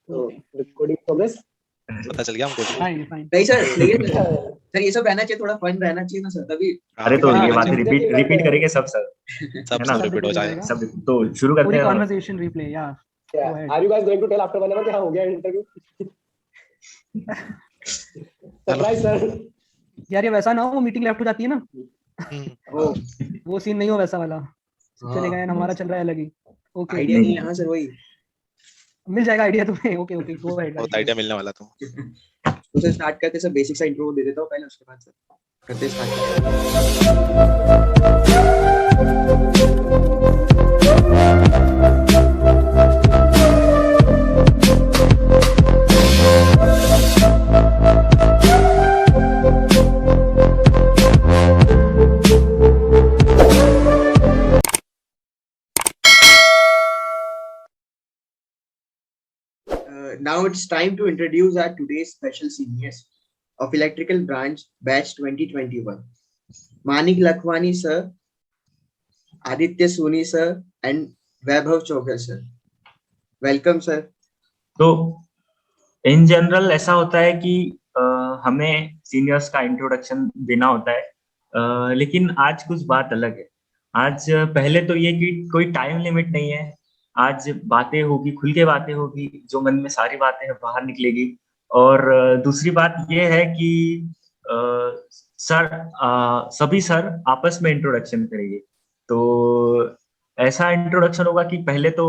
तो recording progress पता चल गया हमको। Fine fine. नहीं सर, लेकिन सर ये सब रहना चाहिए, थोड़ा फन रहना चाहिए ना सर, तभी। अरे तो हाँ, ये बात हाँ, रिपीट करेंगे सब सर, सब है ना? सब रिपीट हो जाएगा। सब तो शुरू करते पूरी हैं। Conversation replay. या are you guys going to tell after 1 hour कि हाँ हो गया इंटरव्यू? Surprise sir. यार ये वैसा ना हो, वो मीटिंग लेफ्ट हो जाती है ना, हम्म, वो सीन नहीं हो वैसा वाला। चलेगा यार, हमारा चल रहा है अलग ही। ओके, आइडिया नहीं है। हाँ सर, वही मिल जाएगा आइडिया तुम्हें। Okay okay, go ahead. बहुत आइडिया मिलने वाला था। तो सर स्टार्ट करते सर, बेसिक सा इंट्रो दे देता हूँ पहले, उसके बाद सर करते start. Now it's time to introduce our today's special seniors of electrical branch batch 2021. Manik Lakhwani sir, Aditya Soni sir, and Vaibhav Chopra sir. Welcome sir. तो in general ऐसा होता है कि हमें सीनियर्स का इंट्रोडक्शन देना होता है, लेकिन आज कुछ बात अलग है। आज पहले तो ये कि कोई टाइम लिमिट नहीं है, आज बातें होगी, खुल के बातें होगी, जो मन में सारी बातें हैं बाहर निकलेगी। और दूसरी बात ये है कि सभी सर आपस में इंट्रोडक्शन करेंगे। तो ऐसा इंट्रोडक्शन होगा कि पहले तो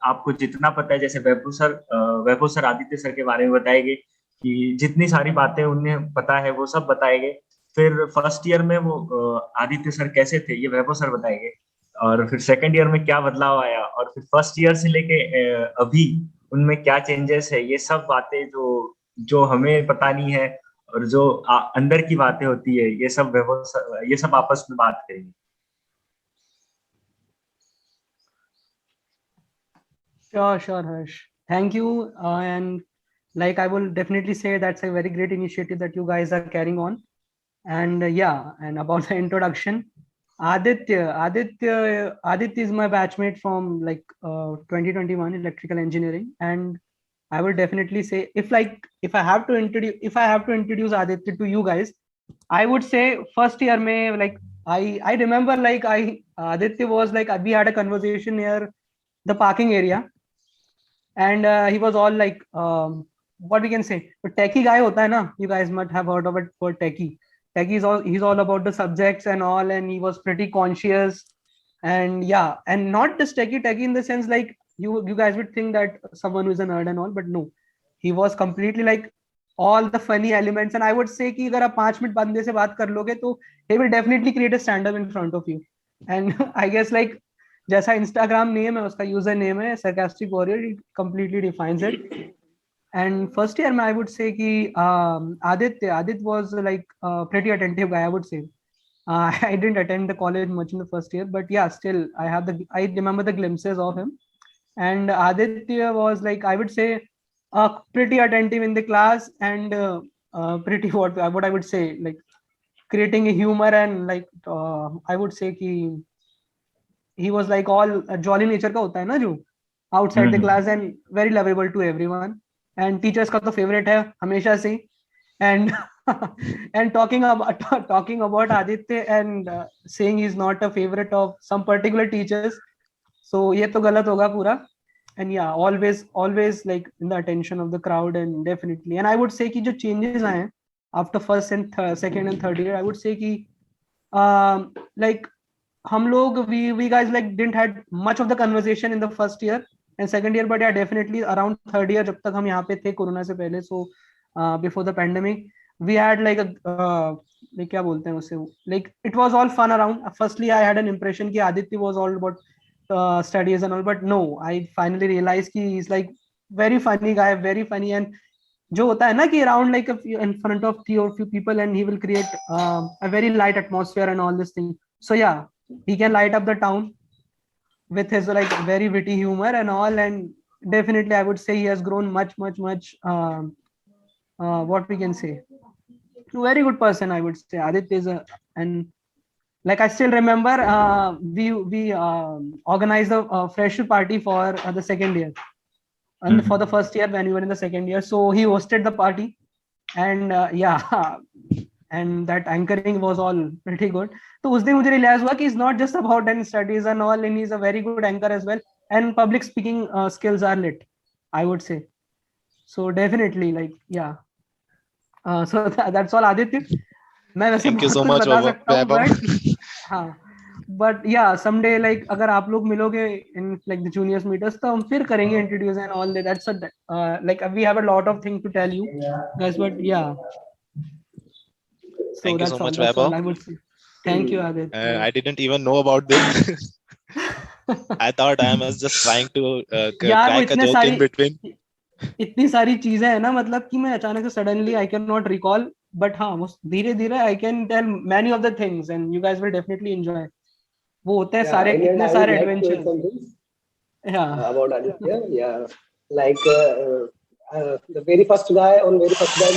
आपको जितना पता है, जैसे वैभव सर आदित्य सर के बारे में बताएंगे कि जितनी सारी बातें उन्हें पता है वो सब बताएंगे। फिर फर्स्ट ईयर में वो आदित्य सर कैसे थे ये वैभव सर बताएंगे, और फिर सेकंड ईयर में क्या बदलाव आया, और फिर फर्स्ट ईयर से लेके अभी उनमें क्या चेंजेस है, ये सब बातें जो हमें पता नहीं है और जो अंदर की बातें होती है, ये सब आपस में बात करेंगे। Sure, Harsh. Thank you. And like I will definitely say that's a very great initiative that you guys are carrying on. And and about the introduction, Aditya is my batchmate from 2021 electrical engineering, and I will definitely say if I have to introduce Aditya to you guys, I would say first year mein I remember Aditya was we had a conversation near the parking area, and he was all what we can say, but techie guy hota hai na, you guys might have heard of it for techie is all, he's all about the subjects and all, and he was pretty conscious. And and not just techie in the sense you guys would think that someone who is a nerd and all, but no, he was completely all the funny elements. And I would say कि अगर आप 5 minute बंदे से बात कर लोगे तो he will definitely create a stand up in front of you. And I guess जैसा इंस्टाग्राम नेम है उसका, यूजर नेम है sarcastic warrior, it completely defines it. And first year I would say कि Adit was pretty attentive guy, I would say. I didn't attend the college much in the first year, but still I remember the glimpses of him. And Aditya was I would say pretty attentive in the class, and pretty what I would say creating a humor, and I would say कि he was all jolly nature का होता है ना जो outside the class, and very lovable to everyone, and teachers का तो favorite है हमेशा से. And and talking about Aditya and saying he's not a favorite of some particular teachers, so ये तो गलत होगा पूरा. And always in the attention of the crowd, and definitely. And I would say कि जो changes आए after first and second and third year, I would say कि हम लोग we guys didn't had much of the conversation in the first year and second year, but definitely around third year जब तक हम यहाँ पे थे कोरोना से पहले, so before the pandemic we had क्या बोलते हैं उसे, it was all fun around. Firstly I had an impression कि Aditya was all about studies and all, but no, I finally realized कि he's very funny guy, very funny. And जो होता है ना कि around in front of few people, and he will create a very light atmosphere and all this thing. So he can light up the town with his very witty humor and all. And definitely I would say he has grown much what we can say, very good person, I would say. Aditya is and like I still remember we organized a fresher party for the second year, and for the first year when we were in the second year. So he hosted the party, and yeah, and that anchoring was all pretty good. तो उस दिन मुझे realize हुआ कि it's not just about and studies and all, and he's a very good anchor as well. And public speaking skills are lit, I would say. So definitely, like, yeah. So that's all, Aditya. मैं वैसे Thank you बहुत so कुछ much, बता सकता हूँ, Vaibhav. but हाँ, but yeah, someday like अगर आप लोग मिलोगे in like the juniors meeters, तो हम फिर करेंगे introduce and all that. That's a like we have a lot of things to tell you guys, but yeah. So Thank you so that's all. much, That's all Vaibhav. I would say. Thank you, Aditya. I didn't even know about this. I thought I was just trying to यार वो crack a इतने joke in सारी between. इतनी सारी चीजें है ना, मतलब कि मैं अचानक से suddenly I can not recall, but हाँ वो धीरे धीरे I can tell many of the things and you guys will definitely enjoy. वो होते हैं Yeah, सारे in the end, इतने I would सारे like to add adventures. some things या about Aditya. Yeah, like the very first guy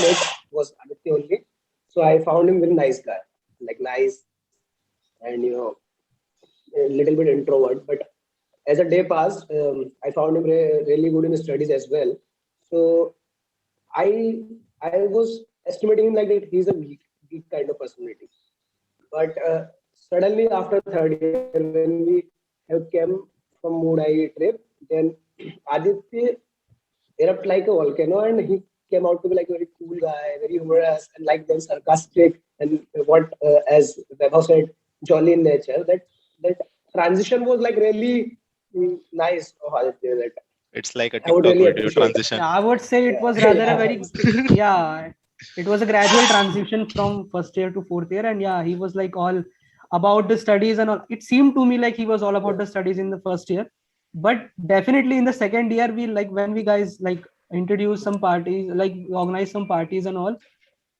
met was Aditya only. So I found him very nice guy, like nice and a little bit introvert. But as a day passed, I found him really good in his studies as well. So I was estimating him like that he's a geek kind of personality. But suddenly after third year, when we have came from Mumbai trip, then Aditya erupted like a volcano, and he came out to be like a very cool guy, very humorous, and like then sarcastic, and what as Vaibhav said, jolly in nature. That transition was like really nice of Aditya. That It's like a I would TikTok really video appreciate. transition. I would say it was rather a very yeah, it was a gradual transition from first year to fourth year, and yeah, he was like all about the studies and all. It seemed to me like he was all about the studies in the first year, but definitely in the second year, we like when we guys like introduced some parties, like we organized some parties and all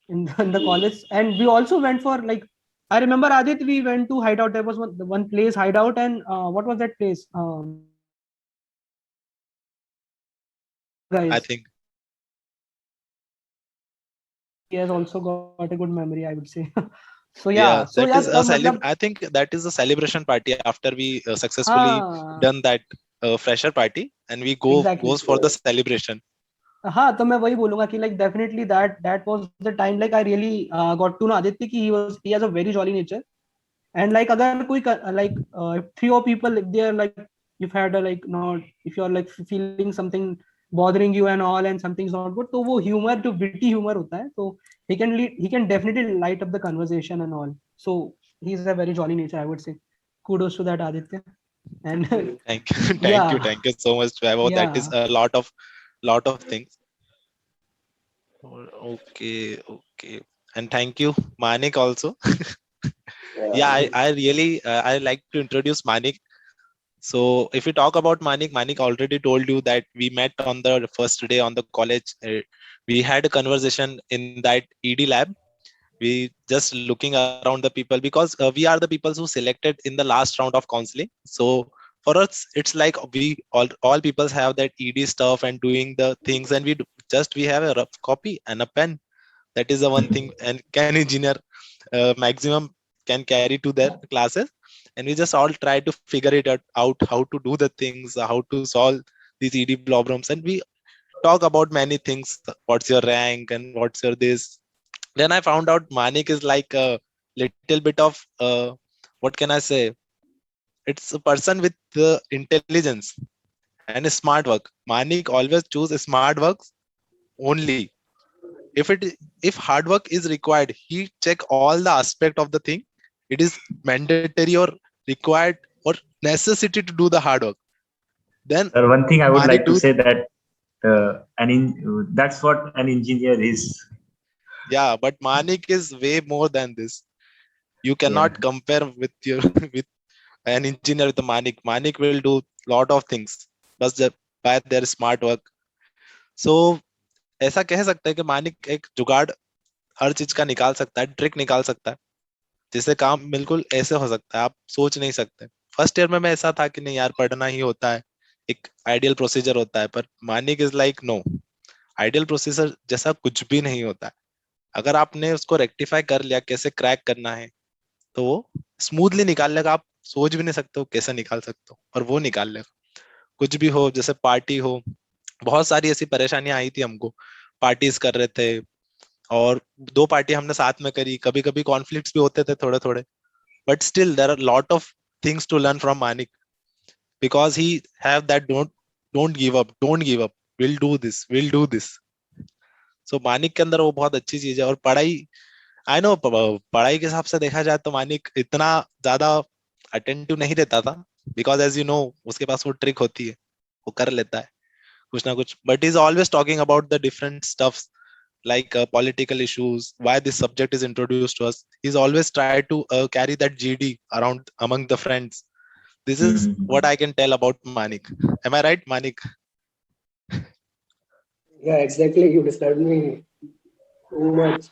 in the college, and we also went for like, I remember Adit, we went to Hideout. There was one place Hideout, and what was that place? I Guys, think he has also got a good memory, I would say. So yeah, yeah, so that yeah, is a matlab, I think that is a celebration party after we successfully हाँ done that fresher party, and we exactly. goes for the celebration. हाँ, तो मैं वही बोलूंगा कि like definitely that was the time like I really got to know Aditya कि he has a very jolly nature, and like अगर कोई like three or people if they are like, you've had a like not, if you're like feeling something bothering you and all and something's not good, तो वो humor जो witty humor होता है, तो he can definitely light up the conversation and all. So he's a very jolly nature, I would say. Kudos to that, Aditya. And Thank you, yeah, thank you so much, Vaibhav. That is yeah. a lot of things. Okay, and thank you, Manik also. Yeah, I really I like to introduce Manik. So if we talk about Manik, Manik already told you that we met on the first day on the college. We had a conversation in that ED lab. We just looking around the people because we are the people who selected in the last round of counseling. So for us, it's like we all people have that ED stuff and doing the things, and we have a rough copy and a pen. That is the one thing, and can engineer maximum can carry to their classes, and we just all try to figure it out how to do the things, how to solve these ED problems, and we talk about many things. What's your rank and what's your this? Then I found out Manik is like a little bit of what can I say? It's a person with intelligence and smart work. Manik always choose smart works only. If hard work is required, he check all the aspect of the thing. It is mandatory or required or necessity to do the hard work. Then Sir, one thing I would Manik like to do say that that's what an engineer is. yeah, but Manik is way more than this. You cannot compare with your with an engineer with a Manik. Manik will do lot of things, but by their smart work. So ऐसा कह सकते हैं कि मानिक एक जुगाड़ हर चीज का निकाल सकता है, ट्रिक निकाल सकता है, जिससे काम बिल्कुल ऐसे हो सकता है आप सोच नहीं सकते. फर्स्ट ईयर में मैं ऐसा था कि नहीं यार पढ़ना ही होता है, एक आइडियल प्रोसीजर होता है, पर Manik is like no, ideal procedure जैसा कुछ भी नहीं होता है. अगर आपने उसको रेक्टिफाई कर लिया कैसे क्रैक करना है, तो वो स्मूथली निकाल लेगा, आप सोच भी नहीं सकते हो कैसे निकाल सकते हो, और वो निकाल लेगा। कुछ भी हो, जैसे पार्टी हो, बहुत सारी ऐसी परेशानियां आई थी हमको, पार्टीज कर रहे थे, और 2 पार्टी हमने साथ में करी, कभी कभी कॉन्फ्लिक्ट्स भी होते थे थोड़े थोड़े, but still there are lot of things to learn from Manik, because he have that don't give up, we'll do this. So Manik के अंदर वो बहुत अच्छी चीज है। और पढ़ाई, आई नो, पढ़ाई के हिसाब से देखा जाए तो मानिक इतना ज्यादा अटेंटिव नहीं रहता था, बिकॉज एज यू नो उसके पास वो ट्रिक होती है, वो कर लेता है कुछ ना कुछ, but is always talking about the different stuffs, like political issues, why this subject is introduced to us. He's always tried to carry that GD around among the friends. This is what I can tell about Manik. Am I right, Manik? Yeah, exactly. You described me too much.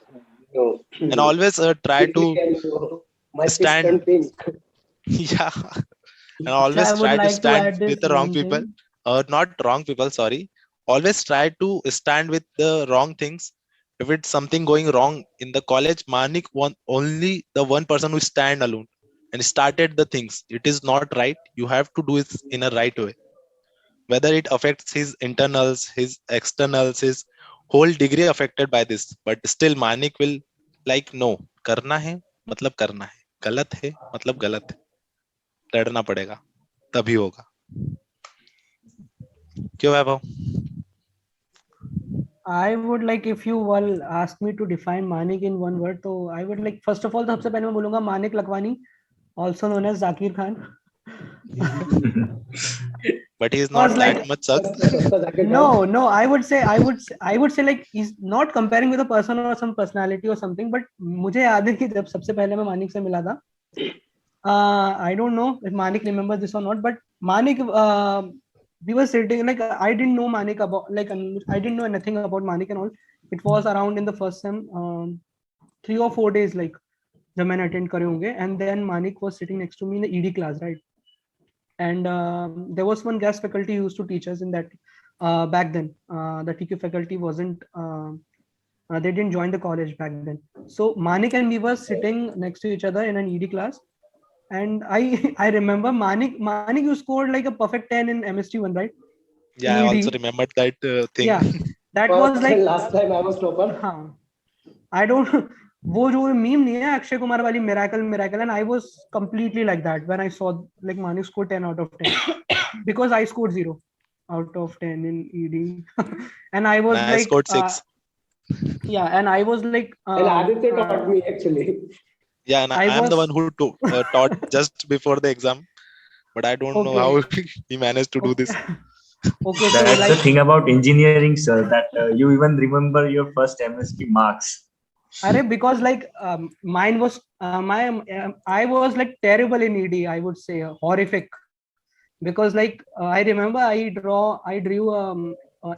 And always try to stand. Multi-stunt thing. Yeah, and I always would try to like to stand add this with the wrong one people, thing. or not wrong people, sorry. Always try to stand with the wrong things. If it's something going wrong in the college, Manik only the one person who stand alone and started the things. It is not right, you have to do it in a right way, whether it affects his internals, his externals, his whole degree affected by this, but still Manik will like, no, करना है मतलब करना है, गलत है मतलब गलत है, लड़ना पड़ेगा तभी होगा। क्यों वैभव? I would like, if you all ask me to define Manik in one word, तो I would like, first of all, सबसे पहले मैं बोलूंगा Manik Lakhwani, also known as Zakir Khan. But he is Was not like- that much suck. No, I would say like he's not comparing with a person or some personality or something, but मुझे याद है कि जब सबसे पहले मैं मानिक से मिला था, I don't know if Manik remembers this or not, but Manik, we were sitting, like I didn't know Manik about, like I didn't know anything about Manik and all. It was around in the first sem, 3 or 4 days, like जब मैंने attend करे होंगे, and then Manik was sitting next to me in the ED class, right? And there was one guest faculty who used to teach us in that back then. The TQ faculty wasn't, they didn't join the college back then. So Manik and me were sitting next to each other in an ED class, and I remember Manik, you scored like a perfect 10 in MST 1, right? Yeah, I ED. also remembered that thing. Yeah, that was like last time I was topper. हाँ, I don't, वो जो meme नहीं है अक्षय कुमार वाली miracle, and I was completely like that when I saw like Manik scored 10 out of 10 because I scored 0 out of 10 in ED. And I was And I like scored 6. Yeah, and I was like And Aditya taught me actually. Yeah, and I am the one who taught just before the exam, but I don't know how he managed to do this. Okay, so That's like, the thing about engineering, sir, that you even remember your first MSc marks. because like mine was I was like terrible in ED, I would say, horrific, because like I remember I drew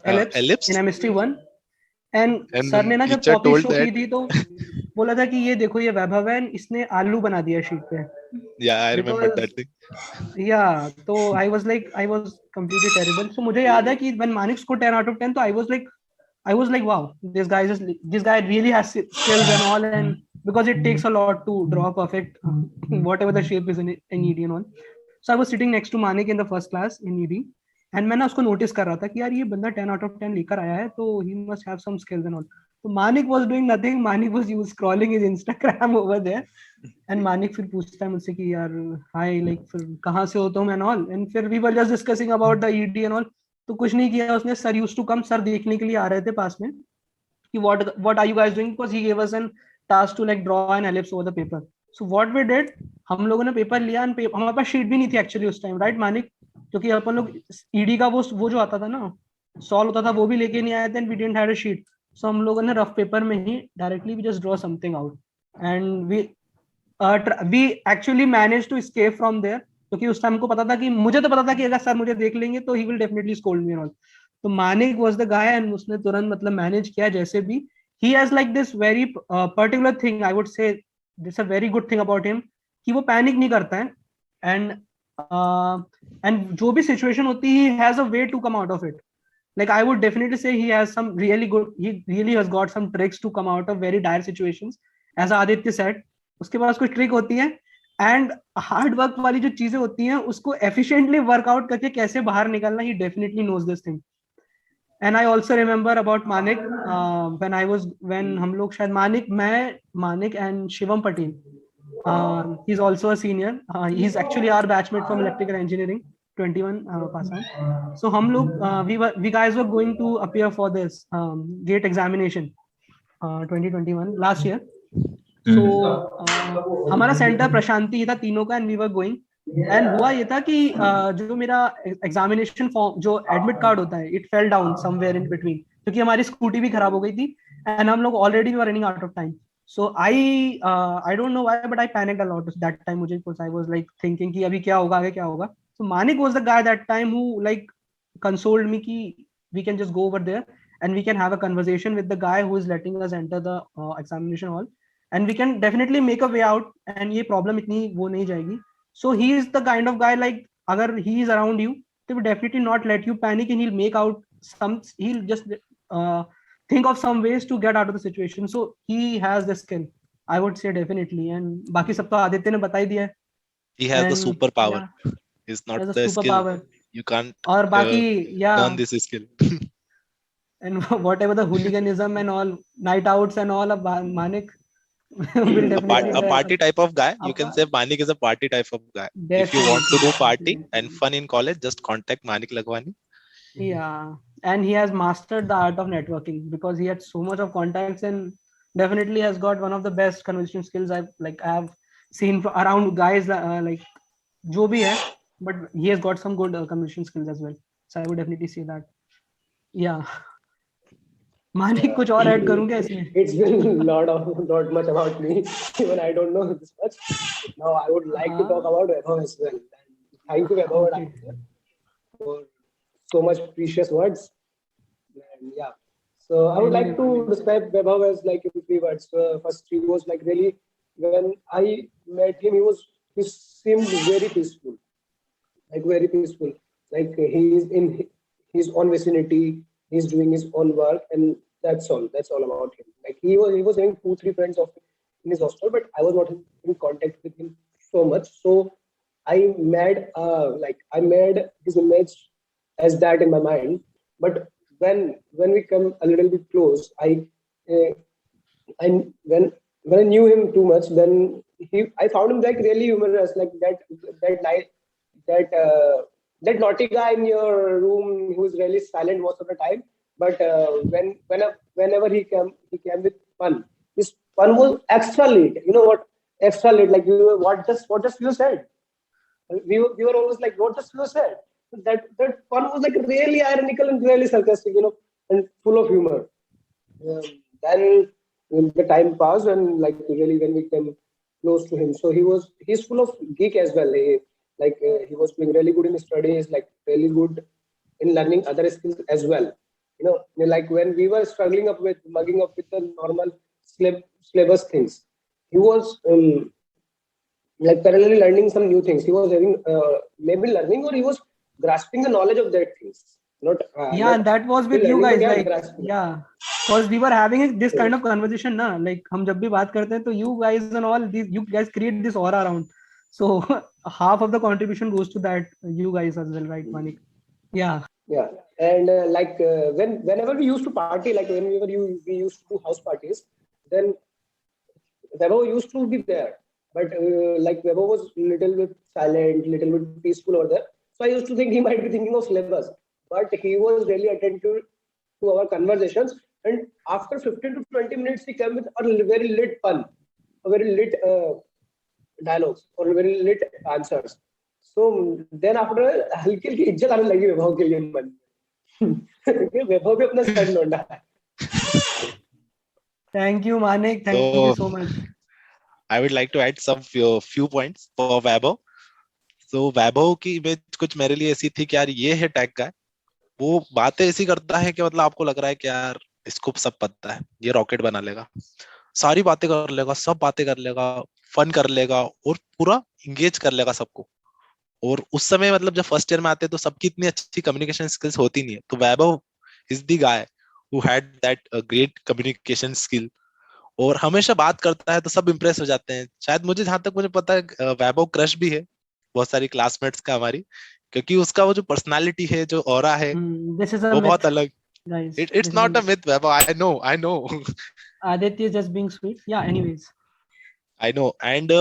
ellipse in MST 1, and sir ने ना जब teacher copy told show की that. थी तो बोला था कि ये देखो ये वैभव है, इसने आलू बना दिया शीट पे. Yeah, I remember that thing. Yeah, so I was completely terrible. So मुझे याद है कि when Manik scored 10 out of 10, तो I was like, wow, this guy really has skills and all, and because it takes a lot to draw perfect whatever the shape is in ED and all. So I was sitting next to Manik in the first class in ED, and मैं ना उसको notice कर रहा था कि यार ये बंदा 10 out of 10 लेकर आया है, तो he must have some skills and all. So Manik was doing nothing. Manik was scrolling his Instagram over there, and Manik फिर पूछता है मुझसे कि यार hi, like फिर कहाँ से हो तुम and all, and फिर we were just discussing about the ED and all. तो कुछ नहीं किया उसने. Sir used to come, sir देखने के लिए आ रहे थे पास में कि what are you guys doing, because he gave us an task to like draw an ellipse over the paper. So what we did, हम लोगों ने पेपर लिया, हमारे पास शीट भी नहीं थी एक्चुअली उस टाइम, राइट मानिक, क्योंकि अपन लोग ईडी का वो जो आता था ना सॉल्व होता था वो भी लेके नहीं आए थे, and we didn't have a sheet. So हम लोगों ने रफ पेपर में ही directly we just draw something out, and we actually manage to escape from there, क्योंकि उस टाइम को पता था कि मुझे तो पता था कि अगर सर मुझे देख लेंगे तो he will definitely scold me all. तो Manik was the guy, and उसने तुरंत मतलब मैनेज किया जैसे भी. He has like this very particular thing, I would say this a very good thing about him, कि वो पैनिक नहीं करता है, and जो भी सिचुएशन होती है he has a way to come out of it. Like I would definitely say he really has got some tricks to come out of very dire situations. As Aditya said, उसके पास कुछ trick होती है, and hard work वाली जो चीजें होती हैं उसको एफिशिएंटली वर्कआउट करके कैसे बाहर निकलना, he definitely knows this thing. And I also remember about Manik, when हम लोग शायद Manik and Shivam Patel, he is also a senior, he is actually our batchmate from electrical engineering 21 pass out. So हम लोग we guys were going to appear for this GATE examination 2021 last year. So हमारा center Prashanti ही था तीनों का, and we were going. And हुआ ये था कि जो मेरा एग्जामिनेशन फॉर्म, जो एडमिट कार्ड होता है, it fell down somewhere in between, क्योंकि हमारी स्कूटी भी खराब हो गई थी एंड हम लोग already were running out of time. So I don't know why, but I panicked a lot that time. मुझे, because I was like thinking कि अभी क्या होगा, आगे क्या होगा. So Manik was the guy that time who like consoled me कि we can just go over there and we can have a conversation with the guy who is letting us enter the examination hall, and we can definitely make a way out, and ये problem इतनी वो नहीं जाएगी. So he is the kind of guy like अगर he is around you, he will definitely not let you panic, and he'll make out he'll just think of some ways to get out of the situation. So he has the skill, I would say, definitely. And बाकी सब तो आदित्य ने बता ही दिया है. He has the And superpower. yeah, It's not has a the skill. superpower. You can't और बाकी learn this skill. and whatever the hooliganism and all, night outs and all of Manik will definitely A party type of guy. You can say Manik is a party type of guy. If you want to do party and fun in college, just contact Manik Lakhwani. Yeah, and he has mastered the art of networking because he had so much of contacts, and definitely has got one of the best conversation skills I've seen around guys like जो भी है, but he has got some good communication skills as well. So I would definitely say that. Yeah. Manik कुछ और add करूं क्या इसमें? It's been not much about me. Even I don't know this much. Now I would like to talk about Vaibhav as well. Thank you, Vaibhav, for so much precious words. And yeah, so I would like to describe Vaibhav as like in 3 words. First, he was like really, when I met him, he seemed very peaceful, like very peaceful. Like he's in his own vicinity, he's doing his own work, and that's all about him. Like he was having 2-3 friends of in his hostel, but I was not in contact with him so much. So I made his image as that in my mind. But when we come a little bit close, when I knew him too much, then I found him like really humorous, like that naughty guy in your room who's really silent most of the time. But whenever he came with fun. His fun was extra late. You know what? Extra late. Like what just you said? We were always like, what just you said? That fun was like really ironical and really sarcastic, and full of humor. Then the time passed, and like really when we came close to him, so he's full of geek as well. He was doing really good in his studies, like really good in learning other skills as well. Like when we were struggling mugging up with the normal syllabus things, he was like parallelly learning some new things. He was having maybe learning, or he was grasping the knowledge of that things. And that was with you guys, like because we were having this kind of conversation, na? Like हम जब भी बात करते हैं, तो you guys and all these, you guys create this aura around. So half of the contribution goes to that you guys as well, right, Manik? Yeah. And whenever we used to party, like whenever we used to do house parties, then Vaibhav used to be there. But like Vaibhav was little bit silent, little bit peaceful over there. So I used to think he might be thinking of syllabus. But he was really attentive to our conversations. And after 15 to 20 minutes, he came with a very lit pun, a very lit dialogues, or very lit answers. So then after हल्की हल्की इज्जत आने लगी वैभव के लिए मन में. वैभव भी अपना स्टैंड लौंडा है. Thank you, Manik. Thank you so much. I would like to add some few points for Vaibhav. So Vaibhav की इमेज कुछ मेरे लिए ऐसी थी कि यार ये है टैग का. वो बातें ऐसी करता है कि मतलब आपको लग रहा है कि यार इसको सब पता है, ये रॉकेट बना लेगा, सारी बातें कर लेगा, सब बातें कर लेगा, फन कर लेगा और पूरा इंगेज कर लेगा सबको. और उस समय मतलब जब फर्स्ट ईयर में आते हैं तो सबकी इतनी अच्छी कम्युनिकेशन स्किल्स होती नहीं है. तो Vaibhav is the guy who had that great communication skill. और हमेशा बात करता है तो सब इम्प्रेस हो जाते हैं। शायद मुझे, जहां तक मुझे पता है, वैभव क्रश भी है बहुत सारी क्लासमेट्स का हमारी, क्योंकि उसका वो जो पर्सनालिटी है, जो ऑरा है, This is a वो बहुत myth, अलग। guys. It's This is a not a myth. myth, Vaibhav. I know, Aditya is just being sweet. Yeah. Anyways. I know. And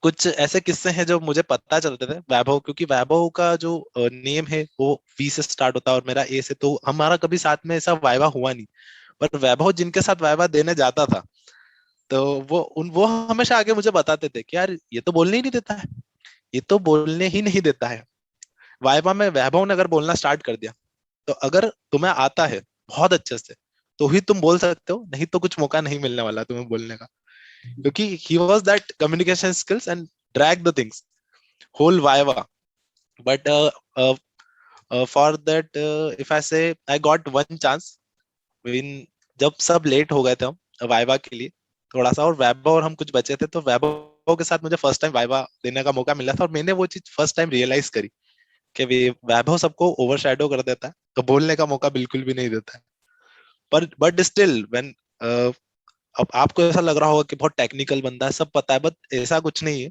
कुछ ऐसे किस्से हैं जो मुझे पता चलते थे वैभव, क्योंकि वैभव का जो नेम है वो वी से स्टार्ट होता है और मेरा ए से, तो हमारा कभी साथ में ऐसा वाइवा हुआ नहीं। पर वैभव जिनके साथ वाइवा देने जाता था, तो वो हमेशा आगे मुझे बताते थे कि यार ये तो बोलने ही नहीं देता है, ये तो बोलने ही नहीं देता है। वाइवा में वैभव ने अगर बोलना स्टार्ट कर दिया, तो अगर तुम्हें आता है बहुत अच्छे से तो ही तुम बोल सकते हो, नहीं तो कुछ मौका नहीं मिलने वाला तुम्हें बोलने का, क्योंकि he was that communication skills and drag the things whole viva. But uh, for that, if I say I got one chance when, जब सब लेट हो गए थे हम वाइवा के लिए थोड़ा सा, और वैभव और हम कुछ बचे थे, तो वैभव के साथ मुझे फर्स्ट टाइम वाइवा देने का मौका मिला था, और मैंने वो चीज फर्स्ट टाइम रियलाइज करी कि वैभव सबको ओवरशैडो कर देता है, तो बोलने का मौका बिल्कुल भी नहीं देता है। पर बट स्टिल व्हेन, अब आपको ऐसा लग रहा होगा कि बहुत टेक्निकल बंदा है, सब पता है, बट ऐसा कुछ नहीं है।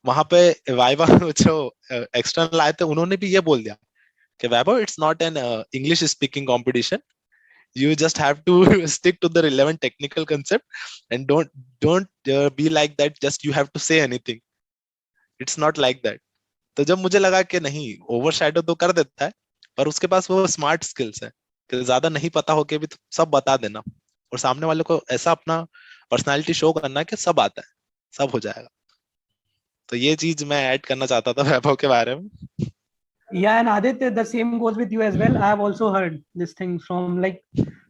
वहां पे वाइवा जो एक्सटर्नल आए थे, उन्होंने भी ये बोल दिया कि Vaibhav, it's not an English speaking competition, you just have to stick to the relevant technical concept and don't be like that, just you have to say anything, it's not like that. तो जब मुझे लगा कि नहीं, overshadow तो कर देता है, पर उसके पास वो स्मार्ट स्किल्स है कि ज्यादा नहीं पता होके भी तो सब बता देना, और सामने वाले को ऐसा अपना पर्सनालिटी शो करना कि सब आता है, सब हो जाएगा। तो ये चीज मैं ऐड करना चाहता था वैभव के बारे में। Yeah, and Aditya, the same goes with you as well. I have also heard this thing from like,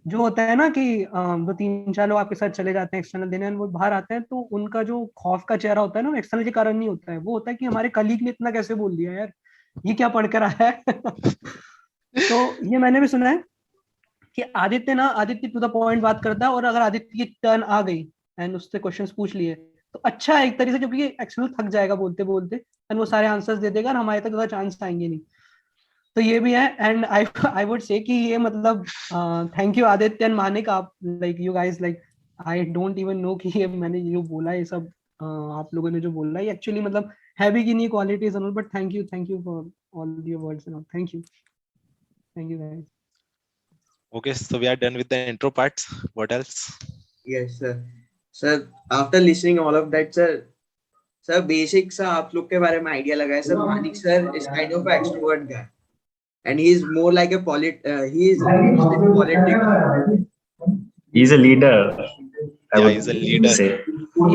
जो होता है ना कि दो तीन चार लोग आपके साथ चले जाते हैं एक्सटर्नल देने, और वो बाहर आते हैं तो उनका जो खौफ का चेहरा होता है ना, एक्सटर्नल के कारण नहीं होता है, वो होता है कि हमारे कलीग ने इतना कैसे बोल दिया यार, ये क्या पढ़ कर आया है। तो ये मैंने भी सुना है कि आदित्य टू द पॉइंट बात करता है, और अगर आदित्य की टर्न आ गई एंड उससे क्वेश्चंस पूछ लिए तो अच्छा है एक तरीके से, क्योंकि एक्चुअली थक जाएगा बोलते बोलते एंड वो सारे आंसर्स दे देगा और हमारे तक ज्यादा चांस आएंगे नहीं। तो ये भी है। एंड आई वुड से कि ये मतलब thank you Aditya and Manik, आप like you guys like, I don't even know कि ये मैंने जो बोला ये सब आप लोगों ने जो बोला ये एक्चुअली मतलब है भी कि नहीं qualities and all, but thank you for all your words and all, thank you guys. Okay, so we are done with the intro parts. What else? Yes, sir. Sir, after listening all of that, sir, basic सा आप लोग के बारे में idea लगा है sir. Manik sir is kind of an extrovert guy, and he is more like a he is engaged in politics. He's a leader, I Yeah, would he's a leader. say.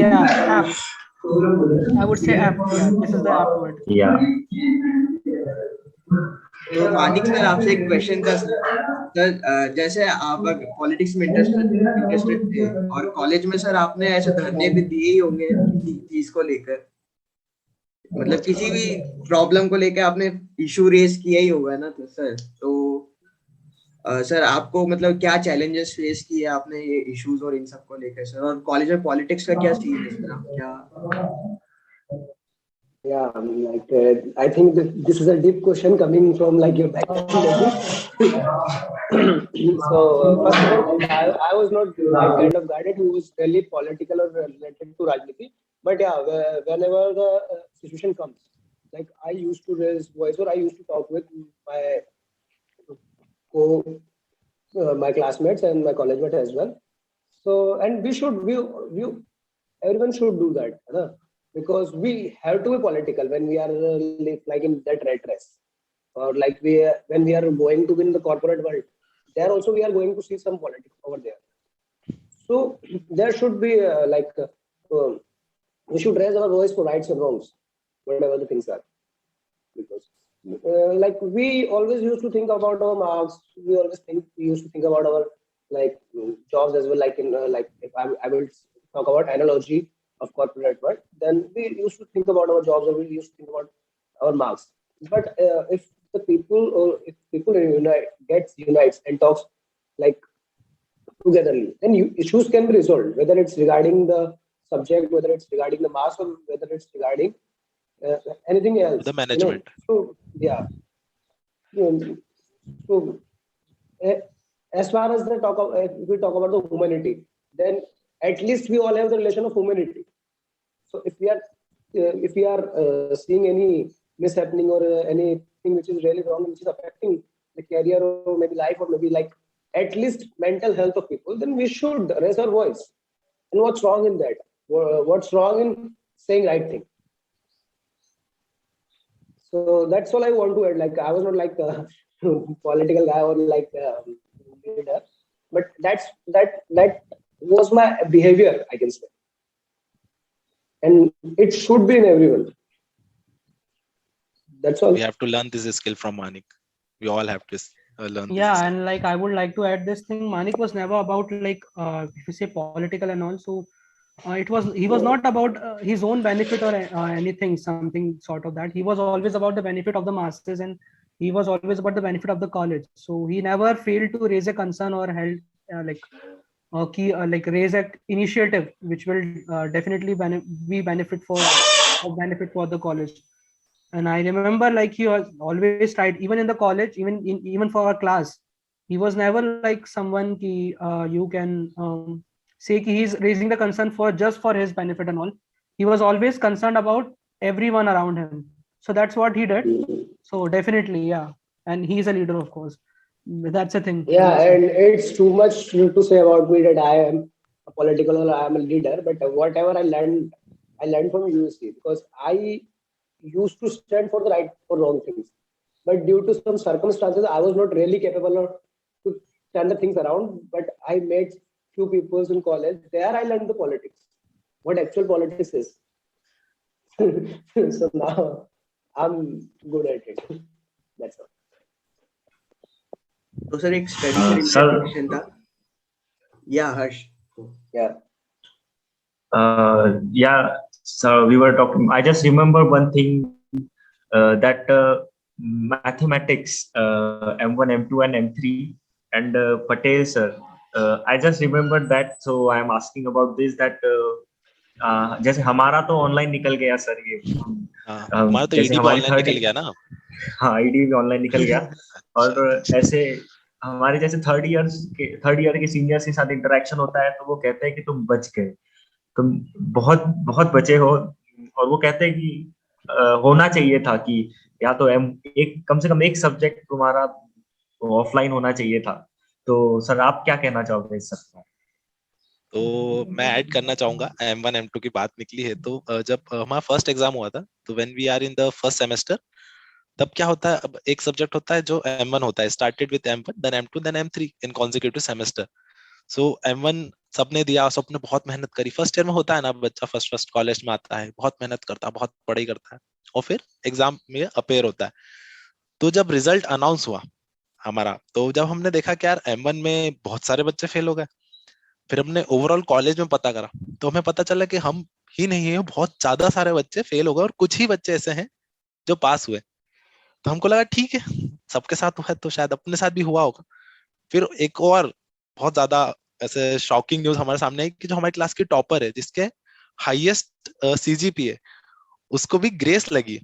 Yeah, apt. I would say apt. Yeah, this is the apt word. Yeah. तो Manik sir आपसे एक question था sir, जैसे आप politics में interested थे और college में सर आपने ऐसे धरने भी दिए ही होंगे किसी चीज को लेकर, मतलब किसी भी प्रॉब्लम को लेकर आपने इशू रेज किया ही होगा ना, तो सर तो सर आपको मतलब क्या चैलेंजेस फेस किए आपने ये इश्यूज और इन सब को लेकर सर, और कॉलेज में पॉलिटिक्स का क्या सीन है सर, आप क्या? Yeah, like I think that this is a deep question coming from like your background. So first of all, I was not that kind of guy who was really political or related to Rajniti. But yeah, whenever the situation comes, like I used to raise voice or I used to talk with my classmates and my college mates as well. So and we everyone should do that, huh? Because we have to be political when we are like in that rat race, or like when we are going to be in the corporate world. There also we are going to see some politics over there. So there should be we should raise our voice for rights and wrongs, whatever the things are. Because like we always used to think about our marks, we used to think about our like jobs as well. Like in like if I will talk about analogy of corporate world, then we used to think about our jobs, or we used to think about our marks. But if people unites and talks like togetherly, then issues can be resolved, whether it's regarding the subject, whether it's regarding the marks, or whether it's regarding anything else. The management. So yeah. So as far as if we talk about the humanity, then at least we all have the relation of humanity. So if we are seeing any mishappening or anything which is really wrong, which is affecting the career or maybe life or maybe like at least mental health of people, then we should raise our voice. And what's wrong in that? What's wrong in saying right thing? So that's all I want to add. Like I was not like a political guy or like leader, but that was my behavior, I can say, and it should be in everyone. That's all. We have to learn this skill from Manik. We all have to learn this Yeah, skill. and like I would like to add this thing. Manik was never about like if you say political and also he was not about his own benefit or anything, something sort of that. He was always about the benefit of the masses, and he was always about the benefit of the college. So he never failed to raise a concern or held like raise an initiative which will definitely be benefit for the college. And I remember like he was always tried, even in the college, even for our class, he was never like someone you can say he's raising the concern for just for his benefit and all. He was always concerned about everyone around him. So that's what he did. So definitely, yeah. And he's a leader, of course. That's a thing. Yeah, and it's too much to say about me that I am a political or I am a leader. But whatever I learned from USC, because I used to stand for the right or wrong things. But due to some circumstances, I was not really capable of to turn the things around. But I met few people in college. There I learned the politics, what actual politics is. So now I'm good at it. That's all. तो sir एक special sir introduction था. या हर्ष. Yeah. Yeah, so we were talking. I just remember one thing that mathematics, M1, M2, and M3, and Patel sir. I just remembered that, so I am asking about this. That जैसे हमारा तो online निकल गया sir ये. हमारा तो जैसे ED हमारी ऑनलाइन निकल गया ना. हाँ, ईडी भी ऑनलाइन निकल गया. और ऐसे हमारे जैसे थर्ड ईयर के सीनियर्स के साथ इंटरेक्शन होता है, तो वो कहते हैं कि तुम बच गए, तुम बहुत बहुत बचे हो. और वो कहते हैं कि होना चाहिए था कि या तो कम से कम एक सब्जेक्ट तुम्हारा ऑफलाइन होना चाहिए था. तो सर आप क्या कहना चाहोगे इस सब पर? तो मैं ऐड करना चाहूंगा, M1 M2 की बात निकली है तो जब हमारा फर्स्ट एग्जाम हुआ था, तो when we are in the first semester, तब क्या होता है, अब एक सब्जेक्ट होता है जो M1 होता है, started with M1 then M2 then M3 in consecutive semester. So M1 सबने दिया, सबने बहुत मेहनत करी. फर्स्ट ईयर में होता है ना, बच्चा फर्स्ट कॉलेज में आता है, बहुत मेहनत करता है, बहुत पढ़ाई करता है, और फिर एग्जाम में अपेयर होता है. तो जब रिजल्ट अनाउंस हुआ हमारा, तो जब हमने देखा कि यार M1 में बहुत सारे बच्चे फेल हो गए, फिर हमने ओवरऑल कॉलेज में पता करा, तो हमें पता चला कि हम ही नहीं है, बहुत ज्यादा सारे बच्चे फेल हो गए और कुछ ही बच्चे ऐसे हैं जो पास हुए. तो हमको लगा ठीक है, सबके साथ हुआ है तो शायद अपने साथ भी हुआ होगा. फिर एक और बहुत ज्यादा ऐसे शॉकिंग न्यूज हमारे सामने आई कि जो हमारी क्लास की टॉपर है, जिसके हाईएस्ट CGPA, उसको भी ग्रेस लगी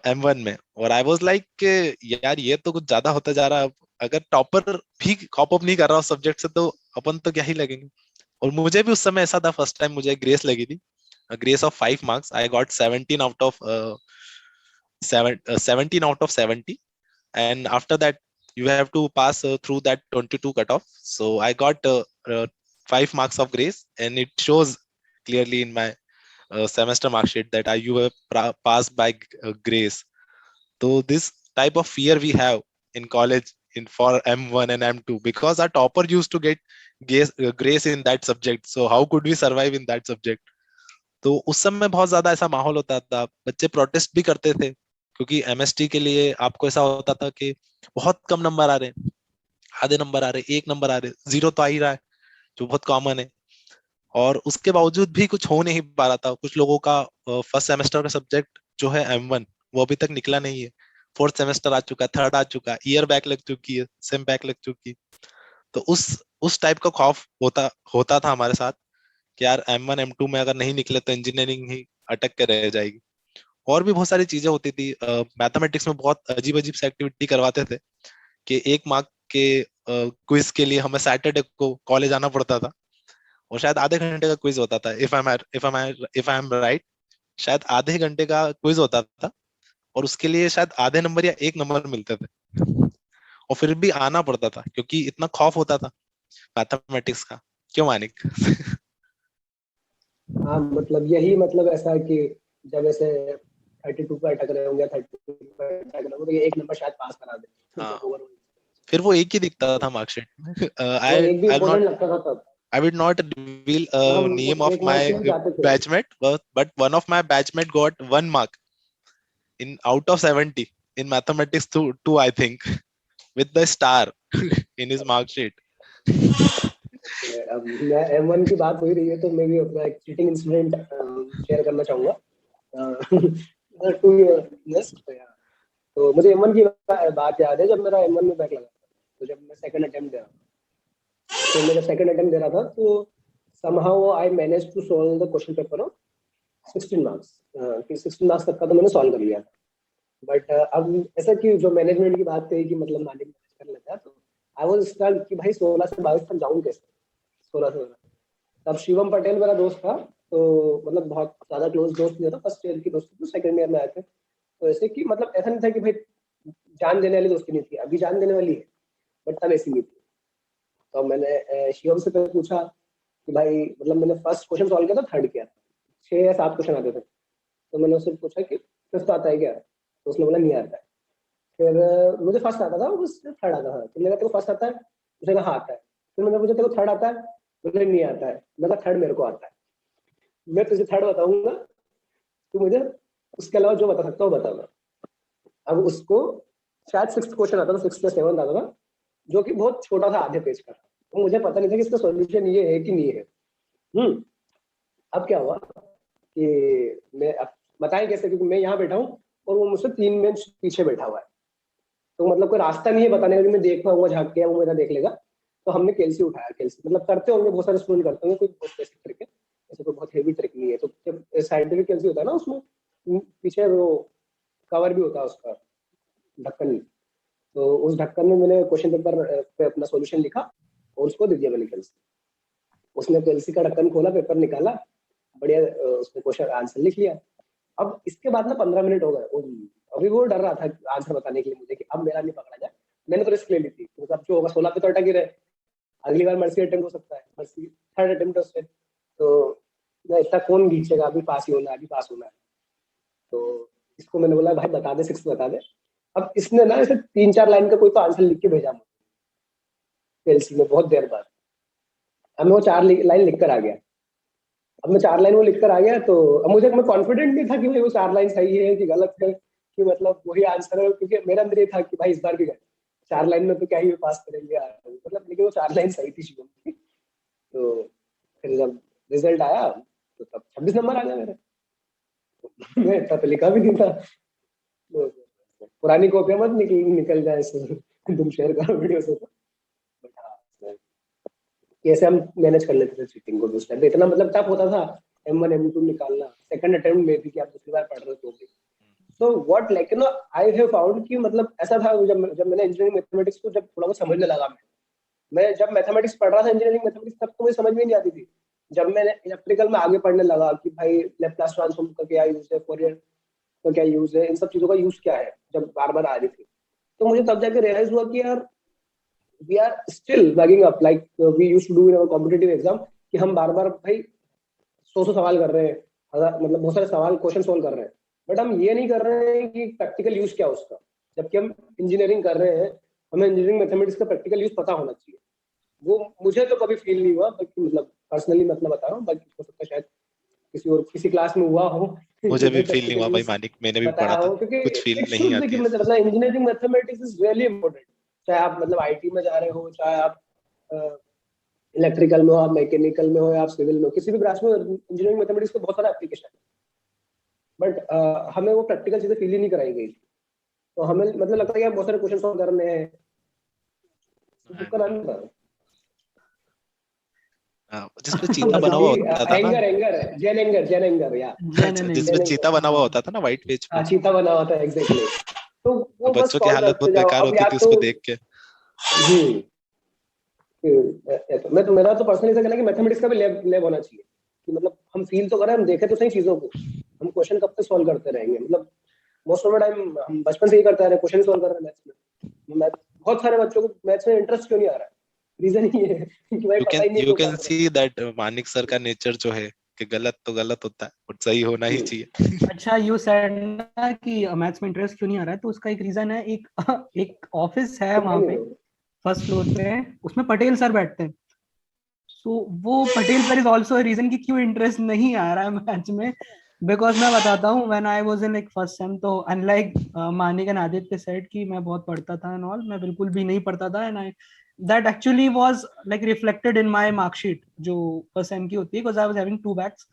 M1 में. और आई वाज लाइक यार ये तो कुछ ज्यादा होता जा रहा है. अगर टॉपर भी कॉप अप नहीं कर रहा उस सब्जेक्ट से, तो अपन तो क्या ही लगेंगे. और मुझे भी उस समय ऐसा था, फर्स्ट टाइम मुझे ग्रेस लगी थी, grace of 5 marks. I got 17 out of 17 out of 70, and after that you have to pass through that 22 cutoff. So I got 5 marks of grace, and it shows clearly in my semester mark sheet that you have passed by grace. So this type of fear we have in college for M1 and M2, because our topper used to get grace in that subject. So how could we survive in that subject? तो उस समय बहुत ज्यादा ऐसा माहौल होता था, बच्चे प्रोटेस्ट भी करते थे, क्योंकि MST के लिए आपको ऐसा होता था कि बहुत कम नंबर आ रहे हैं, आधे नंबर आ रहे, 1 नंबर आ रहे, 0 तो आ ही रहा है, जो बहुत कॉमन है. और उसके बावजूद भी कुछ हो नहीं पा रहा था. कुछ लोगों का फर्स्ट सेमेस्टर का सब्जेक्ट जो है M1, वो अभी तक निकला नहीं है. फोर्थ सेमेस्टर आ चुका, थर्ड आ चुका, ईयर बैक लग चुकी है, सेम बैक लग चुकी है. तो उस टाइप का खौफ होता था हमारे साथ कि यार M1 M2 में अगर नहीं निकले तो इंजीनियरिंग ही अटक के रह जाएगी. और भी बहुत सारी चीजें होती थी. मैथमेटिक्स में बहुत अजीब अजीब सी एक्टिविटी करवाते थे कि 1 मार्क के क्विज के लिए हमें सैटरडे को कॉलेज आना पड़ता था, और शायद आधे घंटे का क्विज होता था, इफ आई एम राइट, शायद आधे घंटे का क्विज होता था और उसके लिए शायद आधे नंबर या 1 नंबर मिलते थे, और फिर भी आना पड़ता था क्योंकि इतना खौफ होता था मैथमेटिक्स का। क्यों मानिक? हाँ मतलब यही मतलब ऐसा है कि जब ऐसे 32 पर अटक रहे होंगे, 30 पर अटक रहे होंगे, तो ये 1 नंबर शायद पास करा दे। हाँ। तो overall फिर वो एक ही दिखता था मार्कशीट में। वो एक भी I'll इम्पोर्टेंट not लगता था तब। I will not reveal हम name उस of एक my मार्क्स के लिए जाते थे। batchmate, but one of my batchmate got 1 mark in out of 70 in mathematics two I think, with the star in his mark sheet. अब मैं M1 की बात हो ही रही है तो मैं भी अपना एक चीटिंग इंसिडेंट शेयर करना चाहूंगा। 2 years तो मुझे M1 की बात याद है, जब मेरा M1 में बैक लगा था, तो जब मैं सेकंड अटेम्प्ट दे रहा था, तो मैं जब सेकंड अटेम्प्ट दे रहा था तो somehow I managed to solve the question paper of 16 marks, कि 16 मार्क्स तक का तो मैंने सॉल्व कर लिया था। बट अब ऐसा कि जो मैनेजमेंट की बात थी कि मतलब मालिक मैनेज कर लेता है, तो आई वाज स्ट्रक कि भाई 16 से 22 तक जाऊं कैसे, 16 से 17। तब शिवम पटेल मेरा दोस्त था, तो मतलब बहुत ज्यादा क्लोज दोस्त नहीं था, फर्स्ट ईयर की दोस्ती थी, सेकंड ईयर में आए थे। तो ऐसे कि मतलब ऐसा नहीं था कि भाई जान देने वाली दोस्ती नहीं थी, अभी जान देने वाली है, बट तब ऐसी नहीं थी। तो मैंने शिवम से पूछा कि भाई मतलब मैंने फर्स्ट क्वेश्चन सॉल्व किया था, थर्ड किया था, 6 या 7 क्वेश्चन आते थे, तो मैंने उससे पूछा कि फिफ्थ आता है क्या, तो उसने बोला नहीं आता है। फिर मुझे फर्स्ट आता था, उससे थर्ड आता था, तो मैंने कहा तेरे को फर्स्ट आता है, उसने कहा हाँ आता है। फिर मैंने पूछा तेरे को थर्ड आता है, बोले नहीं आता है। मैंने कहा थर्ड मेरे को आता है, मैं तुझे थर्ड बताऊंगा, तू मुझे उसके अलावा जो बता सकता हो बताना। अब उसको शायद 6th क्वेश्चन आता था, 6th या 7th आता था, जो कि बहुत छोटा था, आधे पेज का, तो मुझे पता नहीं था कि इसका सॉल्यूशन ये है कि नहीं है। अब क्या हुआ कि मैं अब बताएं कैसे, क्योंकि मैं यहाँ बैठा हूँ और वो मुझसे 3 बेंच पीछे बैठा हुआ है, तो मतलब कोई रास्ता नहीं है बताने का कि मैं देख पाऊंगा, झाँक के वो मेरा देख लेगा। तो हमने केलसी उठाया, केलसी मतलब करते होंगे, बहुत सारे स्टूडेंट करते होंगे, कोई बहुत बेसिक ट्रिक है, ऐसे कोई बहुत हेवी ट्रिक नहीं है। तो जब साइंटिफिक केलसी होता है ना, उसमें पीछे वो कवर भी होता है उसका, ढक्कन। तो उस ढक्कन में मैंने क्वेश्चन पेपर पे अपना सॉल्यूशन लिखा और उसको दे दिया मैंने केलसी। उसने केलसी का ढक्कन खोला, पेपर निकाला, बढ़िया उसने क्वेश्चन आंसर लिख लिया। अब इसके बाद ना 15 मिनट हो गए, अभी वो डर रहा था आंसर बताने के लिए मुझे कि अब मेरा नहीं पकड़ा जाए। मैंने तो रिस्क ले ली थी, तो अब जो होगा 16 पे तो अटक ही रहे, अगली बार मर्सी अटेम्प्ट हो सकता है, मर्सी थर्ड अटेम्प्ट उससे, तो मैं इतना कौन घींचेगा, अभी पास ही होना है, अभी पास होना है। तो इसको मैंने बोला भाई बता दे, 6 बता दे। अब इसने ना ऐसे 3-4 लाइन का कोई तो आंसर लिख के भेजा मुझे केलसी में बहुत देर बाद। अब मैं वो 4 लाइन लिख कर आ गया। अब मैं 4 लाइन वो लिख कर आ गया, तो अब मुझे मैं कॉन्फिडेंट नहीं था कि भाई वो 4 लाइन सही है कि गलत है, कि मतलब वही आंसर है, क्योंकि मेरा अंदर ये था कि भाई इस बार भी गए 4 लाइन में तो क्या ही पास करेंगे यार, मतलब। लेकिन वो 4 लाइन सही थी शिवम की। तो फिर जब रिजल्ट आया तो तब 26 नंबर आ गया मेरे। मैं इतना तो लिखा भी नहीं था। तो पुरानी कॉपियां मत निकल जाए तुम शेयर करो वीडियो से तो। But हाँ, कैसे हम मैनेज कर लेते थे चीटिंग को उस टाइम पे, इतना मतलब टफ होता था M1 M2 निकालना, सेकंड अटेम्प्ट में भी कि आप दूसरी बार पढ़ रहे हो तो भी। So what like you know I have found कि मतलब ऐसा था, जब मैंने इंजीनियरिंग मैथमेटिक्स को जब थोड़ा बहुत समझने लगा, मैं जब मैथमेटिक्स पढ़ रहा था इंजीनियरिंग मैथमेटिक्स, तब तो मुझे समझ में नहीं आती थी। जब मैंने इलेक्ट्रिकल में आगे पढ़ने लगा कि भाई लेप्लास ट्रांसफॉर्म का क्या यूज है, फोरियर का क्या यूज है, इन सब चीजों का यूज क्या है, जब बार बार आ रही थी, तो मुझे तब जाके रियलाइज हुआ कि यार we are still bagging up like we used to do in our competitive exam, कि हम बार बार भाई 100 सवाल कर रहे हैं, मतलब बहुत सारे सवाल क्वेश्चन सोल्व कर रहे हैं, बट हम ये नहीं कर रहे हैं कि प्रैक्टिकल यूज क्या उसका। जबकि हम इंजीनियरिंग कर रहे हैं, हमें इंजीनियरिंग मैथमेटिक्स का प्रैक्टिकल यूज पता होना चाहिए। वो मुझे तो कभी फील नहीं हुआ, बाकी मतलब पर्सनली मतलब बता रहा हूँ, बाकी हो सकता है शायद किसी और किसी क्लास में हुआ हो। मुझे भी फील नहीं प्रैक्टिकल हुआ भाई यूज मानिक, मैंने भी बताया पढ़ा था, हो, क्योंकि कुछ फील इट नहीं शुड बी आती कि है। मतलब engineering mathematics is really important. चाहे आप मतलब आईटी में जा रहे हो, चाहे आप इलेक्ट्रिकल में हो, आप मैकेनिकल में हो, या आप सिविल में हो, किसी भी ब्रांच में इंजीनियरिंग मैथमेटिक्स का बहुत सारा एप्लीकेशन है, बट हमें वो प्रैक्टिकल चीजें फील ही नहीं कराई गई। तो हमें मतलब लगता है कि बहुत सारे क्वेश्चन सॉल्व करने हैं। बुक का नाम बता, जिसपे चीता बना हुआ होता था ना, एंगर जेन एंगर या अच्छा, नहीं जिसपे जेन चीता एंगर, बना हुआ होता था ना व्हाइट पेज पे, चीता बना हुआ था एग्जैक्टली। तो और वो बस बच्चों की सॉल्व हालत करते बहुत जाओ। बेकार अब होती या थी तो उसको देख के। मैं तो मेरा तो पर्सनली ऐसा कहना है कि मैथमेटिक्स का भी लैब होना चाहिए, कि मतलब हम फील तो करें, हम देखें तो सही चीजों को, हम क्वेश्चन कब तक सॉल्व करते रहेंगे, मतलब मोस्ट ऑफ द टाइम हम बचपन से ही करते आ रहे हैं, क्वेश्चन सॉल्व कर रहे हैं मैथ्स में। बहुत सारे बच्चों को मैथ्स में इंटरेस्ट क्यों नहीं आ रहा है, रीजन ही है कि भाई पता ही नहीं है you क्यों can कर रहे see that मानिक सर का नेचर जो है कि गलत तो गलत होता है और सही होना ही हैं। चाहिए। अच्छा, यू सेड ना कि मैथ्स में इंटरेस्ट क्यों नहीं आ रहा है, तो उसका एक रीजन है, एक एक ऑफिस है वहां पे फर्स्ट फ्लोर पे, उसमें पटेल सर बैठते हैं। सो वो Patel sir is also reason कि क्यों इंटरेस्ट नहीं आ रहा है मैथ्स में। बिकॉज मैं बताता हूँ, when I was in like first sem, तो unlike Manik and Aditya said कि मैं बहुत पढ़ता था एंड ऑल, मैं बिल्कुल भी नहीं पढ़ता था। And I that actually was like reflected in my marksheet जो फर्स्ट सेम की होती है, because I was having 2 backs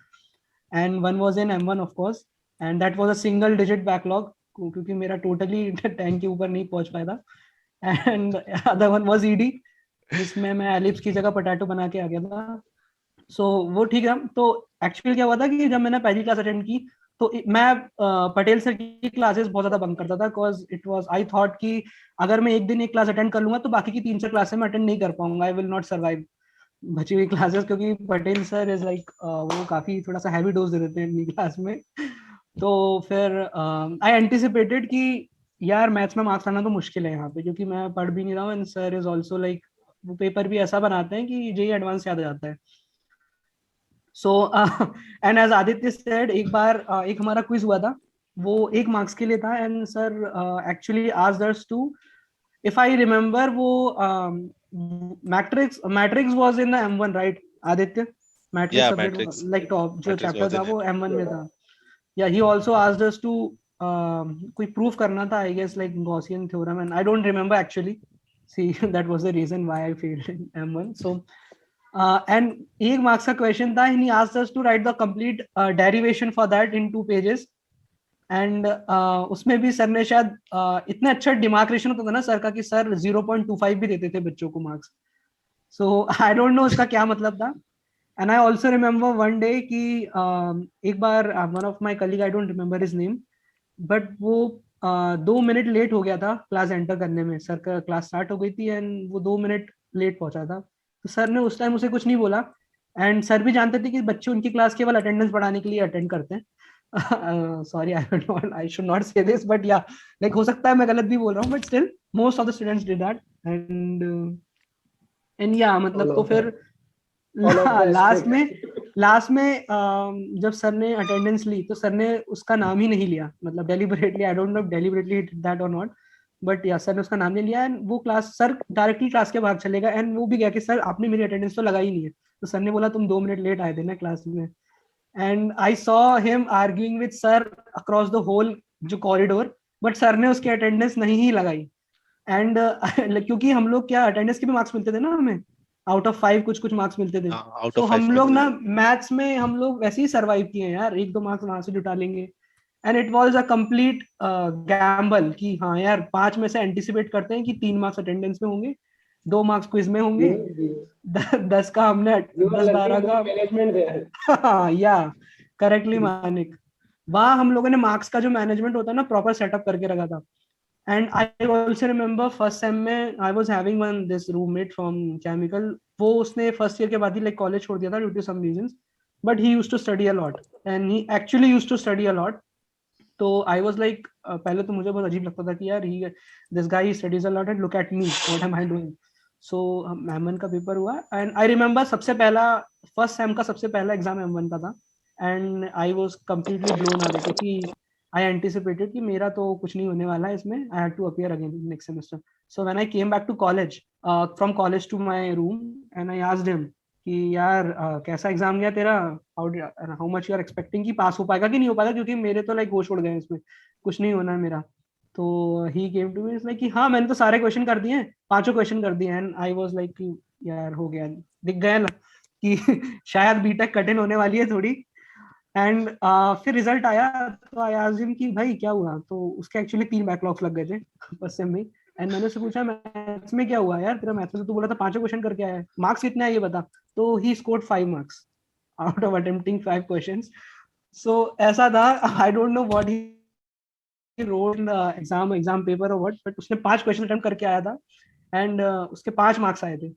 and one was in M1 of course, and that was a single digit backlog, क्योंकि मेरा totally 10 के ऊपर नहीं पहुंच पाया था। And other one was ED, जिसमें मैं एलिप्स की जगह पोटैटो बना के आ गया था। सो वो ठीक है। तो एक्चुअली क्या हुआ था कि जब मैंने पहली क्लास अटेंड की, तो मैं पटेल सर की क्लासेस बहुत ज्यादा बंक करता था, because it was I thought कि अगर मैं एक दिन एक क्लास अटेंड कर लूंगा तो बाकी की 3 4 क्लासेस में अटेंड नहीं कर पाऊंगा, आई विल नॉट सर्वाइव बची हुई क्लासेस, क्योंकि पटेल सर इज लाइक वो काफी थोड़ा सा हैवी डोज दे देते हैं अपनी क्लास में। तो फिर आई एंटिसिपेटेड कि यार मैथ्स में मार्क्स आना तो मुश्किल है यहाँ पे, क्योंकि मैं पढ़ भी नहीं रहा हूँ, and sir is also like वो पेपर भी ऐसा बनाते हैं कि जेई एडवांस याद आ जाता है। So and as Aditya said, एक बार एक हमारा क्विज हुआ था, वो 1 मार्क्स के लिए था, and sir actually asked us to, if I remember, वो matrix was in the M1 right Aditya? Matrix Yeah, subject matrix like top जो matrix चैप्टर was था in वो M1. M1 में था। या he also asked us to कोई proof करना था, I guess like Gaussian theorem, and I don't remember actually, see that was the reason why I failed in M1। So and 1 marks का question था, and he asked us to write the complete derivation for that in 2 pages. एंड उसमें भी sir ने शायद इतना अच्छा demarcation होता था ना सर का, कि सर 0.25 भी देते थे बच्चों को marks. So I don't know उसका क्या मतलब था। And I also remember one day कि एक बार one of my colleague, I don't remember his name, but वो 2 मिनट लेट हो गया था क्लास एंटर करने में। सर का क्लास स्टार्ट हो गई थी एंड वो 2 मिनट लेट पहुंचा था, तो सर ने उस टाइम उसे कुछ नहीं बोला। एंड सर भी जानते थे कि बच्चे उनकी क्लास केवल अटेंडेंस बढ़ाने के लिए अटेंड करते हैं। सॉरी, आई शुड नॉट से दिस, बट या लाइक हो सकता है मैं गलत भी बोल रहा हूँ, but still most of the students did that. And या मतलब तो फिर all of the last strict. में जब सर ने अटेंडेंस ली, तो सर ने उसका नाम ही नहीं लिया, मतलब deliberately, I don't no deliberately that और नॉट, बट या सर ने उसका नाम नहीं लिया, एंड वो क्लास सर डायरेक्टली क्लास के बाहर चलेगा, एंड वो भी गया कि सर आपने मेरी अटेंडेंस तो लगाई नहीं है। तो सर ने बोला तुम 2 मिनट लेट आए थे ना क्लास में। And I saw him arguing with sir across the whole जो कॉरिडोर, बट सर ने उसकी अटेंडेंस नहीं ही लगाई। एंड क्योंकि हम लोग क्या, अटेंडेंस के भी मार्क्स मिलते थे ना हमें, आउट ऑफ 5 कुछ कुछ मार्क्स मिलते थे। Out सो of 5 हम लोग marks. ना मैथ्स में हम लोग वैसे ही सरवाइव किए हैं यार, 1 2 मार्क्स वहां से जुटा लेंगे। And it was a complete Gamble कि हाँ यार 5 में से एंटिसिपेट करते हैं कि 3 मार्क्स अटेंडेंस में होंगे, 2 मार्क्स क्विज में होंगे, 10 का हमने यू आर 10 12 लर्निंग का। Management there. हाँ या करेक्टली मानिक, वहाँ हम लोगों ने मार्क्स का जो मैनेजमेंट होता है ना प्रॉपर सेटअप करके रखा था। And I also remember first sem में I was having one this roommate from chemical, वो उसने फर्स्ट ईयर के बाद ही लाइक कॉलेज छोड़ दिया था due to some reasons, but he used to study a lot, and he actually used to study a lot. तो I was like पहले तो मुझे बहुत अजीब लगता था कि यार he this guy studies a lot and look at me what am I doing. So M1 का पेपर हुआ, एंड आई रिमेम्बर सबसे पहला फर्स्ट सेम का सबसे पहला एग्जाम M1 का था, and I was completely blown away, क्योंकि आई एंटिसिपेटेड कि मेरा तो कुछ नहीं होने वाला है इसमें, I had to appear again next semester. So when I came back to college, from college to my room, and I asked him कि यार कैसा एग्जाम गया तेरा, how much you are expecting कि पास हो पाएगा कि नहीं हो पाएगा, क्योंकि मेरे तो लाइक होश उड़ गए इसमें, कुछ नहीं होना है मेरा। तो ही केम टू मी लाइक कि हाँ मैंने तो सारे क्वेश्चन कर दिए हैं, 5 क्वेश्चन कर दिए, एंड आई वाज लाइक कि यार हो गया, दिख गया ना कि शायद बीटेक कठिन होने वाली है थोड़ी। एंड फिर रिजल्ट आया, तो आई आस्क्ड हिम कि भाई क्या हुआ, तो उसके एक्चुअली 3 बैकलॉग्स लग गए थे फर्स्ट सेम में। एंड मैंने उससे पूछा मैथ्स में क्या हुआ यार तेरा, मैथ्स में तो तू बोला था 5 क्वेश्चन करके आया है, मार्क्स कितने आए ये बता। तो he scored 5 marks out of attempting 5 questions. So ऐसा था, I don't know what he wrote in the exam paper और व्हाट, बट उसने 5 क्वेश्चन अटेम्प्ट करके आया था, एंड उसके 5 मार्क्स आए थे।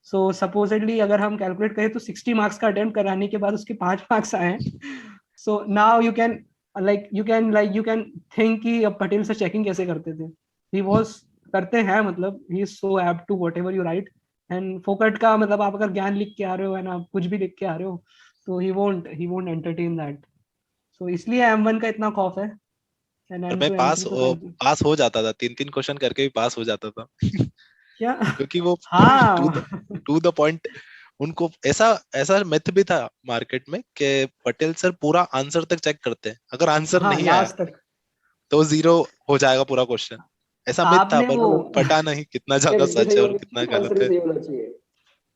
सो सपोजिटली अगर हम कैलकुलेट करें तो 60 मार्क्स का अटेम्प्ट कराने के बाद उसके 5 मार्क्स आए हैं. So now you can think कि अब पटेल सर चेकिंग कैसे करते थे. ही वाज करते हैं, मतलब he is so apt to whatever you write. And फोकट का मतलब आप अगर ज्ञान लिख के आ रहे हो एंड आप कुछ भी लिख के आ रहे हो तो ही वोंट एंटरटेन दैट. सो इसलिए M1 का इतना खौफ है. एंड और M2 मैं M3 तो thank you. पास हो जाता था, 3-3 क्वेश्चन करके भी पास हो जाता था. क्या? क्योंकि वो टू द हाँ. टू द पॉइंट, उनको ऐसा ऐसा मिथ भी था मार्केट में कि पटेल सर पूरा आंसर तक चेक करते हैं, अगर आंसर हाँ नहीं आया लास्ट तक. तो 0 हो जाएगा पूरा क्वेश्चन. ऐसा मिथ था, आपने बट वो पता नहीं कितना नहीं, ज्यादा भी सच सही है और होनी कितना चाहिए, आंसर गलत भी है. सही होना चाहिए.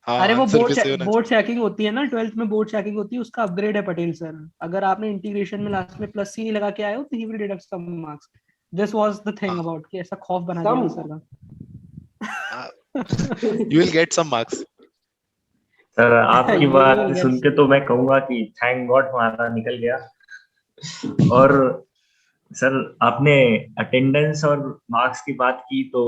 हाँ, अरे वो आंसर भी सही होना बोर्ड चेकिंग होती है ना, 12th में बोर्ड चेकिंग होती है, उसका अपग्रेड है पटेल सर. अगर आपने इंटीग्रेशन में लास्ट में प्लस सी नहीं लगा के आए हो तो he will deduct some marks. This was the thing चाहिए. अबाउट कि ऐसा खौफ बना दिया सम. था सर हाँ, का. You will get some marks. Sir आपकी You बात will get सुन के तो मैं कहूंगा कि थैंक गॉड हमारा निकल गया. और सर आपने अटेंडेंस और मार्क्स की बात की तो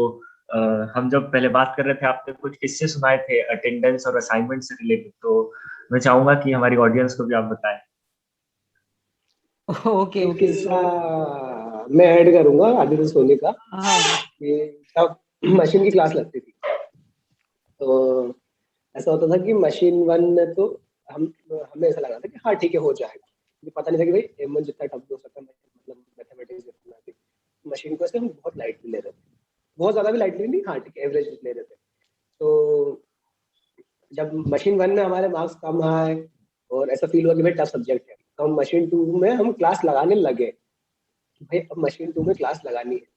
हम जब पहले बात कर रहे थे आपने कुछ किस्से सुनाए थे अटेंडेंस और असाइनमेंट से रिलेटेड, तो मैं चाहूंगा कि हमारी ऑडियंस को भी आप बताएं. ओके एक ओके किस्सा सो मैं ऐड करूंगा आदित्य सोनी का, हाँ कि जब मशीन की क्लास लगती थी तो ऐसा होता था कि मशीन 1 में तो हमें ऐसा लगा था कि हाँ ठीक है हो जाएगा. मुझे पता नहीं था कि भाई M1 जितना टफ हो सकता है, मतलब मैथमेटिक्स जितना भी, मशीन को से हम बहुत लाइटली ले रहे थे. बहुत ज्यादा भी लाइटली नहीं, हाँ ठीक है एवरेज ले रहे थे. तो जब मशीन 1 में हमारे मार्क्स कम आए और ऐसा फील हुआ कि भाई टफ सब्जेक्ट है, तो हम मशीन 2 में हम क्लास लगाने लगे कि भाई अब मशीन 2 में क्लास लगानी है.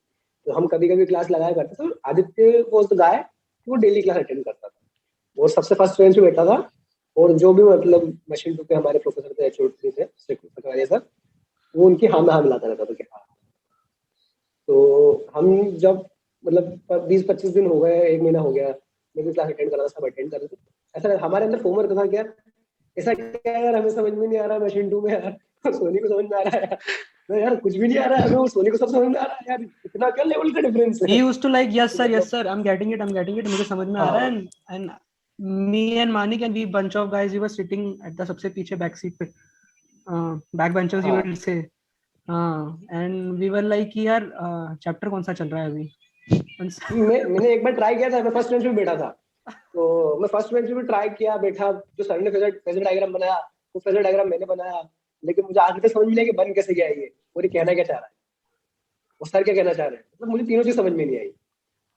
तो हम कभी कभी क्लास लगाया करते थे. तो आदित्य वॉज द गाय, वो डेली क्लास अटेंड करता था और सबसे फर्स्ट बेंच पे बैठा था. और जो भी मतलब मशीन 2 के हमारे प्रोफेसर थे, एचओडी थे, पटवारी सर, वो उनकी हाँ में हाँ मिलाता रहता था कि हाँ. तो हम जब मतलब 20-25 दिन हो गए, 1 महीना हो गया, मैं भी क्लास अटेंड कर रहा था, सब अटेंड कर रहे थे. ऐसा हमारे अंदर फोमर था क्या, ऐसा क्या यार हमें समझ में नहीं आ रहा मशीन 2 में यार. सोनी को समझ में आ रहा है यार. नहीं यार कुछ भी नहीं आ रहा है हमें, वो सोनी को सब समझ में आ रहा है यार. इतना क्या लेवल का डिफरेंस he है. used to like yes मतलब sir I'm getting it मुझे समझ में आ रहा है. हाँ And me and Manik and we bunch of guys we were sitting at the सबसे पीछे back seat पे, back benchers you हाँ. will say. हाँ and we were like कि यार चैप्टर कौन सा चल रहा है अभी. मैंने एक बार ट्राई किया था, मैं फर्स्ट बेंच पे बैठा था. तो मैं फर्स्ट बेंच पे ट्राई किया, बैठा, जो सर ने फेजर डायग्राम बनाया वो फेजर डायग्राम मैंने बनाया. लेकिन मुझे आगे तक समझ में नहीं आया कि बन कैसे गया ये, और ये कहना क्या चाह रहा है, वो सर क्या कहना चाह रहे हैं. मतलब मुझे तीनों चीज समझ में नहीं आई.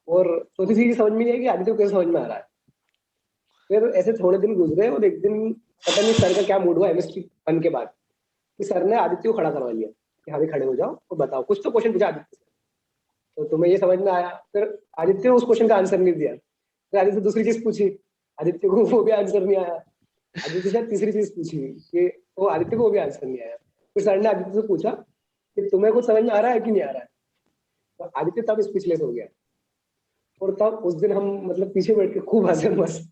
और चौथी चीज समझ में नहीं आई कि आदित्य को कैसे समझ में आ रहा है. फिर ऐसे थोड़े दिन गुजरे और एक दिन पता नहीं सर का क्या मूड हुआ एमएसटी 1 के बाद, कि सर ने आदित्य को खड़ा करवा लिया कि हाँ भी खड़े हो जाओ और बताओ कुछ तो क्वेश्चन पूछा आदित्य से. तो तुम्हें ये समझ में आया. फिर आदित्य ने उस क्वेश्चन का आंसर नहीं दिया. फिर आदित्य दूसरी चीज पूछी, आदित्य को वो भी आंसर नहीं आया. आदित्य से तीसरी चीज पूछी कि वो आदित्य को वो भी आंसर नहीं आया. फिर सर ने आदित्य से पूछा कि तुम्हें कुछ समझ में आ रहा है कि नहीं आ रहा है. तो आदित्य तब स्पीचलेस हो गया. और तब उस दिन हम मतलब पीछे बैठ के खूब हंसे मस्त.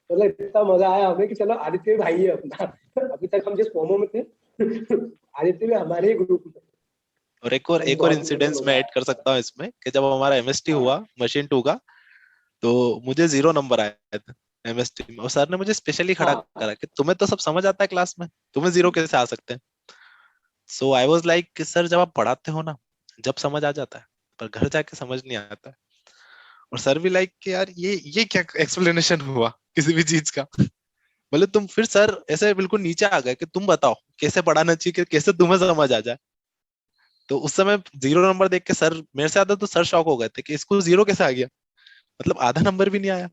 मतलब इतना मजा आया हमें कि चलो आदित्य भाई है अपना. अभी तक हम जिस फॉर्मो में थे आदित्य भी हमारे ही ग्रुप में. और एक और बहुत मतलब इंसिडेंस मजा मैं ऐड कर आया. सकता हूँ इसमें, कि जब हमारा एमएसटी हाँ हुआ मशीन 2 का, तो मुझे 0 नंबर आया था एमएसटी में, और सर ने मुझे स्पेशली खड़ा हाँ करा कि तुम्हें तो सब समझ आता है क्लास में, तुम्हें 0 कैसे आ सकते हैं. सो आई वाज लाइक कि सर जब आप पढ़ाते हो ना, जब समझ आ जाता है, पर घर जाके समझ नहीं आता है. और सर भी लाइक कि यार ये क्या एक्सप्लेनेशन हुआ किसी भी चीज का. बोले तुम, फिर सर ऐसे बिल्कुल नीचे आ गए कि तुम बताओ कैसे पढ़ाना चाहिए, कि कैसे तुम्हें समझ आ जाए. तो उस समय 0 नंबर देख के सर, मेरे से आता तो सर शॉक हो गए थे कि इसको 0 कैसे आ गया, मतलब आधा नंबर भी नहीं आया.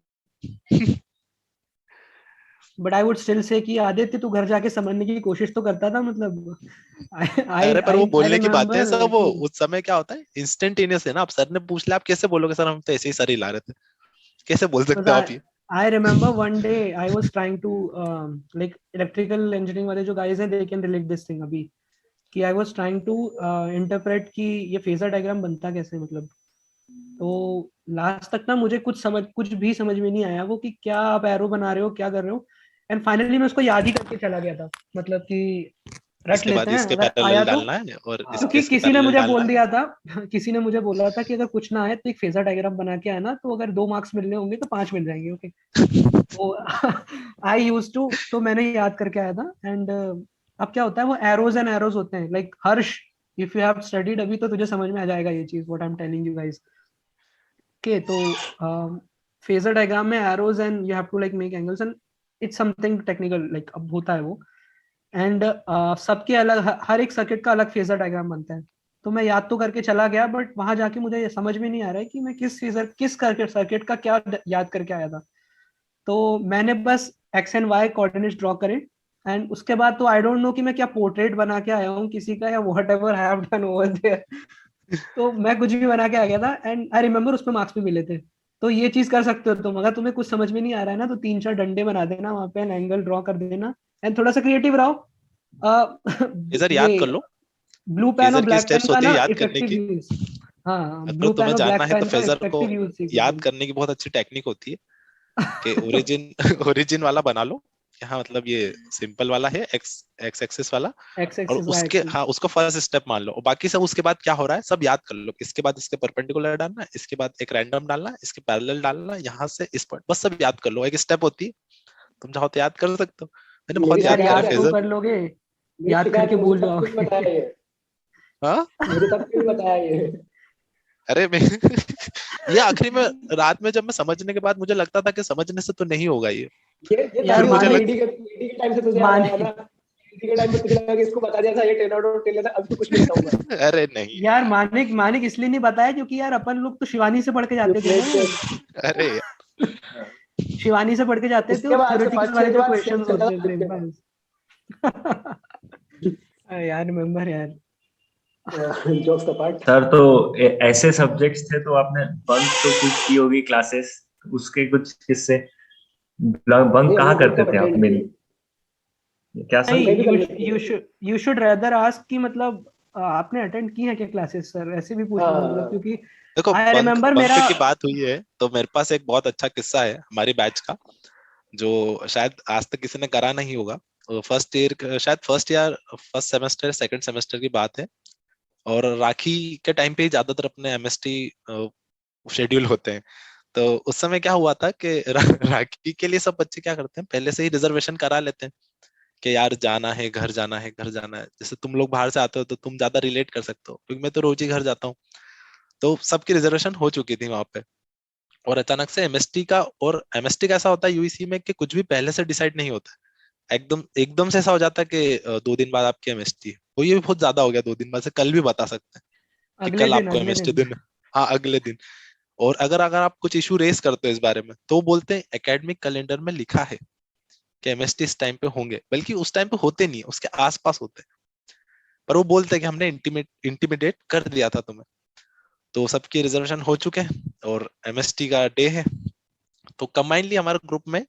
But I would still say कि आदित्य तू घर जाके समझने की कोशिश तो करता था. मतलब आई अरे पर वो आई बोलने की बात है रिमेम्बर सब, वो कि उस समय क्या होता है, इंस्टेंटेनियस है ना. आप सर ने पूछ लिया, आप कैसे बोलोगे सर हम तो ऐसे ही सर हिला रहे थे, कैसे बोल सकते हो आप ये. I remember one day I was trying to like electrical engineering वाले जो guys हैं they can relate this thing अभी, कि I was trying to interpret कि ये फेजर डायग्राम बनता कैसे, मतलब. तो लास्ट तक ना मुझे कुछ भी समझ में नहीं आया वो, कि क्या आप एरो बना रहे हो क्या कर रहे हो. एंड फाइनली मैं उसको याद ही करके चला गया था. मतलब कि रट इसके बाद लेते हैं इसके अगर आया पैरेलल तो, डालना है और क्योंकि इसके किसी ने पैरेलल मुझे डालना बोल है। दिया था किसी ने मुझे बोला था कि अगर कुछ ना आए तो एक फेजर डायग्राम बना के आना, तो अगर 2 मार्क्स मिलने होंगे तो 5 मिल जाएंगे। ओके, तो आई यूज टू, तो मैंने याद करके आया था। एंड अब क्या होता है, वो एरोज एंड एरोज होते हैं। Like Harsh, if you have studied अभी तो तुझे समझ में आ जाएगा ये चीज, what I am telling you guys. Okay, तो फेजर डायग्राम में arrows and you have to like make angles and it's something technical, like अब होता है वो। एंड सबके अलग, हर एक सर्किट का अलग फेजर डायग्राम बनता है। तो मैं याद तो करके चला गया, बट वहां जाके मुझे ये समझ में नहीं आ रहा है कि मैं किस सर्किट का क्या याद करके आया था। तो मैंने बस X and Y coordinates draw करे, एंड उसके बाद तो आई डोंट नो कि मैं क्या पोर्ट्रेट बना के आया हूँ किसी का, या whatever I have done over there. तो मैं कुछ भी बना के आ गया था, एंड आई रिमेम्बर उसमें मार्क्स भी मिले थे। तो ये चीज कर सकते हो तुम, अगर तुम्हें कुछ समझ में नहीं आ रहा है ना, तो 3-4 डंडे बना देना वहां पे, एंगल ड्रॉ कर देना, एंड थोड़ा सा क्रिएटिव रहो। इधर याद कर ये लो ब्लू पेन और फेजर की ब्लैक पेन स्टेप्स का होती है ना याद करने इफेक्टिव की। यूज। हाँ, अगर ब्लू पेन तुम्हें और जानना ब्लैक है तो पेन का फेजर को इफेक्टिव यूज सीख लो याद तुम। करने की बहुत अच्छी टेक्निक होती है कि ओरिजिन ओरिजिन वाला बना लो। यहाँ मतलब ये सिंपल वाला है, एक्स एक्स एक्सिस वाला, एक्स और एक्सिस वाई उसके एक्सिस। हाँ उसको फर्स्ट स्टेप मान लो, और बाकी सब उसके बाद क्या हो रहा है सब याद कर लो। इसके बाद इसके परपेंडिकुलर डालना, इसके बाद एक रैंडम डालना, इसके पैरेलल डालना, यहाँ से इस पॉइंट, बस सब याद कर लो। एक स्टेप होती है, तुम चाहो तो याद कर सकते हो। मैंने मेरी बहुत याद यार करा याद शिकायत है, तो फेजर। कर लोगे, मेरी याद शिकायत करके है, मुझे भूल तब क्यों नहीं जाओगे। बताया ये, हाँ, मुझे तब क्यों नहीं बताया ये। अरे मैं ये आखिरी में रात में जब मैं समझने के बाद मुझे लगता था कि समझने से तो नहीं होगा ये। ये यार फिर तभी मुझे मुझे मानिक, ईडी के टाइम से तुझे याद आया ना। मानिक, ईडी के टाइम पे तुझे लगा कि इसको बता दिया था, ये 10 आउट ऑफ 10 लेता, अब तो कुछ नहीं बताऊंगा। अरे नहीं यार मानिक, मानिक इसलिए नहीं बताया क्योंकि यार अपन लोग तो शिवानी से पढ़ के यू जाते थे प्लेड ना। सेफ। अरे शिवानी से पढ़ के जाते थे, उसके और बाद से थ्योरेटिकल फर्स्ट ईयर वाले के जो बाद सेफ क्वेश्चंस चलता होते था थे आदित्य का। बस। यार रिमेम्बर यार। Jokes apart. सर तो ऐसे सब्जेक्ट्स थे तो आपने बंक तो खूब की होगी क्लासेस, उसके कुछ किस्से। बंक नहीं, कहाँ हमने बुक करते कब थे आप अटेंड मेन? की, क्या हम सर? कहीं भी कर नहीं, लेते यू थे। Should you should rather ask कि मतलब आपने अटेंड की है क्या क्लासेस सर, ऐसे भी पूछ लो मतलब, हाँ, क्योंकि देखो, आई बंक रिमेम्बर बंक मेरा। की बात हुई है तो मेरे पास एक बहुत अच्छा किस्सा है हमारी बैच का, जो शायद आज तक किसी ने करा नहीं होगा। फर्स्ट ईयर, शायद फर्स्ट सेमेस्टर सेकंड सेमेस्टर की बात है, और राखी के टाइम पे ही ज्यादातर अपने एमएसटी शेड्यूल होते हैं। तो उस समय क्या हुआ था कि राखी के लिए सब बच्चे क्या करते हैं, पहले से ही रिजर्वेशन करा लेते हैं कि यार जाना है, घर जाना है, घर जाना है। जैसे तुम लोग बाहर से आते हो तो तुम ज्यादा रिलेट कर सकते हो, क्योंकि मैं तो रोज ही घर जाता हूँ। तो सबकी रिजर्वेशन हो चुकी थी वहां पे, और अचानक से एमएसटी का, और एमएसटी का ऐसा होता है यूईसी में कि कुछ भी पहले से डिसाइड नहीं होता है। एकदम एकदम से ऐसा हो जाता है कि 2 दिन बाद आपकी एमएसटी है। वो ये भी बहुत ज्यादा हो गया, 2 दिन बाद से कल भी बता सकते हैं कि अगले कल दिन, आपको अगले एमएसटी दिन। दिन। हाँ, अगले दिन। और अगर अगर आप कुछ इशू रेस करते हो इस बारे में, तो वो बोलते हैं एकेडमिक कैलेंडर में लिखा है कि एमएसटी इस टाइम पे होंगे, बल्कि उस टाइम पे होते नहीं है, उसके आसपास होते हैं। पर वो बोलते हैं कि हमने इंटीमिडेट कर दिया था तुम्हें। तो सबकी रिजर्वेशन हो चुके हैं और एमएसटी का डे है। तो कंबाइनली हमारे ग्रुप में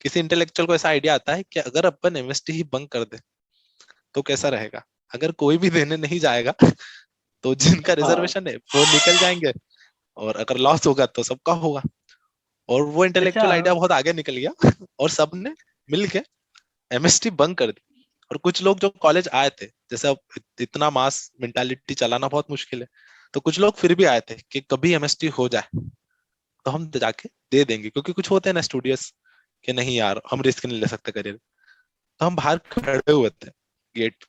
किसी इंटेलेक्चुअल को ऐसा आइडिया आता है कि अगर अपन एमएसटी ही बंक कर दे तो कैसा रहेगा। अगर कोई भी देने नहीं जाएगा तो जिनका हाँ, रिजर्वेशन है वो निकल जाएंगे, और अगर लॉस होगा तो सबका होगा। और वो अच्छा, इंटेलेक्चुअल आइडिया बहुत आगे निकल गया और सबने मिलके एमएसटी बंक कर दी। और कुछ लोग जो कॉलेज आए थे, जैसे अब इतना मास मेंटालिटी चलाना बहुत मुश्किल है, तो कुछ लोग फिर भी आए थे कि कभी एमएसटी हो जाए तो हम जाके दे देंगे, क्योंकि कुछ होते हैं ना स्टूडियस कि नहीं यार हम रिस्क नहीं ले सकते करियर। तो हम बाहर खड़े हुए थे गेट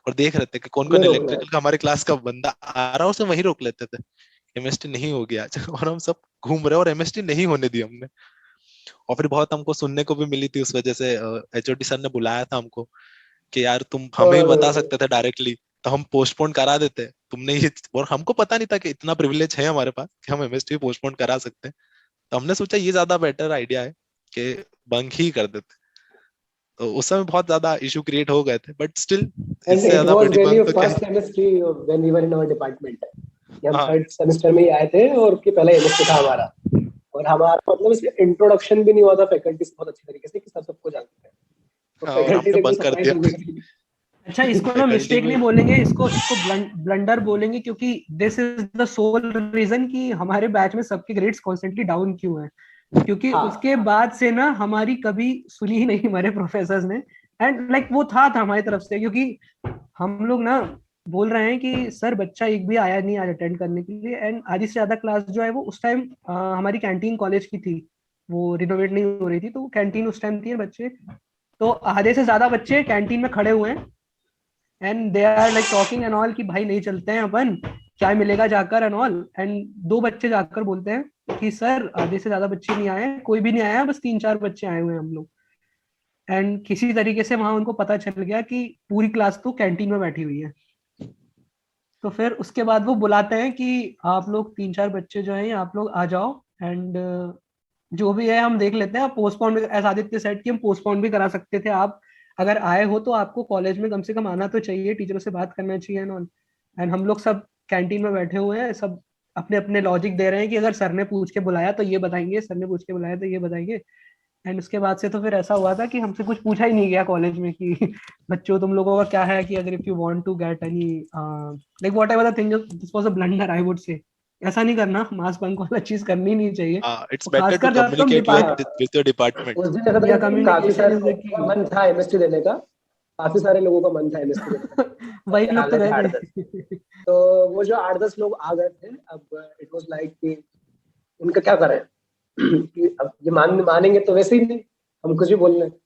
और देख रहे थे कि कौन हमें कौन रोकना है। इलेक्ट्रिकल का हमारे क्लास का बंदा आ रहा है, उसे वहीं रोक लेते थे। एमएसटी नहीं होगी आज और हम सब घूम रहे, और एमएसटी नहीं होने दी हमने। और फिर बहुत हमको सुनने को भी मिली थी उस वजह से, एचओडी सर ने बुलाया था हमको कि यार तुम हमें ही और बता सकते थे डायरेक्टली, तो हम पोस्टपोन करा देते। तुमने ये, और हमको पता नहीं था कि इतना प्रिविलेज है हमारे पास कि हम एमएसटी पोस्टपोन करा सकते हैं। तो हमने सोचा ये ज्यादा बेटर आइडिया है कि बंक ही कर देते। तो उस समय बहुत ज्यादा इशू क्रिएट हो गए थे, बट स्टिल एंड इससे इट ज्यादा वाज बड़ी रियली बंक तो क्या फर्स्ट ही। Semester when we were in our department, कि हम हाँ, थर्ड सेमेस्टर में ही आए थे और उसके पहले एमएससी था हमारा। और हमारा मतलब इसमें इंट्रोडक्शन भी नहीं हुआ था फैकल्टी से बहुत अच्छी तरीके से कि सब सबको जानते थे। तो हाँ, और फैकल्टी हमने एकदम बंक कर सरप्राइज हो दिया। गई थी। अच्छा, इसको ना फैकल्टी मिस्टेक भी। नहीं बोलेंगे, इसको इसको ब्लंडर बोलेंगे, क्योंकि this is the sole reason कि हमारे बैच में सबके ग्रेड्स कॉन्स्टेंटली डाउन क्यों हैं। क्योंकि हाँ, उसके बाद से ना हमारी कभी सुनी ही नहीं हमारे प्रोफेसर्स ने एंड लाइक वो था हमारी तरफ से, क्योंकि हम लोग ना बोल रहे हैं कि सर बच्चा एक भी आया नहीं आज अटेंड करने के लिए, एंड आधी से ज्यादा क्लास जो है वो उस टाइम हमारी कैंटीन कॉलेज की थी, वो रिनोवेट नहीं हो रही थी, तो कैंटीन उस टाइम थी बच्चे, तो आधे से ज्यादा बच्चे कैंटीन में खड़े हुए हैं and they are like talking and all कि भाई नहीं चलते हैं अपन, क्या मिलेगा जाकर एंड ऑल, एंड दो बच्चे जाकर बोलते हैं कि सर आधे से ज्यादा बच्चे नहीं आए, कोई भी नहीं आया, बस 3-4 बच्चे आए हुए हैं हम लोग। एंड किसी तरीके से वहां उनको पता चल गया कि पूरी क्लास तो कैंटीन में बैठी हुई है, तो फिर उसके बाद वो बुलाते हैं कि आप लोग 3-4 बच्चे जो हैं आप लोग आ जाओ, एंड जो भी है हम देख लेते हैं, आप पोस्टपोन भी, ऐसा आदित्य सेट कि हम पोस्टपोन भी करा सकते थे, आप अगर आए हो तो आपको कॉलेज में कम से कम आना तो चाहिए, टीचरों से बात करना चाहिए एंड ऑल। एंड हम लोग सब कैंटीन में बैठे हुए हैं, सब अपने अपने लॉजिक दे रहे हैं कि अगर सर ने पूछ के बुलाया तो ये बताएंगे, सर ने पूछ के बुलाया तो ये बताएंगे। एंड उसके बाद से तो फिर ऐसा हुआ था कि हमसे कुछ पूछा ही नहीं गया कॉलेज में कि बच्चों तुम लोगों का क्या है, कि अगर if you want to get any like whatever the thing, this was a blunder I would say. ऐसा नहीं करना, मास बंक वाला चीज करनी नहीं चाहिए, It's और better to खासकर जब तुम communicate depart with your department. उस दिन ऐसा था या कि काफी कम्युनिकेशन सारे इज द लोगों का की। मन था एमएसटी लेने का, काफी सारे लोगों का मन था एमएसटी लेने का, वही आ लोग तो गए थे गए 8-10। थे। तो वो जो 8-10 लोग आ गए थे, अब इट वाज लाइक कि उनका क्या करें कि अब ये मानेंगे तो वैसे ही नहीं, हम कुछ भी बोल रहे हैं।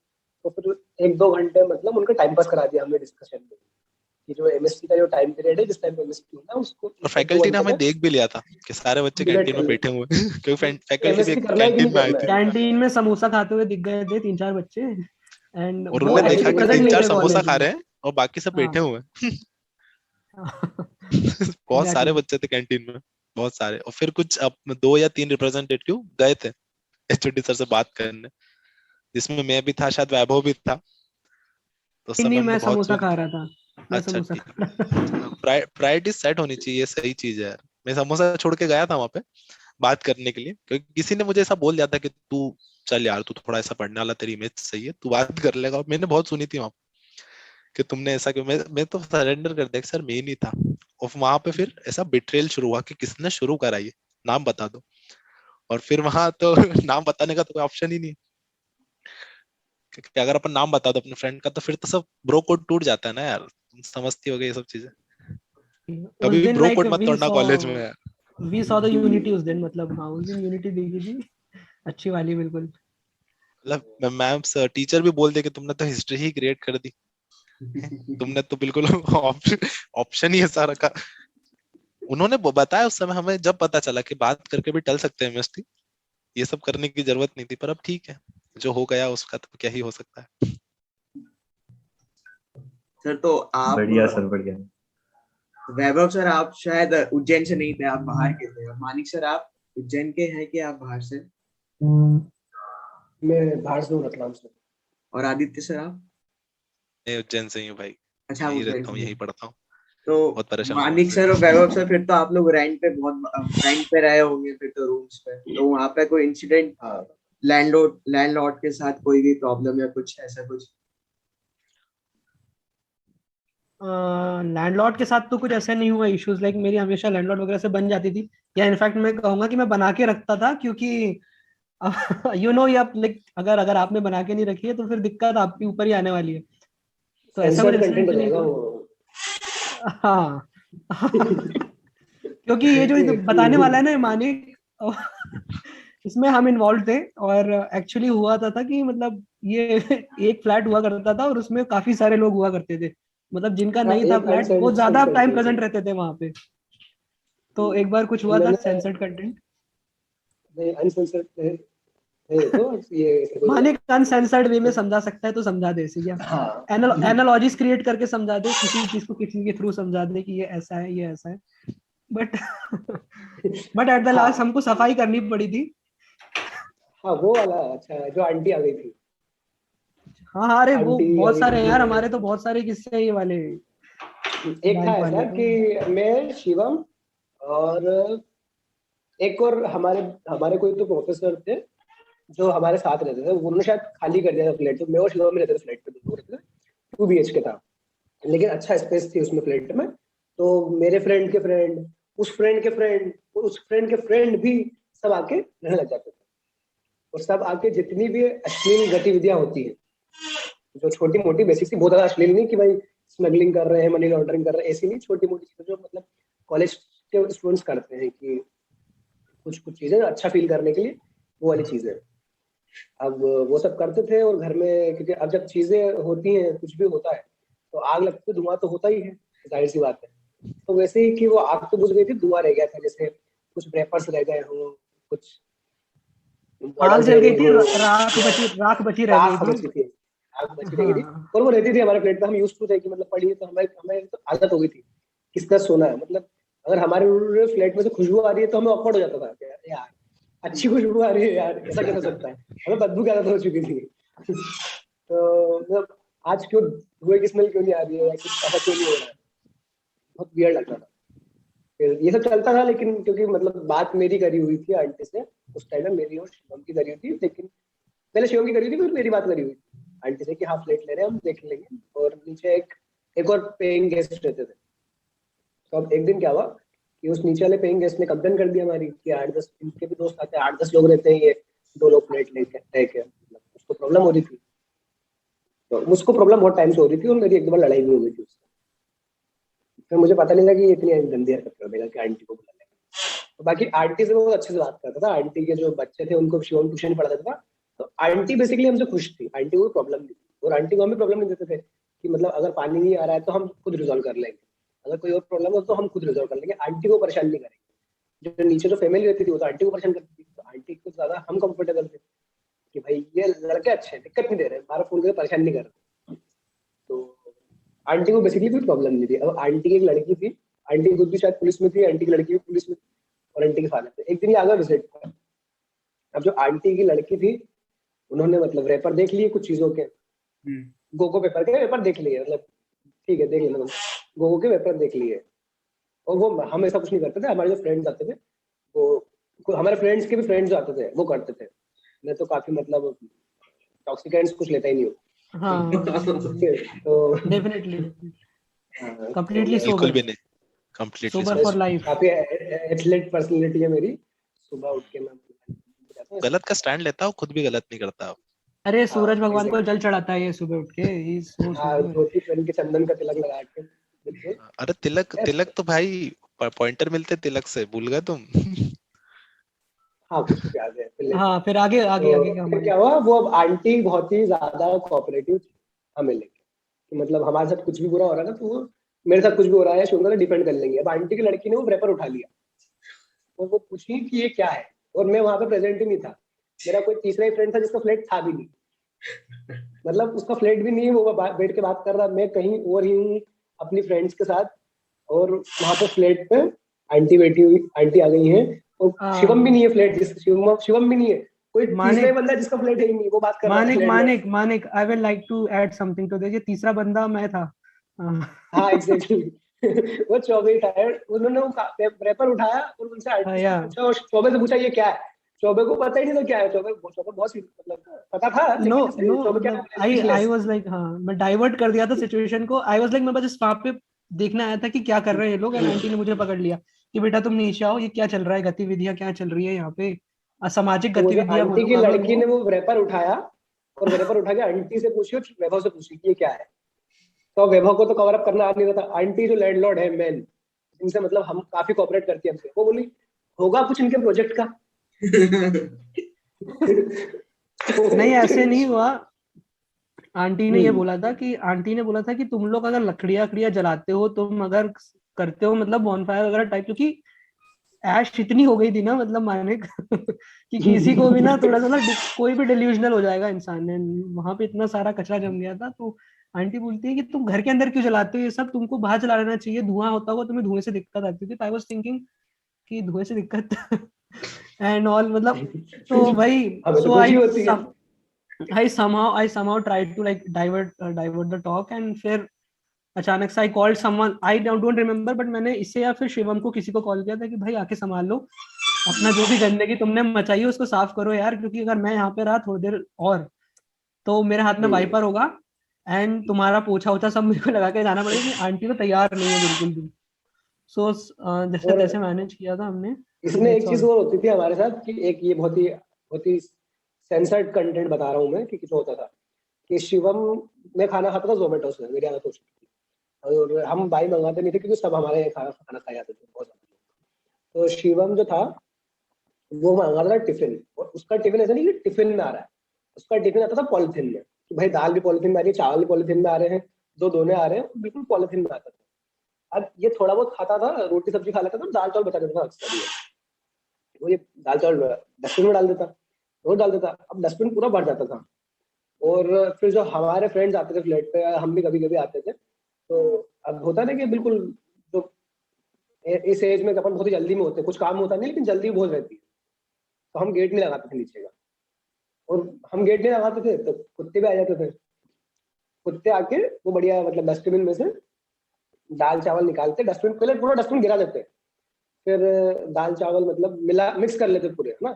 तो फिर 1-2 घंटे मतलब उनका टाइम पास करा दिया हमने डिस्कशन में, कि जो एमएसटी का जो टाइम पीरियड है, जिस टाइम एमएसटी होता है उसको और 1-2 फैकल्टी ने घंटे हमें तक देख भी लिया था कि सारे बच्चे डिबेट कैंटीन कर में लेते बैठे हुए हैं क्योंकि हैं फैकल्टी भी एमएसटी करना है कि कैंटीन नहीं में आए करना थे। है। कैंटीन में समोसा खाते हुए दिख गए थे 3-4 बच्चे, एंड और वो उनने वो देखा एक्चुअली कि प्रेजेंट तीन नहीं चार थे समोसा कॉलेज खा में। रहे हैं और बाकी सब बैठे हाँ हुए हैं। बहुत सारे एग्जैक्टली। बच्चे थे कैंटीन में, बहुत सारे। और फिर कुछ अब 2 या 3 रिप्रेजेंटेटिव गए थे एचओडी सर से बात करने, जिसमें मैं भी था, शायद वैभव भी था। तो उस समय नहीं, हमने मैं बहुत समोसा सुनी। खा रहा था, मैं अच्छा समोसा ठीक खा रहा था। है, प्रायोरिटी सेट होनी चाहिए, सही चीज है यार। मैं समोसा छोड़ के गया था वहां पे बात करने के लिए, क्योंकि किसी ने मुझे ऐसा बोल दिया था कि तू चल यार, तू थोड़ा ऐसा पढ़ने वाला, तेरी इमेज सही है, तू बात कर लेगा। मैंने बहुत सुनी थी वहां कि तुमने ऐसा क्यों। मैं तो सरेंडर कर दिया सर, मैं ही नहीं था। और वहां पे फिर ऐसा बिट्रेल शुरू हुआ कि किसने शुरू करा ये, नाम बता दो। और फिर वहां तो नाम बताने का तो कोई ऑप्शन ही नहीं, क्योंकि अगर अपन नाम बता दो अपने फ्रेंड का तो फिर तो सब ब्रो कोड टूट जाता है ना यार, तुम समझती हो गई ये सब चीजें। उस कभी भी दिन ब्रो लाइक कोड मत तोड़ना कॉलेज में यार। वी सॉ द यूनिटी उस दिन, मतलब हाँ उस दिन यूनिटी देखी थी, अच्छी वाली बिल्कुल। मतलब मैम टीचर भी बोल दे कि तुमने तो हिस्ट्री ही क्रिएट कर दी, तुमने तो बिल्कुल ऑप्शन ही ऐसा रखा। उन्होंने बताया उस समय, हमें जब पता चला कि बात करके भी टल सकते हैं एमएसटी, ये सब करने की जरूरत नहीं थी। पर अब ठीक है, जो हो गया उसका तो क्या ही हो सकता है। सर तो आप, बढ़िया सर, बढ़िया। वैभव सर आप शायद उज्जैन से नहीं थे, आप बाहर के थे। और मानिक सर आप उज्जैन के हैं कि आप बाहर से? मैं बाहर से हूँ, रतलाम से। और आदित्य सर आप? मैं उज्जैन से ही हूँ भाई, अच्छा, आप यही उज्जैन रहता से हूँ, यही हैं। पढ़ता हूँ। तो बहुत परेशान हूँ वहाँ मानिक से। सर और वैभव सर, फिर तो आप लोग रेंट पे रहे होंगे फिर तो, रूम्स पे। तो वहां पे कोई इंसिडेंट, हाँ, लैंडलॉर्ड के साथ कोई भी प्रॉब्लम या कुछ ऐसा कुछ? लैंडलॉर्ड के साथ तो कुछ ऐसा नहीं हुआ इश्यूज, लाइक मेरी हमेशा लैंडलॉर्ड वगैरह से बन जाती थी, या इनफैक्ट मैं कहूंगा कि मैं बना के रखता था, क्योंकि यू नो या लाइक अगर अगर आपने बना के नहीं रखी है तो फिर दिक्कत आपके ऊपर ही आने वाली है, तो ऐसा कुछ सेंसर्ड कंटेंट इंसिडेंट हो तो नहीं जाएगा हुआ। वो। हाँ क्योंकि ये जो बताने वाला है ना मानिक, इसमें हम इन्वॉल्व थे, और एक्चुअली हुआ था कि मतलब ये एक फ्लैट हुआ करता था और उसमें काफी सारे लोग हुआ करते थे, मतलब जिनका हाँ, नहीं था एक फ्लैट वो अनसेंसर्ड ज्यादा टाइम कंटेंट है। प्रेजेंट रहते थे वहां पे। तो एक बार कुछ हुआ था मैंने सेंसर्ड कंटेंट। नहीं अनसेंसर्ड नहीं, तो ये मानिक अनसेंसर्ड वे में समझा सकता है तो समझा दे इसे, या हाँ। एनालॉजीज क्रिएट करके समझा दे, किसी चीज को किसी के थ्रू समझा दे कि ये ऐसा है ये ऐसा है, but but at the last हाँ हमको सफाई करनी पड़ी थी। हाँ, वो वाला अच्छा, जो आंटी आ गई थी, हाँ हाँ, अरे वो आंटी आ बहुत गई सारे थी हैं जो यार, मेरे, हमारे तो बहुत सारे किस्से हैं ये वाले एक था बैंक वाले ऐसा तो। कि मैं, शिवम और एक और हमारे हमारे कोई तो प्रोफेसर थे जो हमारे साथ रहते थे, उन्होंने शायद खाली कर दिया था फ्लैट। मैं और शिवम में रहते थे फ्लैट पे, दोनों रहते थे। 2 BHK था, लेकिन अच्छा स्पेस थी उसमें फ्लैट में। तो मेरे फ्रेंड के फ्रेंड, उस फ्रेंड के फ्रेंड, उस फ्रेंड के फ्रेंड भी सब आके रहने लग जाते थे। और सब आके जितनी भी अश्लील गतिविधियां होती है जो छोटी मोटी बेसिक सी, बहुत ज्यादा अश्लील नहीं कि भाई स्मगलिंग कर रहे हैं, मनी लॉन्ड्रिंग कर रहे हैं, ऐसी नहीं, छोटी मोटी चीजें जो मतलब कॉलेज के स्टूडेंट्स करते हैं कि कुछ कुछ चीजें अच्छा फील करने के लिए, वो वाली चीजें। अब वो सब करते थे, और घर में, क्योंकि अब जब चीजें होती हैं, कुछ भी होता है तो आग लगती है, धुआं तो होता ही है, जाहिर सी बात है। तो वैसे ही कि वो आग तो बुझ गई थी, धुआं रह गया था, जैसे कुछ वेपर्स रह गए हों, कुछ आग मॉडल्स जल रह गई गए थी, हों, राख बची रह गई राख थी। बची थी, आग बची रह गई थी। हाँ और वो रहती थी हमारे प्लेट पे, हम यूज टू थे कि मतलब पड़ी है तो हमें हमें तो आदत हो गई थी किसका सोना है। मतलब अगर हमारे फ्लैट में से खुशबू आ रही है तो हमें ऑकवर्ड हो जाता था कि यार अच्छी खुशबू आ रही है यार, ऐसा कैसे हो सकता है, हमें बदबू की आदत हो चुकी थी। तो मतलब आज क्यों धुएं की स्मेल क्यों नहीं आ रही है, या कुछ ऐसा क्यों नहीं हो रहा है, बहुत वियर्ड लगता था। फिर ये सब चलता था, लेकिन क्योंकि मतलब बात मेरी करी हुई थी आंटी से, उस टाइम में मेरी और शिवम की करी हुई थी, लेकिन पहले शिवम की करी हुई थी, फिर मेरी बात करी हुई थी आंटी से कि हाफ प्लेट ले रहे हैं हम, देख लेंगे। और नीचे एक और पेइंग गेस्ट रहते थे। तो अब एक दिन क्या हुआ कि उस नीचे वाले पेइंग गेस्ट ने कंप्लेन कर दिया हमारी कि 8-10 इनके भी दोस्त आते हैं, 8-10 लोग रहते हैं, ये 2 लोग प्लेट लेके मतलब उसको प्रॉब्लम हो रही थी। तो मुझको प्रॉब्लम बहुत टाइम से हो रही थी, और मेरी एक दो बार लड़ाई भी हो गई थी उससे। फिर मुझे पता नहीं था कि ये इतनी गंदी हरकत कर देगा कि आंटी को बुला लेगा। तो बाकी आंटी से वो अच्छे से बात करता था, आंटी के जो बच्चे थे उनको शिवम ट्यूशन पढ़ा देता था। तो आंटी बेसिकली हमसे खुश थी, आंटी को प्रॉब्लम नहीं थी, और आंटी को हमें प्रॉब्लम नहीं देते थे कि मतलब अगर पानी नहीं आ रहा है तो हम खुद रिजॉल्व कर लेंगे, अगर कोई और प्रॉब्लम हो तो हम खुद रिजॉल्व कर लेंगे, आंटी को परेशान नहीं करेंगे। जो नीचे जो फैमिली रहती थी वो तो आंटी को परेशान करती थी, तो आंटी को ज्यादा हम कंफर्टेबल थे कि भाई ये लड़के अच्छे हैं, दिक्कत नहीं दे रहे, हमारा फोन करके परेशान नहीं कर रहे। तो आंटी को बेसिकली कोई प्रॉब्लम नहीं थी। अब आंटी की एक लड़की थी, आंटी खुद भी शायद पुलिस में थी, आंटी की लड़की भी पुलिस में थी, और आंटी के फादर थे। एक दिन ये आ गया विजिट पर। अब जो आंटी की लड़की थी, उन्होंने मतलब रेपर देख लिए कुछ चीजों के, गोगो पेपर के पेपर देख लिए, मतलब ठीक है देख लिए, मतलब गोगो के पेपर देख लिए। और वो हम ऐसा कुछ नहीं करते थे, हमारे जो फ्रेंड्स आते थे वो हमारे फ्रेंड्स के भी फ्रेंड्स आते थे, वो करते थे। मैं तो काफी मतलब टॉक्सिकेंट्स कुछ लेता ही नहीं हूँ। हाँ ठीक है, तो डेफिनेटली हाँ, तो कंप्लीटली बिल्कुल सोबर, भी नहीं, कंप्लीटली सोबर सब। For life. काफी एथलेट पर्सनालिटी है मेरी। सुबह उठ के मैं जाता हूँ गलत का स्टैंड लेता हूँ, खुद भी गलत नहीं करता। अरे हाँ सूरज भगवान को एग्जैक्टली, जल चढ़ाता है ये सुबह उठ के, ही सो हाँ सोबर। धोती पहन के चंदन का तिलक लगा के बिल्कुल। अरे तिलक, Yes, तिलक तो भाई पॉइंटर मिलते तिलक से, भूल गए तुम? हाँ कुछ कुछ याद है फिर लेते हैं। हाँ फिर आगे आगे आगे तो क्या फिर हमारे। क्या हुआ, वो अब आंटी बहुत ही ज्यादा कोऑपरेटिव थी हमें लेके, कि मतलब हमारे साथ कुछ भी बुरा हो रहा था तो वो मेरे साथ कुछ भी हो रहा है शुगर डिपेंड कर लेंगे। अब आंटी की लड़की ने वो रेपर उठा लिया, और वो पूछी कि ये क्या है, और मैं वहां पे प्रेजेंट ही नहीं था। मेरा कोई तीसरा ही फ्रेंड था जिसका फ्लैट था भी नहीं, मतलब उसका फ्लैट भी नहीं है, वो बैठ के बात कर रहा, मैं कहीं और ही हूँ अपनी फ्रेंड्स के साथ। और वहां पे फ्लैट पे आंटी बैठी हुई, आंटी आ गई है, और शिवम भी नहीं है फ्लैट, जिस शिवम शिवम भी नहीं है, कोई तीसरा ही मानिक बंदा जिसका फ्लैट है ही नहीं, वो बात कर रहा था मानिक फ्लैट में। Manik Manik I will like to add something to this, ये तीसरा बंदा मैं था। हाँ एग्जैक्टली। वो चौबे था, उन्होंने वो पेपर उठाया और उनसे आंटी से या पूछा, और चौबे से पूछा ये क्या है। चौबे को पता ही नहीं था क्या है, चौबे चौबे बहुत मतलब पता था, नो लेकिन नो चौबे क्या मतलब आई आई स्पीचलेस। वाज लाइक, हाँ मैं डाइवर्ट कर दिया था सिचुएशन को। आई वाज लाइक मैं बस वहां पे देखने आया था कि क्या कर रहे हैं ये लोग, एंड आंटी ने मुझे पकड़ लिया कि बेटा तुम नीचे आओ, ये क्या चल रहा है, गतिविधियां क्या चल रही है यहाँ पे, असामाजिक तो वो जो गतिविधियां आंटी की बोलूंगा मैं लड़की उनको। ने वो रेपर उठाया, और रेपर उठा के आंटी से पूछी और वैभव से पूछी कि ये क्या है। तो वैभव को तो कवर अप करना आ नहीं रहा था, आंटी जो लैंडलॉर्ड है मेन, इनसे मतलब हम काफी कोऑपरेट करती है हमसे, वो बोली होगा कुछ इनके प्रोजेक्ट का। नहीं ऐसे तो, नहीं हुआ। आंटी ने बोला था कि तुम लोग अगर लकड़ियां लकड़ियां जलाते हो, तुम अगर करते हो मतलब बॉनफायर वगैरह टाइप, क्योंकि ऐश इतनी हो गई थी ना, मतलब माने कि किसी को भी ना थोड़ा सा ना कोई भी डिल्यूजनल हो जाएगा इंसान ने, वहां पे इतना सारा कचरा जम गया था। तो आंटी बोलती है कि तुम घर के अंदर क्यों जलाते हो ये सब, तुमको बाहर जला लेना चाहिए, धुआं होता होगा, तुम्हें धुएं से दिक्कत आती थी। आई वाज थिंकिंग कि धुएं से दिक्कत एंड ऑल मतलब। तो भाई हमें तो सो खुशी होती है। I somehow tried to like divert the talk, and फिर अचानक से I called someone, I don't remember, but मैंने इससे या फिर शिवम को किसी को कॉल किया था कि भाई आके संभाल लो अपना, जो भी गंदगी तुमने मचाई है उसको साफ करो यार, क्योंकि अगर मैं यहाँ पे रहा थोड़ी देर और तो मेरे हाथ में वाइपर होगा एंड तुम्हारा पोछा ओछा सब मेरे को लगा के जाना पड़ेगा, कि आंटी तो तैयार नहीं है बिल्कुल भी। सो जैसे और तैसे मैनेज किया था हमने। इसमें दैट्स एक चीज ऑल। और होती थी हमारे साथ कि एक ये बहुत ही सेंसर्ड कंटेंट बता रहा हूँ मैं कि कितना होता था कि शिवम मैं खाना खाता था जोमेटो से, मेरी आदत हो चुकी थी, और हम भाई मंगाते नहीं थे क्योंकि सब हमारे यहाँ खाना खाना खा जाते थे बहुत ज्यादा। तो शिवम जो था वो मंगाता था टिफिन, और उसका टिफिन ऐसा नहीं कि टिफिन में आ रहा है, उसका टिफिन आता था पॉलिथीन में, कि भाई दाल भी पॉलिथीन में आ रही है, चावल भी पॉलिथीन में आ रहे हैं, दो दोने आ रहे हैं, बिल्कुल पॉलिथीन में आता था। अब ये थोड़ा बहुत खाता था, रोटी सब्जी खा लेता था, दाल चावल बचा देता था अक्सर ये। वो ये दाल चावल डस्टबिन में डाल देता, रोज डाल देता, अब डस्टबिन पूरा भर जाता था। और फिर जो हमारे फ्रेंड्स आते थे फ्लैट पे, हम भी कभी कभी आते थे, तो अब होता ना कि बिल्कुल जो इस एज में अपन बहुत ही जल्दी में होते हैं, कुछ काम होता नहीं लेकिन जल्दी बहुत रहती है, तो हम गेट नहीं लगाते थे नीचे का, और हम गेट नहीं लगाते थे तो कुत्ते भी आ जाते थे। कुत्ते आके वो बढ़िया मतलब डस्टबिन में से दाल चावल निकालते, डस्टबिन पहले पूरा डस्टबिन गिरा देते, फिर दाल चावल मतलब मिला मिक्स कर लेते पूरे, है ना,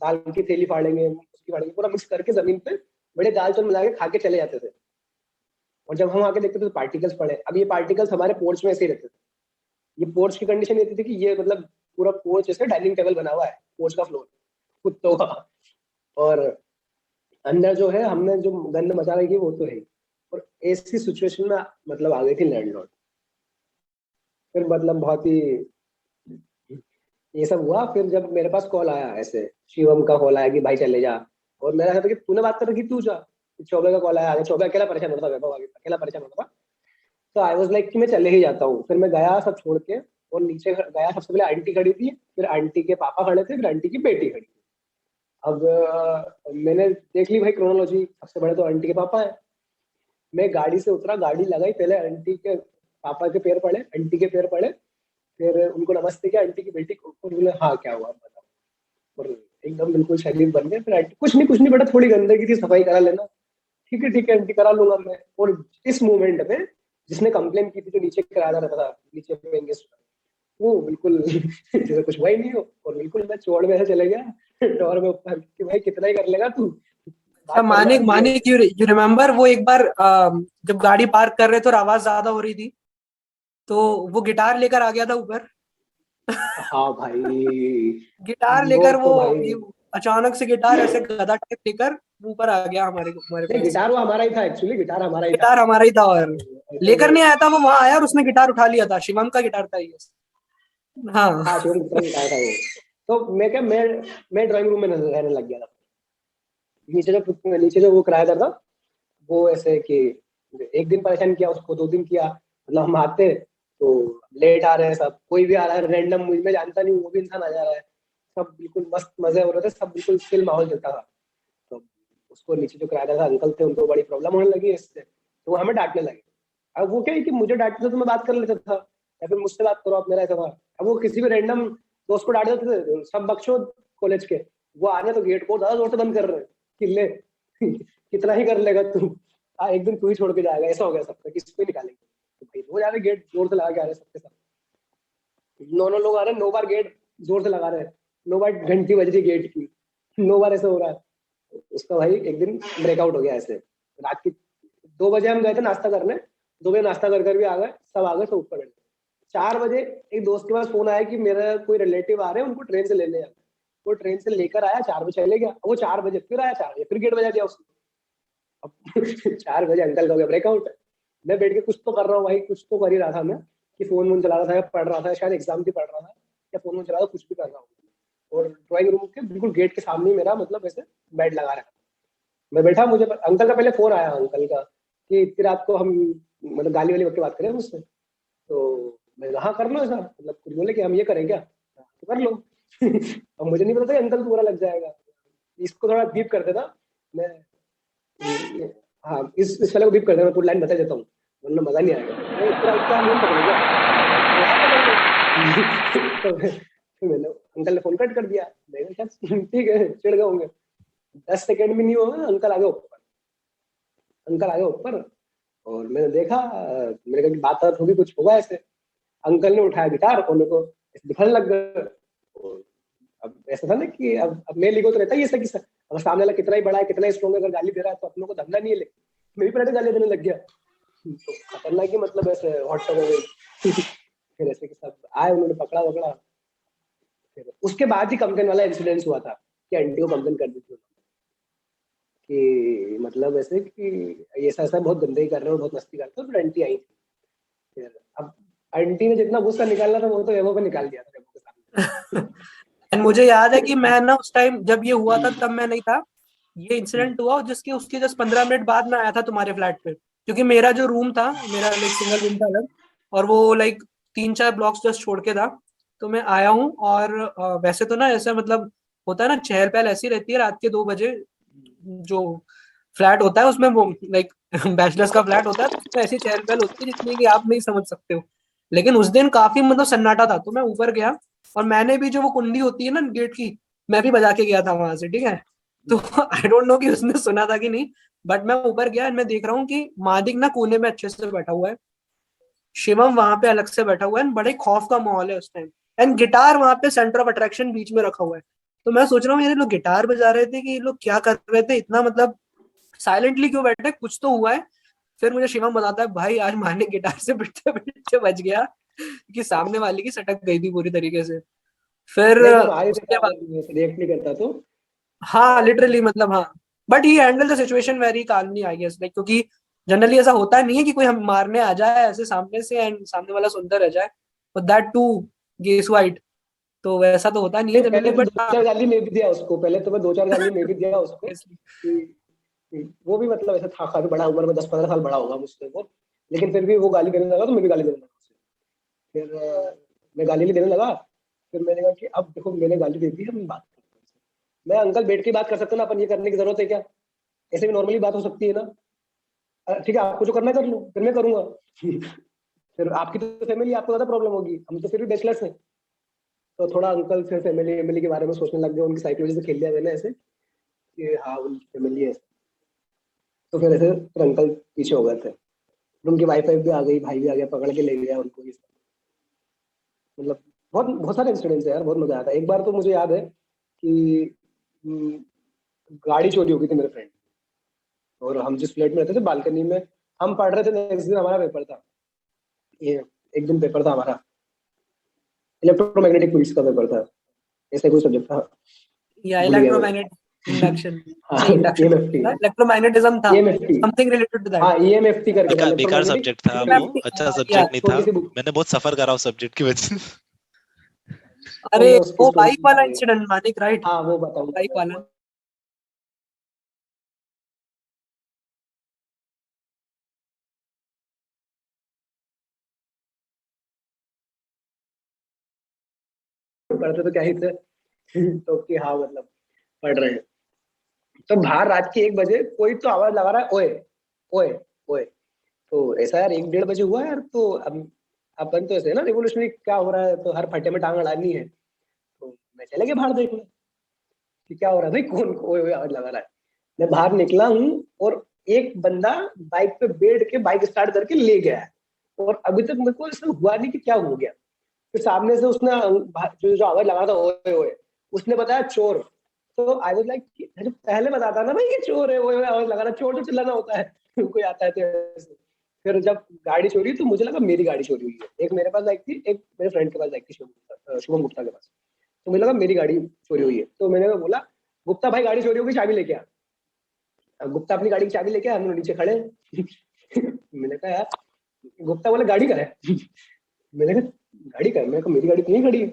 दाल की थैली फाड़ेंगे, उसकी फाड़ेंगे, पूरा मिक्स करके जमीन पे बड़े दाल चावल मिला के खा के चले जाते थे। और जब हम आके देखते थे तो पार्टिकल्स पड़े, अब ये पार्टिकल्स हमारे पोर्च में ऐसे ही रहते थे। ये पोर्च की कंडीशन ये थी कि ये मतलब पूरा पोर्च जैसे डाइनिंग टेबल बना हुआ है, पोर्च का फ्लोर कुत्तों का, और अंदर जो है हमने जो गंद मचा रही थी वो तो है ही। और ऐसी सिचुएशन में मतलब आ गई थी लैंडलॉर्ड। फिर मतलब बहुत ही ये सब हुआ। फिर जब मेरे पास कॉल आया, ऐसे शिवम का कॉल आया कि भाई चले जा, और मेरा था कि तूने बात कर रखी, तू जा। चौबे का कॉल आया, आगे चौबे अकेला परेशान होता था, वैभव आगे अकेला परेशान होता था। तो आई वाज लाइक कि मैं चले ही जाता हूँ। फिर मैं गया सब छोड़ के, और नीचे गया, सबसे पहले आंटी खड़ी थी, फिर आंटी के पापा खड़े थे, फिर आंटी की बेटी खड़ी थी। अब मैंने देख ली भाई क्रोनोलॉजी, सबसे बड़े तो आंटी के पापा है। मैं गाड़ी से उतरा, गाड़ी लगाई, पहले आंटी के पापा के पैर पड़े, आंटी के पैर पड़े, फिर उनको नमस्ते किया आंटी की बेटी को, और बोले हाँ क्या हुआ बताओ, और एकदम बिल्कुल शरीफ बन गए। फिर आंटी कुछ नहीं बेटा, थोड़ी गंदगी थी, सफाई करा लेना। ठीक है आंटी, करा लूंगा मैं। और इस मोमेंट में जिसने कंप्लेन की थी, जो नीचे किराया रहता था, नीचे पेइंग गेस्ट, वो बिल्कुल जैसे कुछ हुआ ही नहीं हो, और बिल्कुल मैं चौड़ में से चले गया डोर में ऊपर कि भाई कितना ही कर लेगा तू, अच्छा बात कर लो मानिक, आंटी से। मानिक यू रिमेम्बर वो एक बार जब गाड़ी पार्क कर रहे थे और आवाज ज्यादा हो रही थी, तो वो गिटार लेकर आ गया था ऊपर। हाँ भाई, गिटार वो लेकर तो भाई, अचानक से गिटार ऐसे गदा टाइप लेकर ऊपर आ गया हमारे नहीं पास। गिटार वो हमारा ही था, एक्चुअली गिटार हमारा ही था। गिटार हमारा ही था, और ऐसा लेकर नहीं, नहीं आया था वो, वहां आया और उसने गिटार उठा लिया था, शिवम का गिटार था ये। हाँ। हाँ शिवम गुप्ता ने गिटार था वो। तो मैं क्या, मैं ड्राइंग रूम में रहने लग गया था। नीचे जो वो किराएदार था, वो ऐसे कि एक दिन परेशान किया उसको, 2 दिन किया, मतलब हम आते तो लेट आ रहे हैं, सब कोई भी आ रहा है रैंडम, मुझ में जानता नहीं वो भी इंसान आ जा रहा है, सब बिल्कुल मस्त मजे हो रहे थे, सब बिल्कुल चिल माहौल चलता था। तो उसको नीचे जो किराएदार था अंकल थे, उनको बड़ी प्रॉब्लम होने लगी इससे, तो वो हमें डांटने लगे। अब वो क्या है कि मुझे डांटते थे तो मैं बात कर लेता था, या फिर मुझसे बात करो आप, मेरा ऐसा था। अब वो किसी भी रैंडम दोस्त को डांट देते थे, सब बख्शो कॉलेज के, वो आ रहे तो गेट को ज्यादा जोर से बंद कर रहे हैं कि ले कितना ही कर लेगा तू, एक दिन तू ही छोड़ के जाएगा, ऐसा हो गया सबका, किसको ही निकालेंगे। तो भाई रोज आ रहे, गेट जोर से लगा के आ रहे हैं सबके साथ, 9 लोग आ रहे हैं, 9 बार गेट जोर से लगा रहे हैं, 9 बार घंटी बज रही गेट की, 9 बार ऐसे हो रहा है। उसका भाई एक दिन ब्रेकआउट हो गया ऐसे। रात की 2 बजे हम गए थे नाश्ता करने, 2 बजे नाश्ता कर भी आ गए, सब आ गए, सब ऊपर बैठे। 4 बजे एक दोस्त के पास फोन आया कि मेरा कोई रिलेटिव आ रहे हैं, उनको ट्रेन से लेने जाना। वो ट्रेन से लेकर आया, 4 बजे चले गया, वो 4 बजे फिर आया, 4 बजे फिर गेट बजा दिया उसने। अब 4 बजे अंकल का हो गया ब्रेकआउट। मैं बैठ के कुछ तो कर रहा हूँ भाई, कुछ तो कर ही रहा था मैं, कि फोन वोन चला रहा था या पढ़ रहा था, शायद एग्जाम भी पढ़ रहा था, या फोन वोन चला रहा था, कुछ भी कर रहा हूँ। और ड्राइंग रूम के बिल्कुल गेट के सामने ही मेरा मतलब ऐसे बेड लगा रहा, मैं बैठा, मुझे अंकल का पहले फोन आया अंकल का कि इतनी रात को हम मतलब गाली वाली वक्त बात करें मुझसे। तो मैं कहा कर लो ऐसा, मतलब कुछ बोले कि हम ये करें क्या, तो कर लो। अब मुझे नहीं पता था अंकल को बुरा लग जाएगा, इसको थोड़ा बीप कर देता मैं, हाँ इस वाले को बीप कर देना, पूरी लाइन बता देता हूँ, वरना मजा नहीं आएगा। मैं इतना क्या नहीं पकड़ेगा, तो मैंने अंकल ने फोन कट कर दिया। मैंने कहा ठीक है, चिढ़ गए होंगे। 10 सेकंड भी नहीं हुआ, अंकल आ गए ऊपर, अंकल आ गए ऊपर, और मैंने देखा, मैंने कहा कि बात होगी, कुछ होगा ऐसे। अंकल ने उठाया गिटार और मेरे को दिखाने लग गए। और अब ऐसा था ना कि अब मैं लिखो तो रहता ही ऐसा कि अगर सामने वाला कितना ही बड़ा है, कितना ही स्ट्रॉन्ग है, अगर गाली दे रहा है तो अपनों को धंधा नहीं है, लेकिन मैं भी पहले गाली देने लग गया, तो खतरनाक ही मतलब ऐसे हॉट हो गई। फिर ऐसे कि सब आए, उन्होंने पकड़ा वकड़ा। फिर उसके बाद ही कंप्लेन वाला इंसिडेंस हुआ था कि आंटी को कंप्लेन कर दी थी। कि मतलब ऐसे कि ये ऐसा बहुत गंदगी कर रहे हो, बहुत मस्ती करते हो। फिर आंटी आई थी। फिर अब आंटी ने जितना गुस्सा निकालना था वो तो रेमो पे निकाल दिया था, रेमो के सामने। एंड मुझे याद है कि मैं ना उस टाइम जब ये हुआ था तब मैं नहीं था। ये इंसिडेंट हुआ जिसके उसके जस्ट 15 मिनट बाद मैं आया था तुम्हारे फ्लैट पे, क्योंकि मेरा जो रूम था, मेरा लाइक सिंगल रूम था अलग, और वो लाइक 3-4 ब्लॉक्स जस्ट छोड़ के था। तो मैं आया हूँ और वैसे तो ना ऐसा मतलब होता है ना, चहल पहल ऐसी रहती है रात के 2 बजे। जो फ्लैट होता है उसमें वो लाइक बैचलर्स का फ्लैट होता है, तो उसमें ऐसी चहल पहल होती है जितनी कि आप नहीं समझ सकते हो। लेकिन उस दिन काफी मतलब सन्नाटा था, तो मैं ऊपर गया और मैंने भी जो वो कुंडी होती है ना गेट की, मैं भी बजा के गया था वहां से, ठीक है। तो आई डोंट नो कि उसने सुना था कि नहीं, बट मैं ऊपर गया और मैं देख रहा हूँ कि मादिक ना कोने में अच्छे से बैठा हुआ है, शिवम वहां पे अलग से बैठा हुआ है, बड़े खौफ का माहौल है उस टाइम। एंड गिटार वहां पे सेंटर ऑफ अट्रैक्शन बीच में रखा हुआ है। तो मैं सोच रहा हूँ ये लोग गिटार बजा रहे थे कि ये लोग क्या कर रहे थे, इतना मतलब साइलेंटली क्यों बैठे, कुछ तो हुआ है। फिर मुझे शिवम बताता है भाई आज मारने गिटार से पिटते पिटते बच गया, कि सामने वाले की सटक गई थी पूरी तरीके से। फिर नहीं तुम्हारी से उसके बाद रिएक्ट नहीं करता तो। हाँ लिटरली मतलब हाँ, but he handle the situation very calmly I guess, like क्योंकि जनरली ऐसा होता नहीं है कि कोई हम मारने आ जाए ऐसे सामने से एंड सामने वाला सुंदर रह जाए, but that too guess white. तो वैसा तो होता नहीं है नहीं पहले जनरली, तो बट दो हाँ चार गाली मैं भी दिया उसको, पहले तो मैं 2-4 गाली मैं भी दिया उसको obviously। कि वो भी मतलब ऐसा था, काफी बड़ा उम्र में 10-15 साल बड़ा होगा मुझसे वो। लेकिन फिर भी वो गाली देने लगा तो मैं भी गाली देने लगा उसे। फिर मैं गाली नहीं देने लगा। फिर मैंने कहा कि अब देखो मैंने गाली दे दी है, हम बात करते हैं। मैं अंकल बैठ के बात कर सकते हो ना, अपन ये करने की जरूरत है क्या? ऐसे भी नॉर्मली बात हो सकती है ना। ठीक है आपको जो करना है कर लो, फिर मैं करूंगा। फिर आपकी तो फैमिली, आपको ज्यादा प्रॉब्लम होगी, हम तो फिर भी बैचलर्स हैं। तो थोड़ा अंकल फिर फैमिली फैमिली के बारे में सोचने लग गए, उनकी साइकोलॉजी से खेल लिया मैंने ऐसे कि हाँ उनकी फैमिली है। तो फिर ऐसे फिर अंकल पीछे हो गए थे। फिर उनकी वाइफ भी आ गई, भाई भी आ गया, पकड़ के ले गया उनको ये सब। मतलब बहुत बहुत सारे इंसिडेंट्स है यार, बहुत मजा आता है। एक बार तो मुझे याद है कि हम्म, गाड़ी चोरी हो गई थी मेरे फ्रेंड, और हम जिस फ्लैट में रहते थे बालकनी में हम पढ़ रहे थे। नेक्स्ट दिन हमारा पेपर था, ये एक दिन पेपर था हमारा, इलेक्ट्रोमैग्नेटिक फील्ड्स का पेपर था, ऐसा कोई सब्जेक्ट था, या भूल गया मैं। इलेक्ट्रोमैग्नेट इंडक्शन, हाँ नहीं इंडक्शन ईएमएफटी, था, इलेक्ट्रोमैग्नेटिज्म था, EMFT, something related to that. हाँ ईएमएफटी करके था, बेकार बेकार इलेक्ट्रोमैग्नेटिक सब्जेक्ट था वो, फील्ड। अच्छा या सब्जेक्ट नहीं था। छोटी सी बुक। मैंने बहुत सफर करा उस सब्जेक्ट की वजह से। तो अरे मैं उसकी वो स्टोरी बाइक वाला बताऊंगा। Incident Manik, right? हाँ वो बताऊंगा बाइक मैं। वाला। पढ़ते तो क्या ही थे। तो कि हाँ मतलब पढ़ रहे हैं, तो बाहर रात के 1 बजे कोई तो आवाज लगा रहा है, ओए ओए ओए। तो ऐसा यार 1-1:30 बजे हुआ यार, तो अब अपन तो ऐसे है ना रिवोल्यूशनरी क्या हो रहा है, तो हर फटे में टांग अड़ानी है। तो मैं चले गया बाहर देखने कि क्या हो रहा है भाई, कौन ओए ओए आवाज लगा रहा है। मैं बाहर निकला हूँ और एक बंदा बाइक पे बैठ के बाइक स्टार्ट करके ले गया है, और अभी तक मेरे को ऐसा हुआ नहीं कि क्या हो गया। फिर सामने से उसने जो जो आवाज लगा था ओए ओए, उसने बताया चोर। तो आई वाज लाइक पहले बताता ना भाई ये चोर है, ओए ओए आवाज लगा रहा, चोर तो चिल्लाना होता है। कोई आता है तो ऐसे। फिर जब गाड़ी चोरी तो मुझे लगा मेरी गाड़ी चोरी हुई है। एक मेरे पास बाइक थी, एक मेरे फ्रेंड के पास बाइक थी, शुभम गुप्ता के पास। तो मुझे लगा मेरी गाड़ी चोरी हुई है, तो मैंने बोला गुप्ता भाई गाड़ी चोरी होगी, चाबी लेके आ। अब गुप्ता अपनी गाड़ी की चाबी लेके आया, हम लोग नीचे खड़े हैं। मैंने कहा यार, गुप्ता बोले गाड़ी का है। मैंने कहा गाड़ी का है, मैंने कहा मेरी गाड़ी तो नहीं खड़ी है।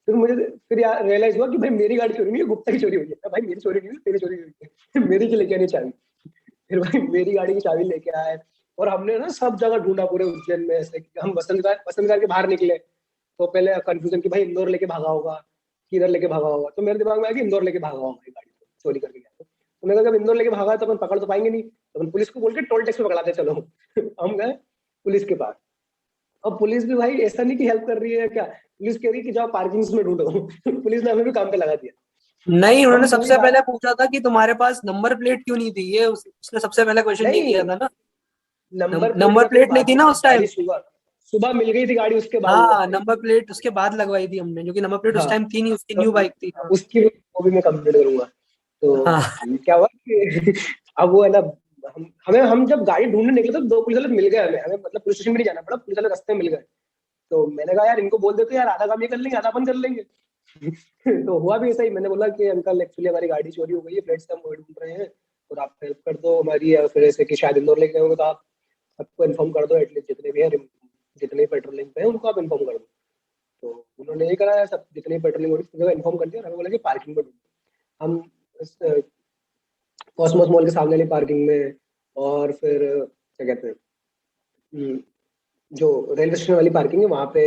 फिर मुझे फिर यार रियलाइज हुआ कि भाई मेरी गाड़ी चोरी नहीं है, गुप्ता की चोरी हुई है। भाई मेरी चोरी नहीं हुई, तेरी चोरी हुई है। मेरी की लेके आनी चाबी। फिर भाई मेरी गाड़ी की चाबी लेके आए, और हमने ना सब जगह ढूंढा पूरे उज्जैन में, ऐसे कि हम बसंत विहार के बाहर निकले तो पहले कंफ्यूजन कि भाई इंदौर लेके भागा होगा, किधर लेके भागा होगा। तो मेरे दिमाग में आया कि इंदौर लेके भागा होगा गाड़ी को, चोरी करके गया। तो मैंने कहा जब इंदौर लेके भागा तो अपन पकड़ तो पाएंगे नहीं, तो अपन पुलिस को बोल के टोल टैक्स में पकड़ाते चलो। हम गए पुलिस के पास, और पुलिस भी भाई ऐसा नहीं कि हेल्प कर रही है क्या, पुलिस कह रही है कि जाओ पार्किंग में ढूंढो। पुलिस ने हमें भी काम पे लगा दिया। नहीं, उन्होंने हम पूरी सबसे रात, पहले पूछा था कि तुम्हारे पास नंबर प्लेट क्यों नहीं थी, ये उसने सबसे पहले क्वेश्चन ये नहीं किया था ना। नंबर प्लेट नंबर का कोई प्लेट नहीं बात थी नहीं ना थी, उस गाड़ी टाइम। सुबह सुबह मिल गई थी गाड़ी, उसके बाद हाँ लगवाई। नंबर प्लेट उसके बाद लगवाई थी हमने, क्योंकि नंबर प्लेट उस हाँ टाइम थी नहीं, उसकी तो न्यू बाइक थी। हाँ उसकी वो भी मैं कंप्लीट करूंगा। तो हाँ क्या हुआ कि अब वो है ना, हम जब गाड़ी ढूंढने निकले तो 2 पुलिस वाले मिल गए, हमें हमें मतलब पुलिस स्टेशन भी नहीं जाना पड़ा, पुलिस वाले रास्ते में मिल गए। तो मैंने कहा यार इनको बोल देते यार, आधा काम ये कर लेंगे आधा अपन कर लेंगे। तो हुआ भी ऐसा ही, मैंने बोला कि अंकल एक्चुअली हमारी गाड़ी चोरी हो गई है, फ्रेंड्स हम वही ढूंढ रहे हैं, और आप दो हमारी, या फिर ऐसे कि शायद इंदौर लेके जाओगे तो आप सबको इन्फॉर्म कर दो, एटलीस्ट जितने भी है, जितने पेट्रोलिंग पे है उनको आप इन्फॉर्म कर दो। तो उन्होंने ये करा है, सब जितने पेट्रोलिंग हो रही है इन्फॉर्म कर दिया, और हमें बोला कि पार्किंग में ढूंढो। हम कॉस्मोस मॉल के सामने वाली पार्किंग में, और फिर क्या कहते हैं, जो रेलवे स्टेशन वाली पार्किंग है वहां पे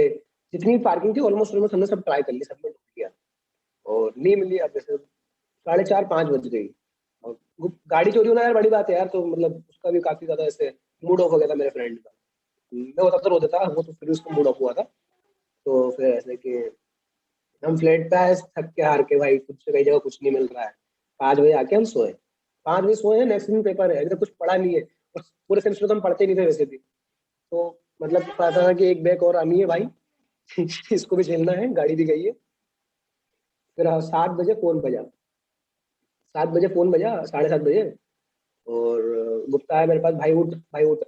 जितनी पार्किंग थी ऑलमोस्ट हमने सब ट्राई कर ली, सब में ढूंढ लिया और नहीं मिली। अब जैसे 4:30-5 बज गई, और गाड़ी चोरी होना यार बड़ी बात है यार, तो मतलब उसका भी काफी ज्यादा ऐसे मूड ऑफ हो गया था मेरे फ्रेंड का। मैं होता तो रो देता, वो तो फिर उसका मूड ऑफ हुआ था। तो फिर ऐसे कि हम फ्लैट पे आए थक के हार के, भाई कुछ कई जगह कुछ नहीं मिल रहा है। 5 बजे आके हम सोए, 5 बजे सोए हैं, नेक्स्ट दिन पेपर है, अभी तक कुछ पढ़ा नहीं है, और पूरे सेमेस्टर तो हम पढ़ते नहीं थे वैसे भी। तो मतलब पता था कि एक बैग और आनी है भाई इसको भी झेलना है, गाड़ी भी गई है। फिर 7 बजे फोन बजा, 7 बजे फोन बजा, 7:30 बजे, और गुप्ता है मेरे पास, भाई उठ भाई उठ।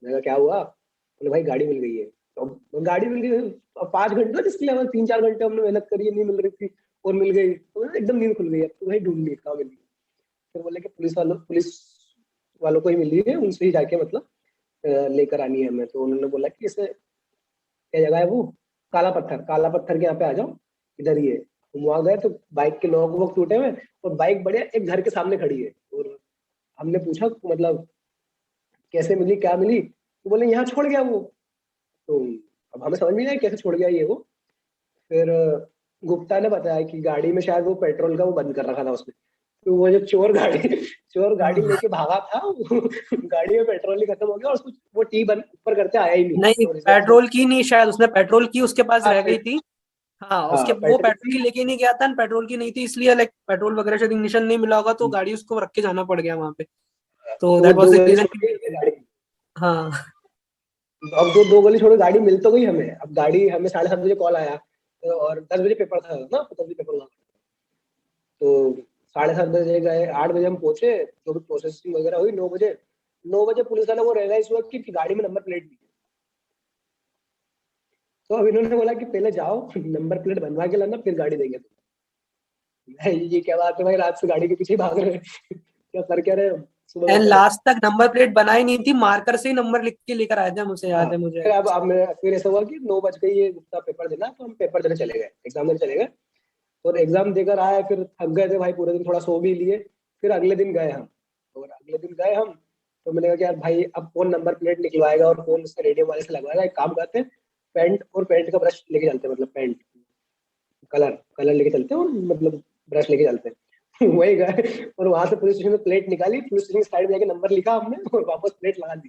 मैंने कहा क्या हुआ? बोले भाई गाड़ी मिल गई है। तो गाड़ी मिल गई, अब 5 घंटे जिसके लिए 3-4 घंटे हमने मेहनत करी है, नहीं मिल रही थी और मिल गई, तो एकदम नींद खुल गई। अब तो भाई ढूंढ ली कहाँ मिली। फिर बोले कि पुलिस वालों को ही मिली है, उनसे ही जाके मतलब लेकर आनी है हमें। तो उन्होंने बोला कि इसे क्या जगह है वो, काला पत्थर के यहाँ पे आ जाओ, इधर ही है। हम वहां गए तो बाइक के लॉक वॉक टूटे हुए, और बाइक बढ़िया एक घर के सामने खड़ी है। और हमने पूछा मतलब कैसे मिली, क्या मिली, तो बोले यहाँ छोड़ गया वो। तो अब हमें समझ में नहीं आया कैसे छोड़ गया ये वो। फिर गुप्ता ने बताया कि गाड़ी में शायद वो पेट्रोल का वो बंद कर रखा था उसने। तो वो जो चोर गाड़ी लेके भागा था गाड़ी में पेट्रोल ही खत्म हो गया, और उसको वो टी बंद ऊपर करते आया ही नहीं। नहीं, तो रिजल्ट पेट्रोल की नहीं, शायद उसने पेट्रोल की उसके पास रह गई थी। हाँ, उसके वो पेट्रोल पेट्रोल की लेके नहीं गया था, पेट्रोल की नहीं थी, इसलिए लाइक पेट्रोल वगैरह शायद इग्निशन नहीं मिला होगा, तो गाड़ी उसको रख के जाना पड़ गया वहां पे। तो तो दैट वाज दो द गली छोड़ के रीजन। गाड़ी, हाँ, अब दो गली छोड़ के गाड़ी मिल तो गई हमें। अब गाड़ी हमें 7:30 बजे कॉल आया, तो और 10 बजे पेपर था ना, 10 बजे पेपर हुआ। तो 7:30 बजे गए, 8 बजे हम पहुंचे, जो भी प्रोसेसिंग वगैरह हुई 9 बजे। 9 बजे पुलिस वाला वो रियलाइज हुआ कि गाड़ी में नंबर प्लेट नहीं है। तो अब इन्होंने बोला कि पहले जाओ नंबर प्लेट बनवा के लाना, फिर गाड़ी देंगे। ये क्या बात है भाई, रात से गाड़ी के पीछे भाग रहे हैं क्या कर क्या रहे हो? सुबह एंड में लास्ट तक नंबर प्लेट बनाई नहीं थी, मार्कर से ही नंबर लिख के लेकर आए थे, मुझे हाँ, याद है मुझे। फिर अब फिर ऐसा हुआ कि 9 बज गई, ये गुप्ता पेपर देना, तो हम पेपर देने चले गए, एग्जाम देने चले गए। और एग्जाम देकर आए, फिर थक गए थे भाई पूरे दिन, थोड़ा सो भी लिए। फिर अगले दिन गए हम, और अगले दिन गए हम, तो मैंने कहा कि यार भाई अब कौन नंबर प्लेट निकलवाएगा और कौन उससे रेडियम वाले से लगवाएगा, एक काम करते हैं, पेंट का ब्रश लेके चलते हैं, मतलब पेंट कलर लेके चलते हैं, और मतलब ब्रश लेके चलते हैं वही गए, और वहां से पुलिस स्टेशन में प्लेट निकाली, पुलिस स्टेशन की साइड में जाके नंबर लिखा हमने, और वापस प्लेट लगा दी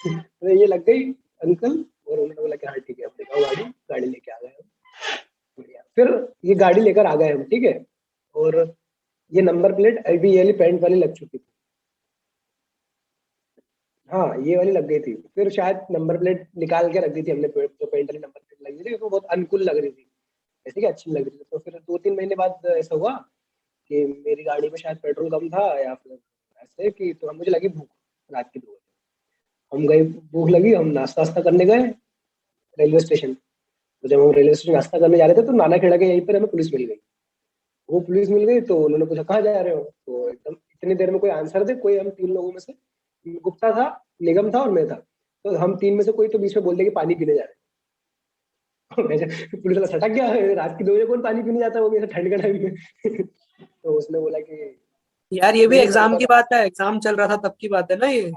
तो ये लग गई अंकल। और उन्होंने बोला कि हाँ ठीक है, अब दिखाओ गाड़ी। गाड़ी लेके आ गए हम, बढ़िया। फिर ये गाड़ी लेकर आ गए हम, ठीक है। और ये नंबर प्लेट अभी ये वाली पेंट वाली लग चुकी थी, हाँ ये वाली लग गई थी। फिर शायद नंबर प्लेट निकाल के रख दी थी हमने, जो पेंट वाली नंबर प्लेट लगी थी वो बहुत अनुकूल लग रही थी, ऐसे कि अच्छी लग रही थी। तो फिर 2-3 महीने बाद ऐसा हुआ कि मेरी गाड़ी में शायद पेट्रोल कम था, या फिर ऐसे कि, तो मुझे लगी भूख, रात के 2 बजे हम गए, भूख लगी, हम नाश्ता वास्ता करने गए रेलवे स्टेशन। तो जब हम रेलवे स्टेशन नाश्ता करने जा रहे थे, तो नाना खेड़ा के यहीं पर हमें पुलिस मिल गई। वो पुलिस मिल गई, तो उन्होंने पूछा कहाँ जा रहे हो, तो एकदम इतनी देर में कोई आंसर दे कोई। हम 3 लोगों में से, गुप्ता था, निगम था, और मैं था। तो हम 3 में से कोई तो बीच में बोल दे कि पानी पीने जा रहे हैं पुलिस वाला सटक गया, रात की 2 बजे कौन पानी पीने जाता है, वो भी ऐसे ठंड का टाइम में तो उसने बोला कि यार ये भी नहीं एग्जाम मैं की बात है, एग्जाम चल रहा था तब की बात है ना ये। ये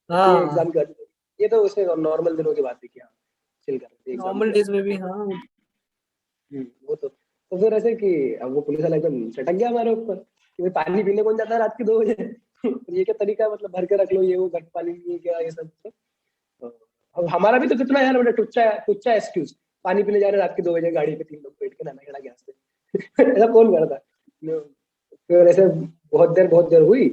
हाँ, एग्जाम कर, ये तो उसे नॉर्मल दिनों की बात थी कि हाँ चिल कर रहे थे, एग्जाम नॉर्मल दिया। डेज में भी। हाँ, वो तो फिर ऐसे कि अब वो पुलिस वाला एकदम चटक गया हमारे ऊपर कि भाई पानी पीने कौन जाता है रात के 2 बजे ये क्या तरीका है, मतलब भर के रख लो, ये वो घर पानी नहीं है क्या, ये सब। तो अब हमारा भी तो कितना यार, मतलब टुच्चा एक्सक्यूज, पानी पीने जा रहे रात के 2 बजे गाड़ी पे, 3 लोग बैठ के, नाना खेड़ा गया से ऐसा कौन करता है? फिर ऐसे बहुत देर हुई।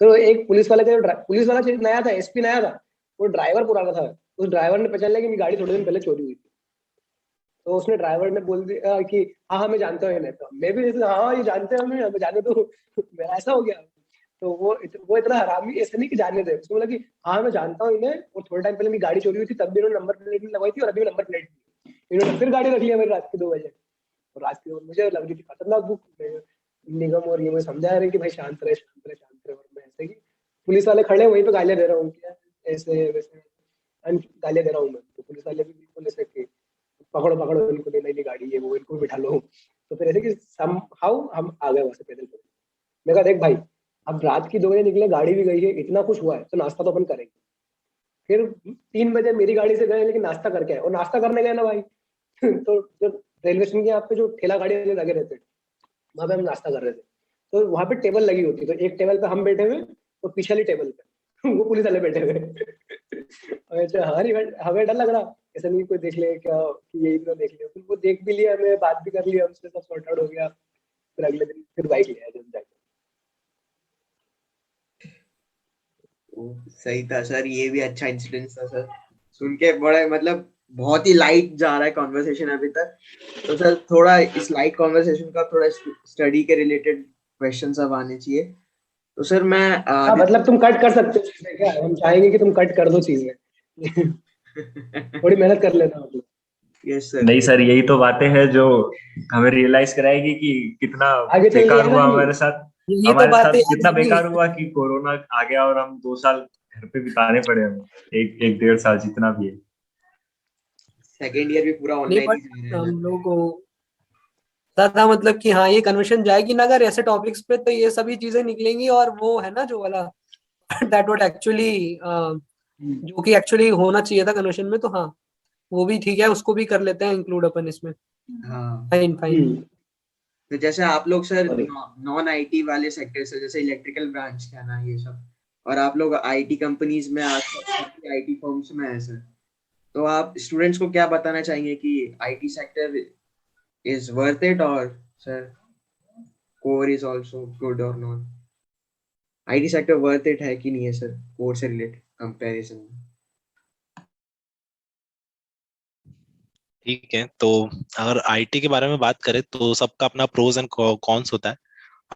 तो एक पुलिस वाला पुलिस वाला नया था, एसपी नया था, वो ड्राइवर पुराना था। उस ड्राइवर ने पहचान लिया कि मेरी गाड़ी थोड़े दिन पहले चोरी हुई थी। तो उसने ड्राइवर ने बोल दिया कि हाँ हाँ मैं जानता हूँ इन्हें। तो मैं भी ऐसे, हाँ ये जानते हैं हमें जाने दो मेरा ऐसा हो गया। तो वो इतना हरामी ऐसे नहीं कि जाने दे, उसने बोला कि हाँ मैं जानता हूँ इन्हें, और थोड़े टाइम पहले मेरी गाड़ी चोरी हुई थी, तब भी इन्होंने नंबर प्लेट नहीं लगवाई थी, और अभी भी नंबर प्लेट नहीं, इन्होंने फिर गाड़ी रख लिया मेरी रात के 2 बजे। और रात के मुझे लग रही थी खतरनाक बुक। निगम और ये मुझे समझा रहे कि भाई शांत रहे शांत रहे शांत रहे, और मैं ऐसे कि पुलिस वाले खड़े हैं, वहीं पे गालियां दे रहा हूँ क्या ऐसे वैसे, गालियां दे रहा हूँ मैं, तो पुलिस वाले भी बिल्कुल ऐसे कि पकड़ो पकड़ो इनको, नई नई गाड़ी है वो, इनको भी बिठा लो। तो फिर ऐसे कि somehow हम आ गए वहां से पैदल पैदल। मैं कहा देख भाई, अब रात की 2 बजे निकले, गाड़ी भी गई है, इतना कुछ हुआ है तो नाश्ता तो अपन करेंगे। फिर 3 बजे मेरी गाड़ी से गए, लेकिन नाश्ता करके आए, और नाश्ता करने गए ना भाई तो जो रेलवे स्टेशन के यहाँ पे जो ठेला गाड़ी वाले लगे रहते, वहां पे हम नाश्ता कर रहे थे, तो वहां पे टेबल लगी होती, तो एक टेबल पे हम बैठे हुए और पीछे वाली टेबल पे वो पुलिस वाले बैठे हुए अच्छा हमें डर लग रहा, ऐसा नहीं कोई देख ले क्या कि यही तो देख ले, फिर वो देख भी लिया, हमें बात भी कर लिया हमसे, सब सॉर्ट आउट हो गया। फिर अगले दिन फिर बाइक ले आए जब जाके। सही था सर, ये भी अच्छा इंसिडेंट था सर, सुन के बड़े मतलब बहुत ही लाइट जा रहा है कॉन्वर्सेशन अभी तक। तो सर थोड़ा इस लाइट कॉन्वर्सेशन का थोड़ा स्टडी के रिलेटेड क्वेश्चन सब आने चाहिए। तो सर मैं हाँ मतलब तुम कट कर सकते हो चीजें, क्या हम चाहेंगे कि तुम कट कर दो चीजें थोड़ी मेहनत कर लेना मतलब। Yes sir. नहीं सर, यही तो बातें हैं जो हमें रियलाइज कराएगी कि कितना आगे चल बेकार रही है हुआ ना हमारे साथ। ये तो हमारे साथ बातें कितना याद बेकार रहेंगी। हुआ कि कोरोना आ गया और हम 2 साल घर पे बिताने पड़े हमें, एक एक 1.5 साल जितना भी है। सेकेंड ईयर भी पूरा नहीं ऑनलाइन ही बट जा रहा है हम लगता है। लोग को था मतलब कि हाँ ये कन्वर्सेशन जाएगी ना अगर ऐसे टॉपिक्स पे, तो ये सभी चीजें निकलेंगी, और वो है ना जो वाला दैट व्हाट एक्चुअली जो कि एक्चुअली होना चाहिए था कन्वर्सेशन में, तो हाँ वो भी ठीक है, उसको भी कर लेते हैं इंक्लूड अपन इसमें। हाँ, फाइन फाइन। तो जैसे आप लोग सर सॉरी। नॉन आईटी वाले सेक्टर से, जैसे इलेक्ट्रिकल ब्रांच क्या ना ये सब, और आप लोग आईटी कंपनीज में, आजकल आईटी फर्म्स में है सर, तो आप स्टूडेंट्स को क्या बताना चाहेंगे कि IT sector is worth it, और sir core is also good और not, IT sector worth it है कि नहीं है सर कोर से रिलेटेड कंपैरिजन में? ठीक है, तो अगर आईटी के बारे में बात करें तो सबका अपना प्रोज एंड कॉन्स होता है।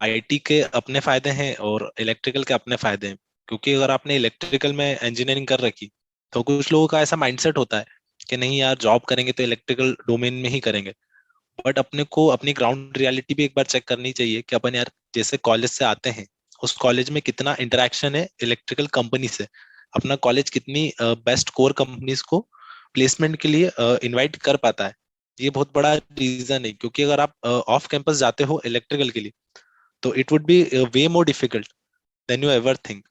आईटी के अपने फायदे हैं और इलेक्ट्रिकल के अपने फायदे हैं। क्योंकि अगर आपने इलेक्ट्रिकल में इंजीनियरिंग कर रखी, तो कुछ लोगों का ऐसा माइंडसेट होता है कि नहीं यार, जॉब करेंगे तो इलेक्ट्रिकल डोमेन में ही करेंगे। बट अपने को अपनी ग्राउंड रियलिटी भी एक बार चेक करनी चाहिए कि अपन यार जैसे कॉलेज से आते हैं, उस कॉलेज में कितना इंटरेक्शन है इलेक्ट्रिकल कंपनी से। अपना कॉलेज कितनी बेस्ट कोर कंपनीज को प्लेसमेंट के लिए इनवाइट कर पाता है। ये बहुत बड़ा रीजन है, क्योंकि अगर आप ऑफ कैंपस जाते हो इलेक्ट्रिकल के लिए, तो it would be way more difficult than you ever think.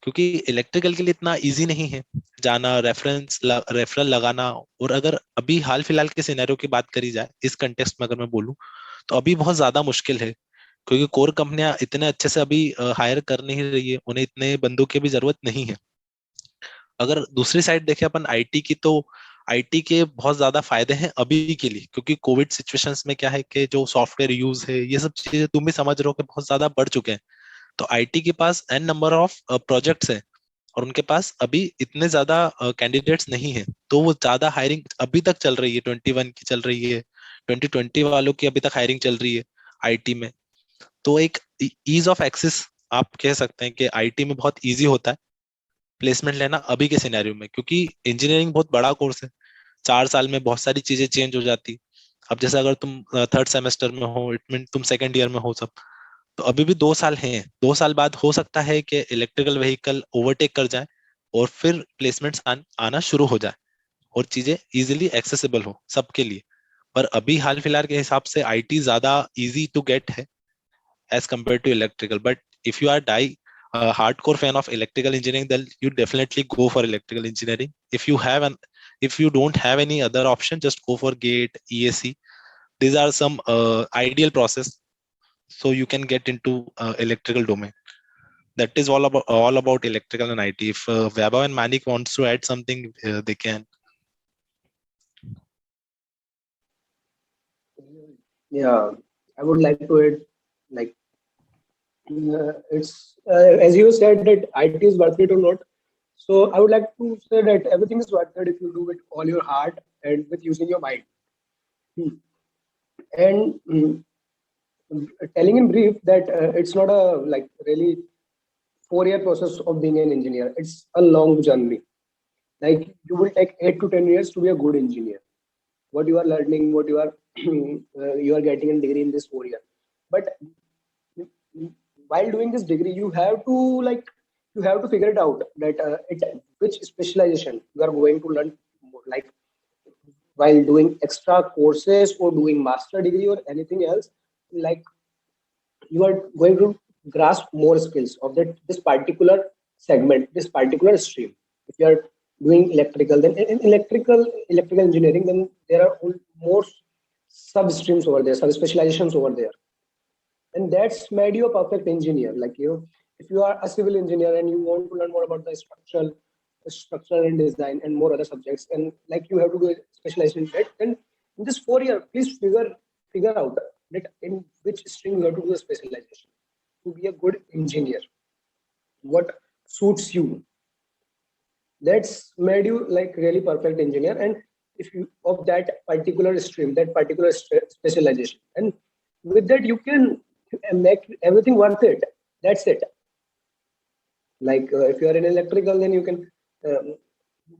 क्योंकि इलेक्ट्रिकल के लिए इतना इजी नहीं है जाना, रेफरल लगाना। और अगर अभी हाल फिलहाल के सिनेरियो की बात करी जाए इस कंटेक्स्ट में, अगर मैं बोलूं, तो अभी बहुत ज्यादा मुश्किल है। क्योंकि कोर कंपनियां इतने अच्छे से अभी हायर कर नहीं रही है, उन्हें इतने बंदों की भी जरूरत नहीं है। अगर दूसरी साइड देखें अपन आईटी की, तो आईटी के बहुत ज्यादा फायदे हैं अभी के लिए। क्योंकि कोविड सिचुएशंस में क्या है कि जो सॉफ्टवेयर यूज है, ये सब चीजें तुम भी समझ रहे हो कि बहुत ज्यादा बढ़ चुके हैं। तो आईटी के पास एन नंबर ऑफ प्रोजेक्ट्स हैं, और उनके पास अभी इतने ज्यादा कैंडिडेट्स नहीं है, तो वो ज्यादा हायरिंग अभी तक चल रही है। 21 की चल रही है, 2020 वालों की अभी तक हायरिंग चल रही है आईटी में। तो एक ईज ऑफ एक्सेस आप कह सकते हैं कि आईटी में बहुत इजी होता है प्लेसमेंट लेना अभी के सिनेरियो में। क्योंकि इंजीनियरिंग बहुत बड़ा कोर्स है, 4 साल में बहुत सारी चीजें चेंज हो जाती। अब जैसे अगर तुम थर्ड सेमेस्टर में हो, इट मीन तुम सेकंड ईयर में हो सब, तो अभी भी 2 साल हैं। 2 साल बाद हो सकता है कि इलेक्ट्रिकल व्हीकल ओवरटेक कर जाए और फिर प्लेसमेंट्स आना शुरू हो जाए और चीजें इजीली एक्सेसिबल हो सबके लिए। पर अभी हाल फिलहाल के हिसाब से आईटी ज्यादा इजी टू गेट है as compared to electrical. But if you are hardcore fan of electrical engineering, then you definitely go for electrical engineering. If you don't have any other option, just go for GATE, EAC. These are some ideal process, so you can get into electrical domain. That is all about electrical and IT. If Vaibhav and Manik wants to add something, they can. Yeah, I would like to add, like, it's as you said that IT is worth it or not. So I would like to say that everything is worth it if you do it all your heart and with using your mind. Hmm. And telling in brief that it's not a like really 4 year process of being an engineer. It's a long journey. Like you will take 8 to 10 years to be a good engineer. What you are learning, what you are you are getting a degree in this 4 year. But while doing this degree, you have to like you have to figure it out that which specialization you are going to learn more, like while doing extra courses or doing master degree or anything else, like you are going to grasp more skills of this particular segment, this particular stream. If you are doing electrical, then in electrical engineering, then there are more sub streams over there, sub specializations over there, and that's made you a perfect engineer. Like, if you are a civil engineer and you want to learn more about the structural and design and more other subjects, and like you have to do a specialization in that, then in this 4 year, please figure out that in which stream you have to do a specialization to be a good engineer, what suits you. That's made you like really perfect engineer. And if you of that particular stream, that particular specialization, and with that you can make everything worth it. That's it. Like if you are in electrical, then you can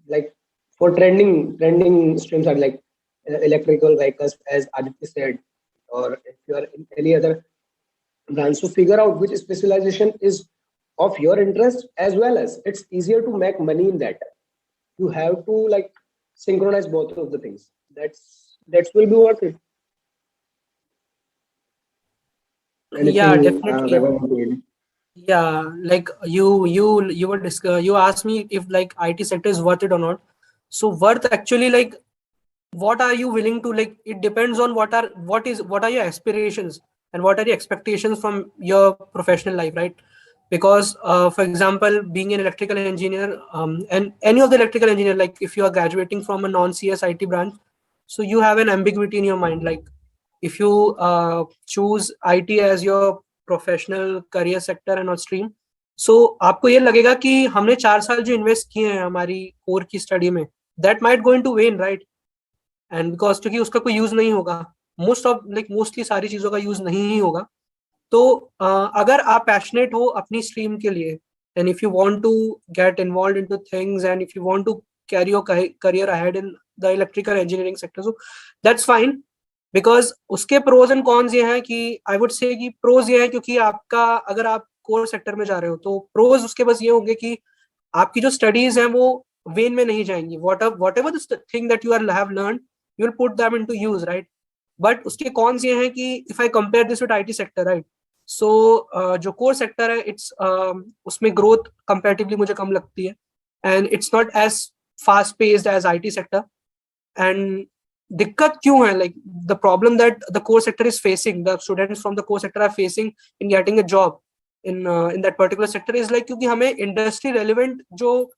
like for trending streams are like electrical vehicles, as Aditya said, or if you are in any other branch. So figure out which specialization is of your interest, as well as it's easier to make money in that. You have to like synchronize both of the things. That will be worth it. Yeah, Anything, definitely. Vaibhav want to add? Yeah, like you asked me if like IT sector is worth it or not. So worth actually, like, what are you willing to, like, it depends on what are your aspirations and what are the expectations from your professional life, right? Because for example, being an electrical engineer, and any of the electrical engineer, like if you are graduating from a non-CS IT branch, so you have an ambiguity in your mind. Like if you choose IT as your professional career sector and stream, so आपको ये लगेगा कि हमने 4 साल जो invest किए हैं हमारी कोर की स्टडी में, that might going to when, right? And because क्योंकि उसका कोई यूज नहीं होगा, मोस्टली सारी चीजों का यूज नहीं ही होगा. तो अगर आप पैशनेट हो अपनी स्ट्रीम के लिए, and if you want to get involved into things and if you want to carry your career ahead in the electrical engineering sector, so that's fine. Because उसके प्रोज एंड कॉन्स ये हैं कि आई would से कि pros ये है क्योंकि आपका, अगर आप कोर सेक्टर में जा रहे हो तो प्रोज उसके बस ये होंगे कि आपकी जो स्टडीज हैं वो वेन में नहीं जाएंगी. Whatever the thing that you have learn, you will put them into use, right? But उसके कॉन्स ये हैं कि if I compare this with IT sector, right, so जो कोर सेक्टर है, इट्स उसमें ग्रोथ कंपैरेटिवली मुझे कम लगती है, and it's not as fast paced as IT sector. And दिक्कत क्यों है, like the problem that the core sector is facing, the students from the core sector are facing in getting a job in that particular sector is like, क्योंकि हमें industry relevant जो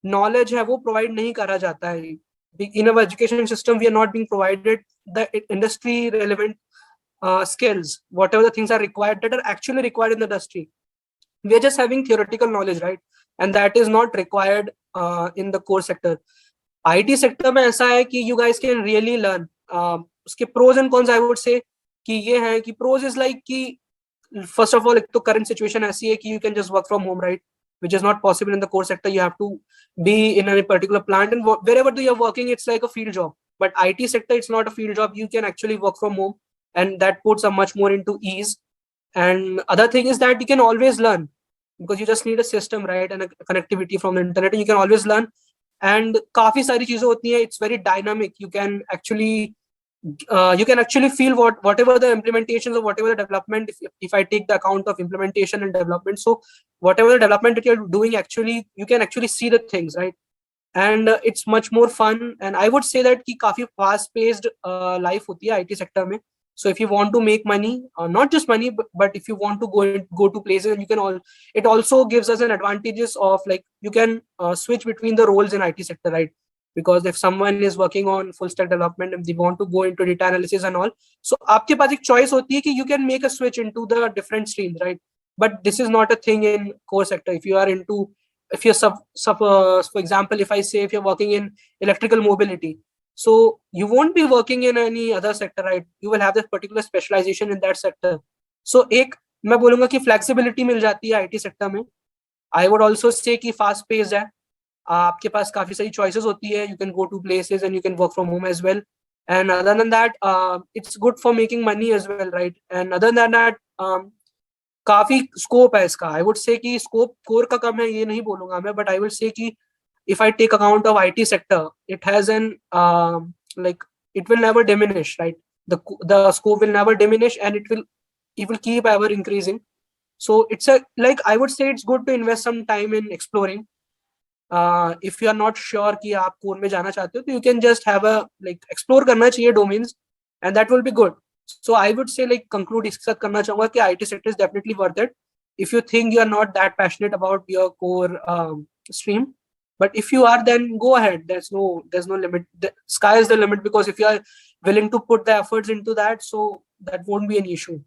knowledge है वो provide नहीं करा जाता है. In our education system we are not being provided the industry relevant skills, whatever the things are required that are actually required in the industry. We are just having theoretical knowledge, right? And that is not required in the core sector. IT sector में ऐसा है कि you guys can really learn. उसके pros and cons I would say कि ये है कि pros is like कि first of all, एक तो current situation ऐसी है कि you can just work from home, right? Which is not possible in the core sector. You have to be in a particular plant, and wherever you are working, it's like a field job. But IT sector, it's not a field job. You can actually work from home, and that puts a much more into ease. And other thing is that you can always learn because you just need a system, right, and a connectivity from the internet, and you can always learn. And काफी सारी चीजें होती हैं, it's very dynamic. You can actually feel whatever the implementations or whatever the development, if I take the account of implementation and development, so whatever the development that you're doing, actually you can actually see the things, right? And it's much more fun. And I would say that कि काफी fast paced life होती है IT sector में. So if you want to make money, not just money, but if you want to go to places, you can it also gives us an advantages of like you can switch between the roles in IT sector, right? Because if someone is working on full stack development and they want to go into data analysis and all, so आपके पास एक choice होती है कि you can make a switch into the different streams, right? But this is not a thing in core sector. If you are into, if you're for example, if I say if you're working in electrical mobility, so you won't be working in any other sector, right? You will have this particular specialization in that sector. So एक मैं बोलूंगा कि flexibility मिल जाती है IT sector में. I would also say कि fast paced है, आपके पास काफी सारी choices होती है. You can go to places and you can work from home as well. And other than that, it's good for making money as well, right? And other than that, काफी scope है इसका. आई would से कि scope core का कम है ये नहीं बोलूंगा मैं, बट आई वुड से कि if I take account of IT sector, it has an like it will never diminish, right? The scope will never diminish, and it will keep ever increasing. So it's a, like, I would say it's good to invest some time in exploring. If you are not sure कि आप core में जाना चाहते हो, तो you can just have a like explore करना चाहिए domains, and that will be good. So I would say like conclude इसके साथ करना चाहूंगा कि IT sector is definitely worth it. If you think you are not that passionate about your core stream, but if you are, then go ahead. There's no limit. The sky is the limit, because if you are willing to put the efforts into that, so that won't be an issue,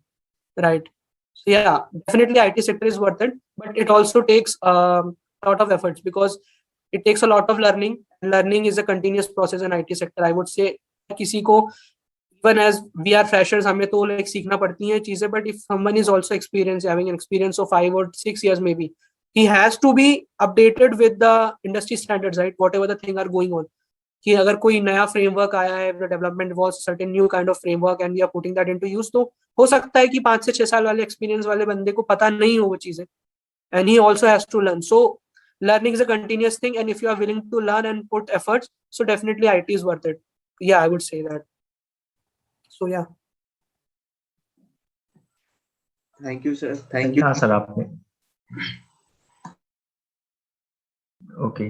right? So yeah, definitely IT sector is worth it, but it also takes a lot of efforts, because it takes a lot of learning, and learning is a continuous process in IT sector. I would say किसी को, even as we are freshers, हमें तो like सीखना पड़ती हैं चीजें, but if someone is also experienced, having an experience of 5 or 6 years maybe, he has to be updated with the industry standards, right? Whatever the thing are going on. कि अगर कोई नया फ्रेमवर्क आया है, the development was certain new kind of framework and we are putting that into use, तो हो सकता है कि 5 से 6 साल वाले एक्सपीरियंस वाले बंदे को पता नहीं हो वो चीजें, and he also has to learn. So learning is a continuous thing, and if you are willing to learn and put efforts, so definitely IT is worth it. Yeah, I would say that. So yeah. Thank you, sir. Thank you. हाँ sir आपने. Okay,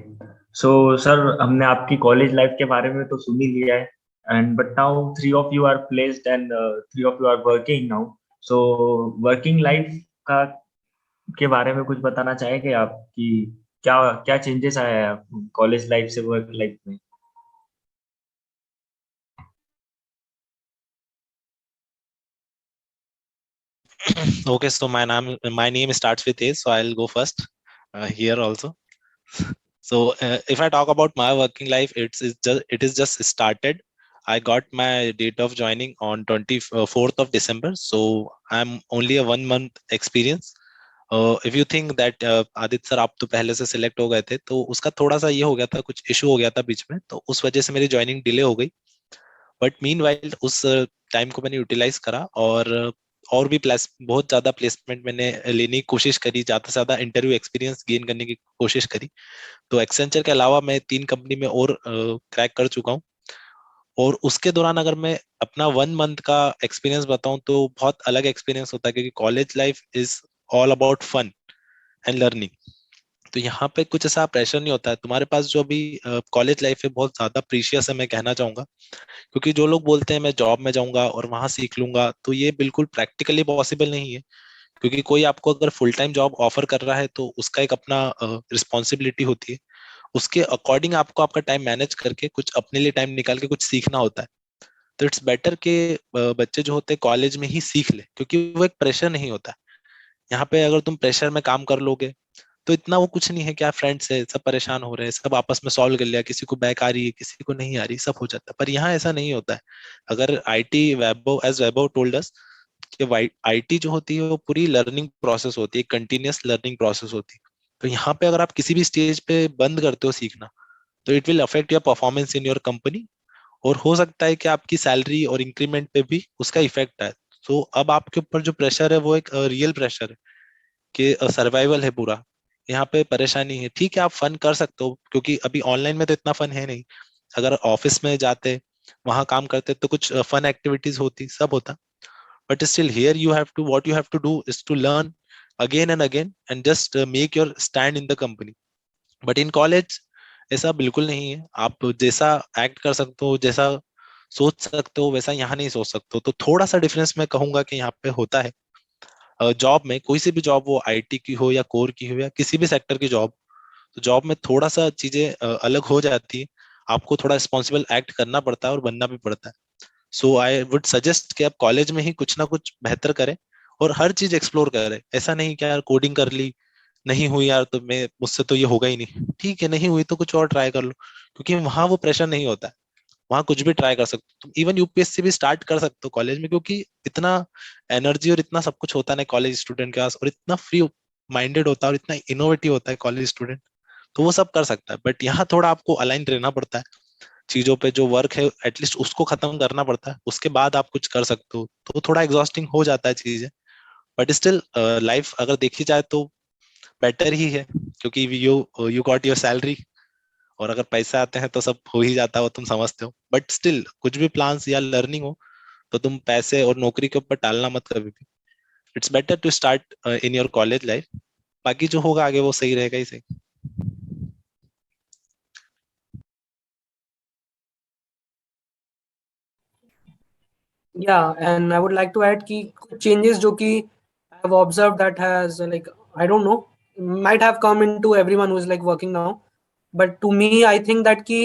so sir हमने आपकी college life के बारे में तो सुन ही लिया है, and but now 3 of you are placed and 3 of you are working now. So working life का के बारे में कुछ बताना चाहेंगे आप कि क्या क्या चेंजेस आया है कॉलेज लाइफ से वर्क लाइफ में? Okay, so my name starts with A, so I'll go first here also. So if I talk about my working life, it is just started. I got my date of joining on 24th of December, so I'm only a 1 month experience. If you think that Aditya sir आप तो पहले से select हो गए थे, तो उसका थोड़ा सा ये हो गया था, कुछ इशू हो गया था बीच में, तो उस वजह से मेरी ज्वाइनिंग डिले हो गई. बट मीनवाइल उस टाइम को मैंने यूटिलाइज करा और भी बहुत ज्यादा प्लेसमेंट मैंने लेने की कोशिश करी, ज्यादा से ज्यादा इंटरव्यू एक्सपीरियंस गेन करने की कोशिश करी. तो एक्सेंचर के अलावा मैं 3 कंपनी में और क्रैक कर चुका हूँ. और उसके दौरान अगर मैं अपना 1 मंथ का एक्सपीरियंस बताऊं तो बहुत अलग एक्सपीरियंस होता है, क्योंकि college life is all about fun and learning. तो यहाँ पे कुछ ऐसा प्रेशर नहीं होता है. तुम्हारे पास जो अभी कॉलेज लाइफ है बहुत ज्यादा प्रीशियस है, मैं कहना चाहूंगा. क्योंकि जो लोग बोलते हैं मैं जॉब में जाऊंगा और वहां सीख लूंगा, तो ये बिल्कुल प्रैक्टिकली पॉसिबल नहीं है. क्योंकि कोई आपको अगर फुल टाइम जॉब ऑफर कर रहा है तो उसका एक अपना रिस्पॉन्सिबिलिटी होती है. उसके अकॉर्डिंग आपको आपका टाइम मैनेज करके कुछ अपने लिए टाइम निकाल के कुछ सीखना होता है. तो इट्स बेटर के बच्चे जो होते हैं कॉलेज में ही सीख ले, क्योंकि वो एक प्रेशर नहीं होता है. यहाँ पे अगर तुम प्रेशर में काम कर लोगे तो इतना वो कुछ नहीं है. क्या फ्रेंड्स है, सब परेशान हो रहे हैं, सब आपस में सॉल्व कर लिया, किसी को बैक आ रही है, किसी को नहीं आ रही, सब हो जाता है. पर यहाँ ऐसा नहीं होता है. अगर आईटी वैभव टोल्ड अस कि आईटी जो होती है वो पूरी लर्निंग प्रोसेस होती है, कंटिन्यूअस लर्निंग प्रोसेस होती है. तो यहाँ पे अगर आप किसी भी स्टेज पे बंद करते हो सीखना, तो it will affect your performance in your company, और हो सकता है कि आपकी सैलरी और इंक्रीमेंट पे भी उसका इफेक्ट आए. तो अब आपके ऊपर जो प्रेशर है वो एक रियल प्रेशर है कि सर्वाइवल है पूरा. यहाँ पे परेशानी है. ठीक है, आप फन कर सकते हो, क्योंकि अभी ऑनलाइन में तो इतना फन है नहीं. अगर ऑफिस में जाते, वहां काम करते, तो कुछ फन एक्टिविटीज होती, सब होता. But still here you have to what you have to do is to learn again and again and just make your stand in the company. But in college ऐसा बिल्कुल नहीं है. आप जैसा एक्ट कर सकते हो, जैसा सोच सकते हो, वैसा यहाँ नहीं सोच सकते हो. तो थोड़ा सा डिफरेंस मैं कहूंगा कि यहाँ पे होता है. जॉब में, कोई सी भी जॉब, वो आईटी की हो या कोर की हो या किसी भी सेक्टर की जॉब, तो जॉब में थोड़ा सा चीजें अलग हो जाती है. आपको थोड़ा रिस्पॉन्सिबल एक्ट करना पड़ता है और बनना भी पड़ता है. सो आई वुड सजेस्ट कि आप कॉलेज में ही कुछ ना कुछ बेहतर करें और हर चीज एक्सप्लोर करें. ऐसा नहीं कि यार कोडिंग कर ली, नहीं हुई यार तो मैं मुझसे तो ये होगा ही नहीं. ठीक है, नहीं हुई तो कुछ और ट्राई कर लो, क्योंकि वहां वो प्रेशर नहीं होता है. वहां कुछ भी ट्राई कर सकते हो तुम. इवन यूपीएससी भी स्टार्ट कर सकते हो कॉलेज में, क्योंकि इतना एनर्जी और इतना सब कुछ होता है ना कॉलेज स्टूडेंट के पास, और इतना फ्री माइंडेड होता है और इतना इनोवेटिव होता है कॉलेज स्टूडेंट, तो वो सब कर सकता है. बट यहाँ थोड़ा आपको अलाइन रहना पड़ता है चीजों पे. जो वर्क है एटलीस्ट उसको खत्म करना पड़ता है, उसके बाद आप कुछ कर सकते हो. तो थोड़ा एग्जॉस्टिंग हो जाता है चीजें. बट स्टिल लाइफ अगर देखी जाए तो बेटर ही है, क्योंकि यू गॉट योर सैलरी, और अगर पैसे आते हैं तो सब हो ही जाता है, वो तुम समझते हो। बट स्टिल कुछ भी प्लान्स या लर्निंग हो तो तुम पैसे और नौकरी के ऊपर टालना मत कभी भी। It's better to start in your college life, बाकी जो होगा आगे वो सही रहेगा ही सही। Yeah, and I would like to add कि कुछ changes जो कि I have observed that has like I don't know might have come into everyone who is like working now, but to me I think that कि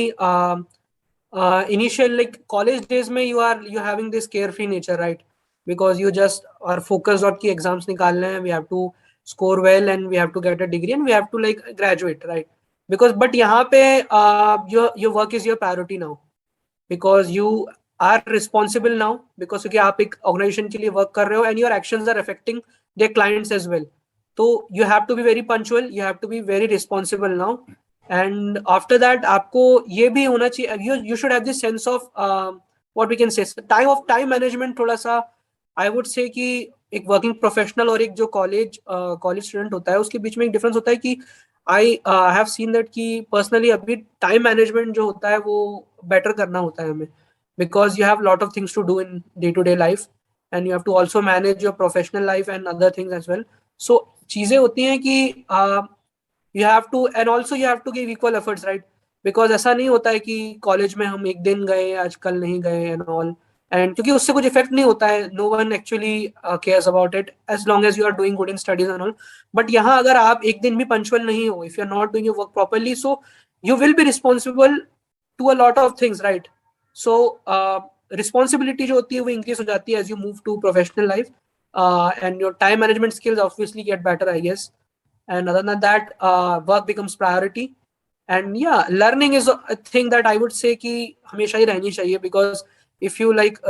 initial like college days में you having this carefree nature, right? Because you just are focused on कि exams निकालने हैं, we have to score well and we have to get a degree and we have to like graduate, right? Because but यहाँ पे your work is your priority now, because you are responsible now, because क्योंकि आप एक organization के लिए work कर रहे हो and your actions are affecting their clients as well. So you have to be very punctual, you have to be very responsible now, and after that आपको ये भी होना चाहिए, you should have this sense of what we can say time management थोड़ा सा I would say कि एक working professional और एक जो college student होता है उसके बीच में एक difference होता है कि I have seen that कि personally अभी time management जो होता है वो better करना होता है हमें, because you have lot of things to do in day to day life and you have to also manage your professional life and other things as well. So चीजें होती हैं कि you have to and also you have to give equal efforts, right? Because ऐसा नहीं होता है कि college में हम एक दिन गए आज कल नहीं गए एंड ऑल, एंड क्योंकि उससे कुछ इफेक्ट नहीं होता है, no one actually cares about it as long as you are doing good in studies and all. But यहाँ अगर आप एक दिन भी पंचुअल नहीं हो, if you are not doing your work properly, so you will be responsible to a lot of things, right? So responsibility जो होती है वो इंक्रीज हो जाती है as you move to professional life, and your time management skills obviously get better, I guess. And other than that, work becomes priority. And yeah, learning is a thing that I would say कि हमेशा ही रहनी चाहिए, because if you like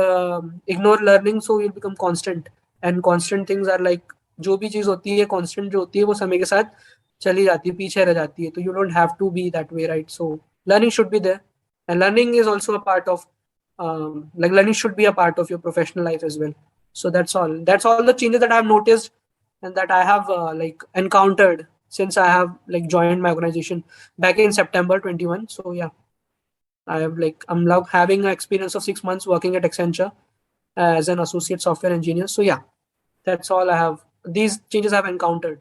ignore learning, so you'll become constant, and constant things are like जो भी चीज होती है constant जो होती है वो समय के साथ चली जाती है, पीछे रह जाती है, तो you don't have to be that way, right? So learning should be there, and learning is also a part of like learning should be a part of your professional life as well. So that's all the changes that I have noticed and that I have like encountered since I have like joined my organization back in September 21. So yeah, I'm now having an experience of 6 months working at Accenture as an associate software engineer. So yeah, that's all I have. These changes I've encountered.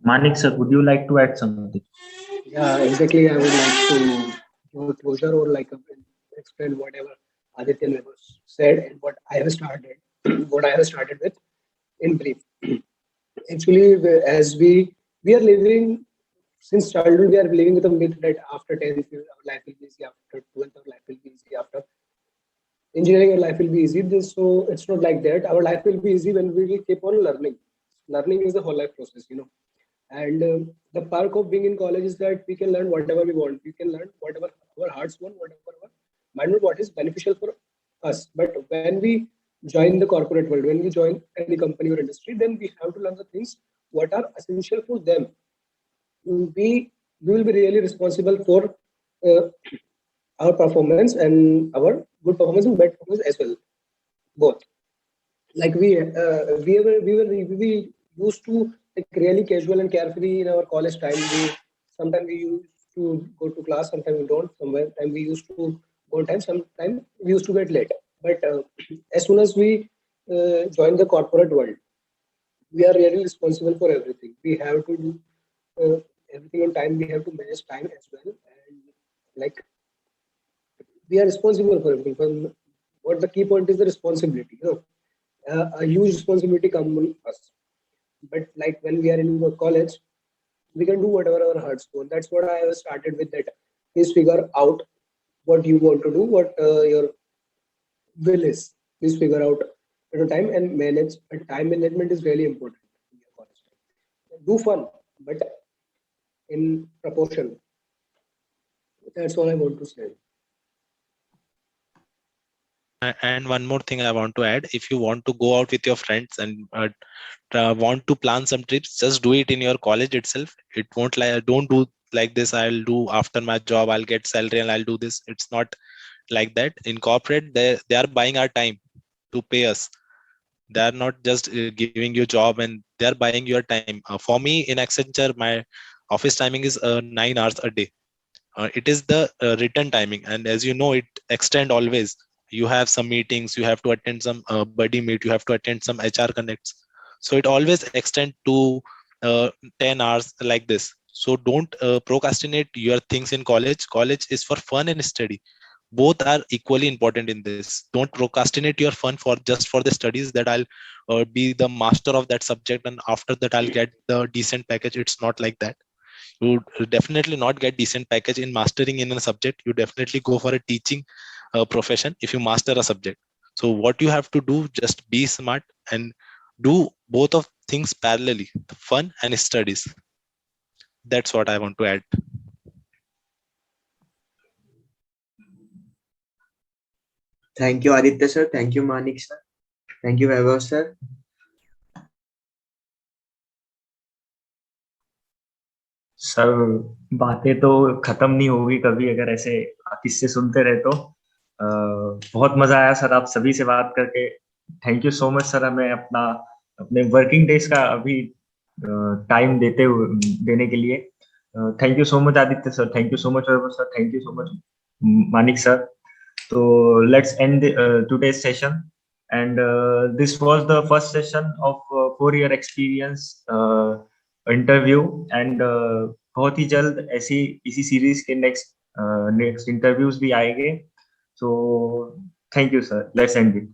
Manik sir, would you like to add something? Yeah, exactly. I would like to give a closure or like explain whatever Aditya never said and what I have started, what I have started with in brief. Actually, as we are living since childhood, we are living with a myth that after 10th, our life will be easy. After 12th, our life will be easy. After engineering, our life will be easy. So it's not like that. Our life will be easy when we will keep on learning. Learning is the whole life process, you know. And the perk of being in college is that we can learn whatever we want. We can learn whatever our hearts want, whatever our mind want, what is beneficial for us. But when we join the corporate world, when we join any company or industry, then we have to learn the things what are essential for them. We will be really responsible for our performance and our good performance and bad performance as well, both. Like we used to like really casual and carefree in our college time. Sometimes we used to go to class, sometimes we don't. Sometimes we used to go on time, sometimes we used to get late. But as soon as we join the corporate world, we are really responsible for everything. We have to do everything on time. We have to manage time as well, and like we are responsible for everything. But what the key point is the responsibility. You know, a huge responsibility comes on us. But like when we are in college, we can do whatever our hearts want. That's what I have started with. That please figure out what you want to do, what your will is. Please figure out at a time and manage. And time management is really important in your college time. Do fun, but in proportion. That's all I want to say. And one more thing I want to add: if you want to go out with your friends and want to plan some trips, just do it in your college itself. It won't like, don't do like this, I'll do after my job, I'll get salary and I'll do this. It's not like that. In corporate, they are buying our time to pay us. They are not just giving you job and they are buying your time. For me in Accenture, my office timing is 9 hours a day. It is the written timing, and as you know, it extend always. You have some meetings, you have to attend some buddy meet, you have to attend some HR connects, so it always extend to 10 hours like this. So don't procrastinate your things in college. College is for fun and study. Both are equally important in this. Don't procrastinate your fun for just for the studies, that I'll be the master of that subject and after that I'll get the decent package. It's not like that. You would definitely not get decent package in mastering in a subject. You definitely go for a teaching profession if you master a subject. So what you have to do, just be smart and do both of things parallelly, fun and studies. That's what I want to add. Thank you, Aditya sir. Thank you, Manik sir. Thank you, Vaibhav sir. Sir बातें तो खत्म नहीं होगी कभी अगर ऐसे किससे सुनते रहे तो। बहुत मजा आया सर आप सभी से बात करके। Thank you so much sir हमें अपने वर्किंग डेज का अभी टाइम देने के लिए। Thank you so much Aditya sir, thank you so much Vaibhav sir, thank you so much Manik sir. So let's end today's session, and this was the first session of 4-year experience interview, and बहुत ही जल्द इसी series के next interviews भी आएंगे। So thank you sir, let's end it.